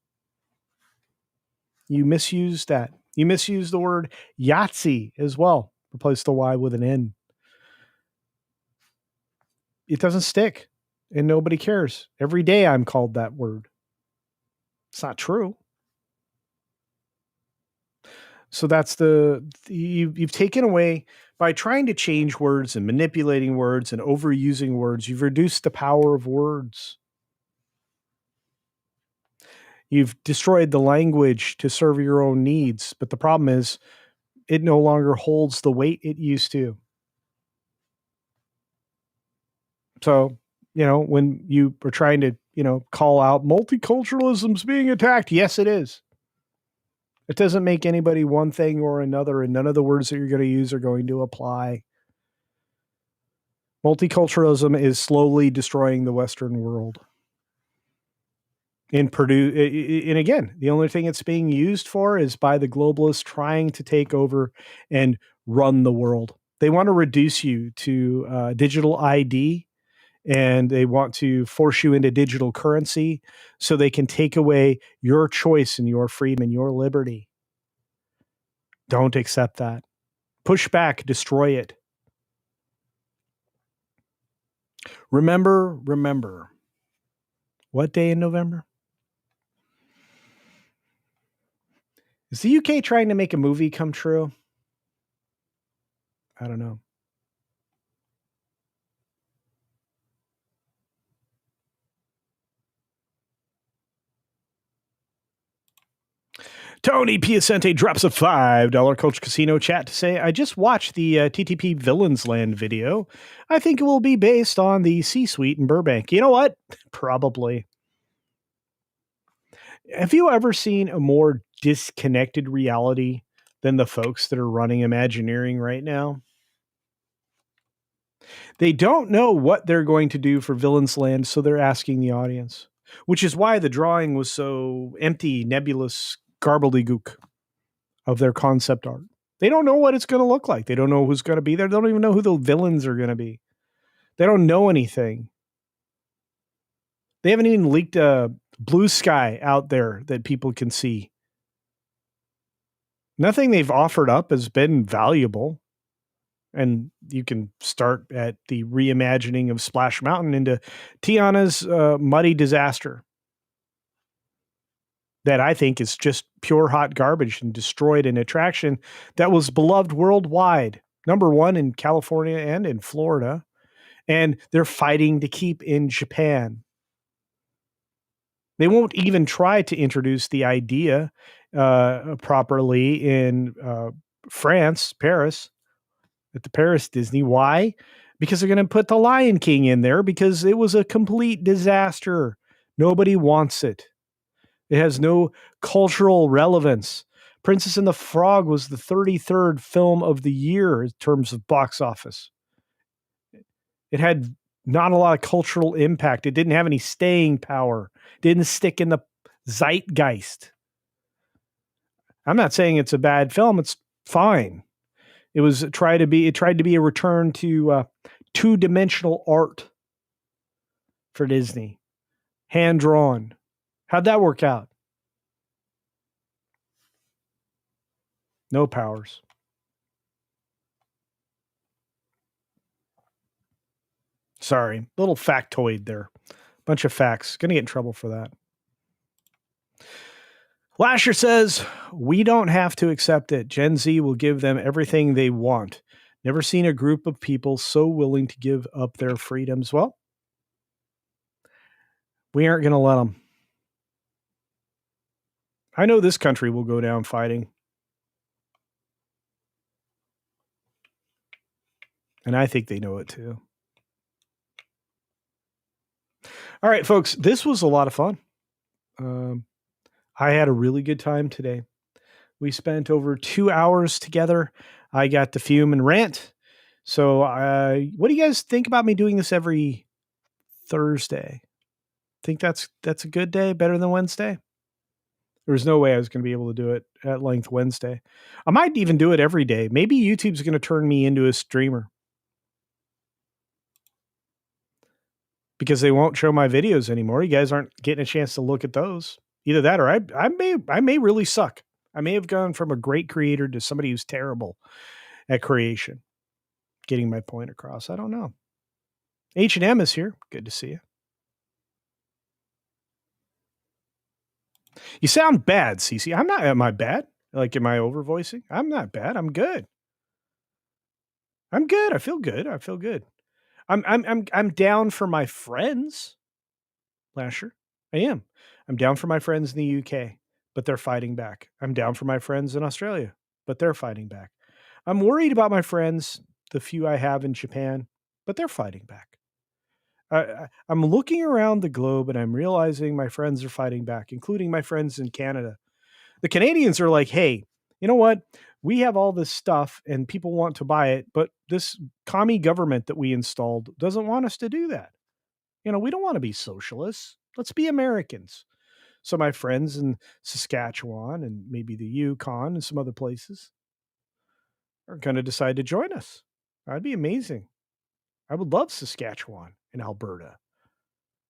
Speaker 1: You misuse that. You misuse the word Yahtzee as well. Replace the Y with an N. It doesn't stick, and nobody cares. Every day I'm called that word. It's not true. So that's you've taken away, by trying to change words and manipulating words and overusing words, you've reduced the power of words. You've destroyed the language to serve your own needs. But the problem is it no longer holds the weight it used to. So, when you are trying to, call out multiculturalism's being attacked, yes, it is. It doesn't make anybody one thing or another, and none of the words that you're going to use are going to apply. Multiculturalism is slowly destroying the Western world. And again, the only thing it's being used for is by the globalists trying to take over and run the world. They want to reduce you to digital ID, and they want to force you into digital currency so they can take away your choice and your freedom and your liberty. Don't accept that. Push back, destroy it. Remember. What day in November? Is the UK trying to make a movie come true? I don't know. Tony Piacente drops a $5 Culture Casino chat to say, I just watched the TTP Villains Land video. I think it will be based on the C-Suite in Burbank. You know what? Probably. Have you ever seen a more disconnected reality than the folks that are running Imagineering right now? They don't know what they're going to do for Villains Land, so they're asking the audience, which is why the drawing was so empty, nebulous, garbledygook of their concept art. They don't know what it's going to look like. They don't know who's going to be there. They don't even know who the villains are going to be. They don't know anything. They haven't even leaked a blue sky out there that people can see. Nothing they've offered up has been valuable. And you can start at the reimagining of Splash Mountain into Tiana's muddy disaster that I think is just pure hot garbage and destroyed an attraction that was beloved worldwide, number one in California and in Florida, and they're fighting to keep in Japan. They won't even try to introduce the idea properly in France, Paris, at the Paris Disney. Why? Because they're going to put the Lion King in there because it was a complete disaster. Nobody wants it. It has no cultural relevance. Princess and the Frog was the 33rd film of the year in terms of box office. It had not a lot of cultural impact. It didn't have any staying power. It didn't stick in the zeitgeist. I'm not saying it's a bad film. It's fine. It tried to be a return to two-dimensional art for Disney. Hand drawn. How'd that work out? No powers. Sorry, little factoid there. Bunch of facts. Gonna get in trouble for that. Lasher says, we don't have to accept it. Gen Z will give them everything they want. Never seen a group of people so willing to give up their freedoms. Well, we aren't going to let them. I know this country will go down fighting. And I think they know it too. All right, folks, this was a lot of fun. I had a really good time today. We spent over 2 hours together. I got to fume and rant. So what do you guys think about me doing this every Thursday? Think that's a good day, better than Wednesday? There's no way I was going to be able to do it at length Wednesday. I might even do it every day. Maybe YouTube's going to turn me into a streamer because they won't show my videos anymore. You guys aren't getting a chance to look at those. Either that or I may really suck. I may have gone from a great creator to somebody who's terrible at creation. Getting my point across. I don't know. H&M is here. Good to see you. You sound bad, Cece. I'm not. Am I bad? Like, am I over voicing? I'm not bad. I'm good. I'm good. I feel good. I feel good. I'm down for my friends. Lasher. I am. I'm down for my friends in the UK, but they're fighting back. I'm down for my friends in Australia, but they're fighting back. I'm worried about my friends, the few I have in Japan, but they're fighting back. I'm looking around the globe and I'm realizing my friends are fighting back, including my friends in Canada. The Canadians are like, hey, you know what? We have all this stuff and people want to buy it, but this commie government that we installed doesn't want us to do that. You know, we don't want to be socialists. Let's be Americans. So my friends in Saskatchewan and maybe the Yukon and some other places are going to decide to join us. That'd be amazing. I would love Saskatchewan and Alberta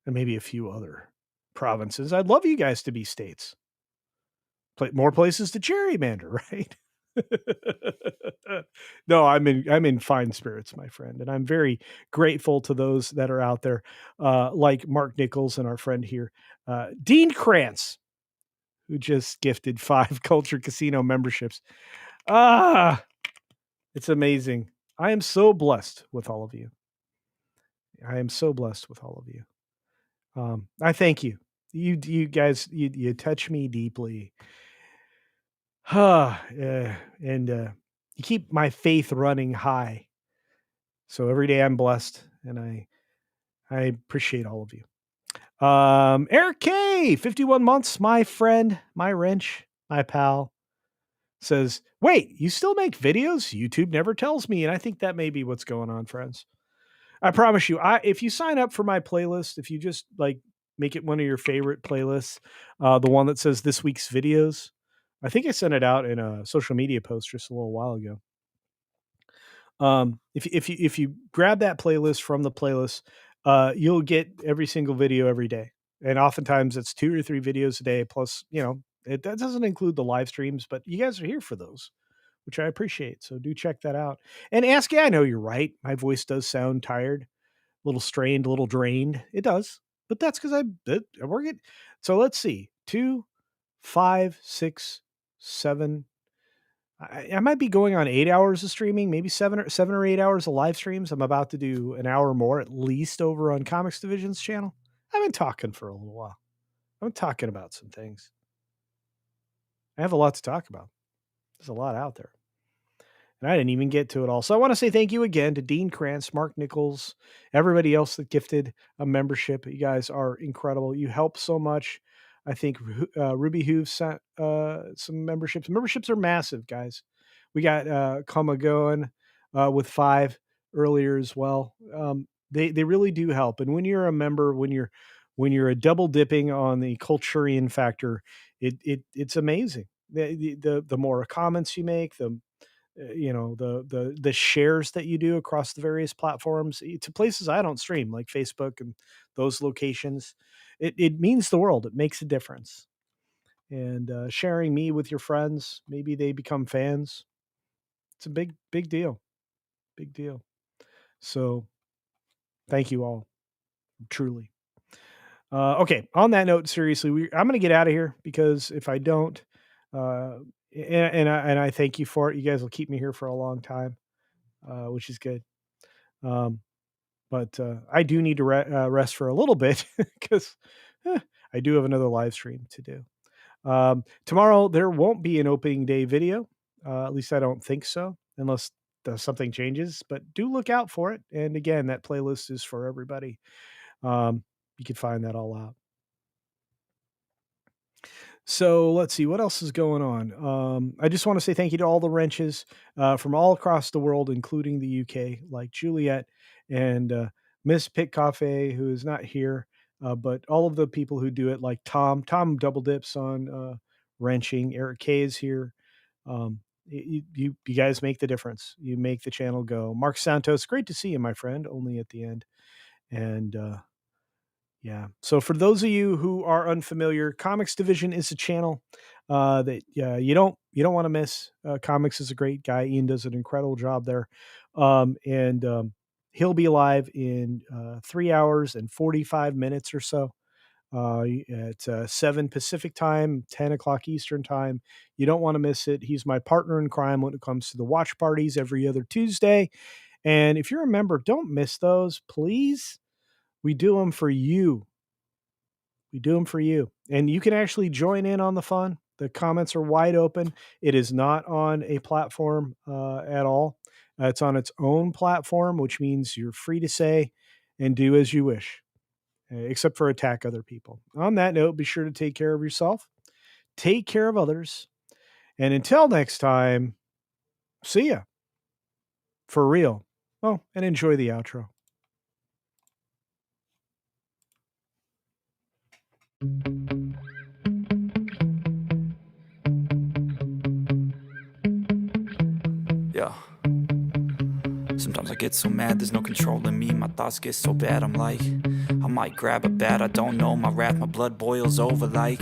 Speaker 1: and maybe a few other provinces. I'd love you guys to be states. More places to gerrymander, right? No, I'm in fine spirits, my friend, and I'm very grateful to those that are out there, like Mark Nichols and our friend here, Dean Krantz, who just gifted 5 Culture Casino memberships. It's amazing. I am so blessed with all of you. I am so blessed with all of you. I thank you. You guys, you touch me deeply. And you keep my faith running high. So every day I'm blessed, and I appreciate all of you. Eric K, 51 months, my friend, my wrench, my pal, says, "Wait, you still make videos? YouTube never tells me." And I think that may be what's going on, friends. I promise you, if you sign up for my playlist, if you just like make it one of your favorite playlists, the one that says this week's videos, I think I sent it out in a social media post just a little while ago. If you grab that playlist from the playlist, you'll get every single video every day, and oftentimes it's 2 or 3 videos a day. Plus, that doesn't include the live streams, but you guys are here for those, which I appreciate. So do check that out. And ask, I know you're right. My voice does sound tired, a little strained, a little drained. It does, but that's because I work it. So let's see, 2, 5, 6, 7. I might be going on 8 hours of streaming, maybe 7 or 8 hours of live streams. I'm about to do an hour more at least over on Comics Division's channel. I've been talking for a little while. I'm talking about some things. I have a lot to talk about. There's a lot out there. And I didn't even get to it all. So I want to say thank you again to Dean Krantz, Mark Nichols, everybody else that gifted a membership. You guys are incredible. You help so much. I think Ruby Hooves sent some memberships. Memberships are massive, guys. We got Kama going with 5 earlier as well. They really do help. And when you're a member, when you're a double dipping on the Culturian factor, it's amazing. The more comments you make, the shares that you do across the various platforms to places I don't stream, like Facebook and those locations, it means the world. It makes a difference. And sharing me with your friends, maybe they become fans. It's a big deal. Big deal. So thank you all, truly. Okay, on that note, seriously, I'm going to get out of here, because if I don't, and I thank you for it. You guys will keep me here for a long time, which is good. But I do need to rest for a little bit, because I do have another live stream to do. Tomorrow there won't be an opening day video. At least I don't think so, unless something changes. But do look out for it. And again, that playlist is for everybody. You can find that all out. So let's see what else is going on. I just want to say thank you to all the wrenches from all across the world, including the UK, like Juliet and Miss Pit Cafe, who is not here, but all of the people who do it, like Tom. Tom double dips on wrenching. Eric K is here. You guys make the difference. You make the channel go. Mark Santos, great to see you, my friend. Only at the end. And yeah. So for those of you who are unfamiliar, Comics Division is a channel that you don't want to miss. Comics is a great guy. Ian does an incredible job there. And he'll be live in 3 hours and 45 minutes or so. At 7 Pacific time, 10 o'clock Eastern time. You don't want to miss it. He's my partner in crime when it comes to the watch parties every other Tuesday. And if you're a member, don't miss those, please. We do them for you. We do them for you. And you can actually join in on the fun. The comments are wide open. It is not on a platform at all. It's on its own platform, which means you're free to say and do as you wish, except for attack other people. On that note, be sure to take care of yourself, take care of others, and until next time, see ya. For real. Oh, and enjoy the outro.
Speaker 3: Yeah. Sometimes I get so mad, there's no controlling me. My thoughts get so bad, I'm like, I might grab a bat, I don't know. My wrath, my blood boils over like,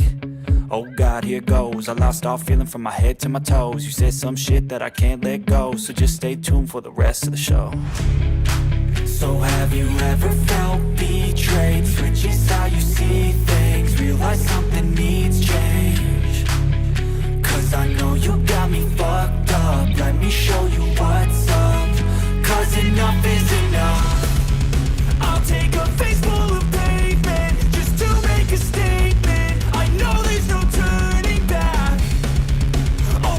Speaker 3: oh God, here goes. I lost all feeling from my head to my toes. You said some shit that I can't let go, so just stay tuned for the rest of the show. So have you ever felt betrayed? Switches how you see things, realize something needs change. Cause I know you got me fucked up, let me show you what's up. Cause enough is enough. I'll take a face full of pavement just to make a statement. I know there's no turning back. Oh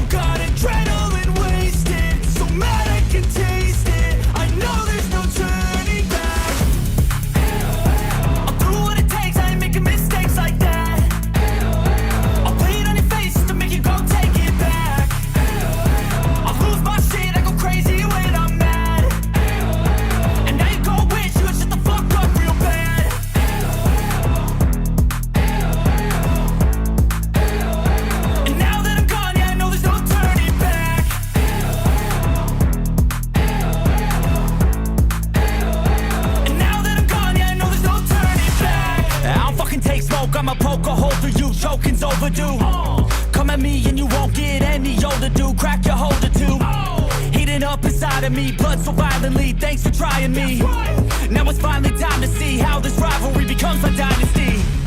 Speaker 3: inside of me, blood so violently, thanks for trying me. Now it's finally time to see how this rivalry becomes a dynasty.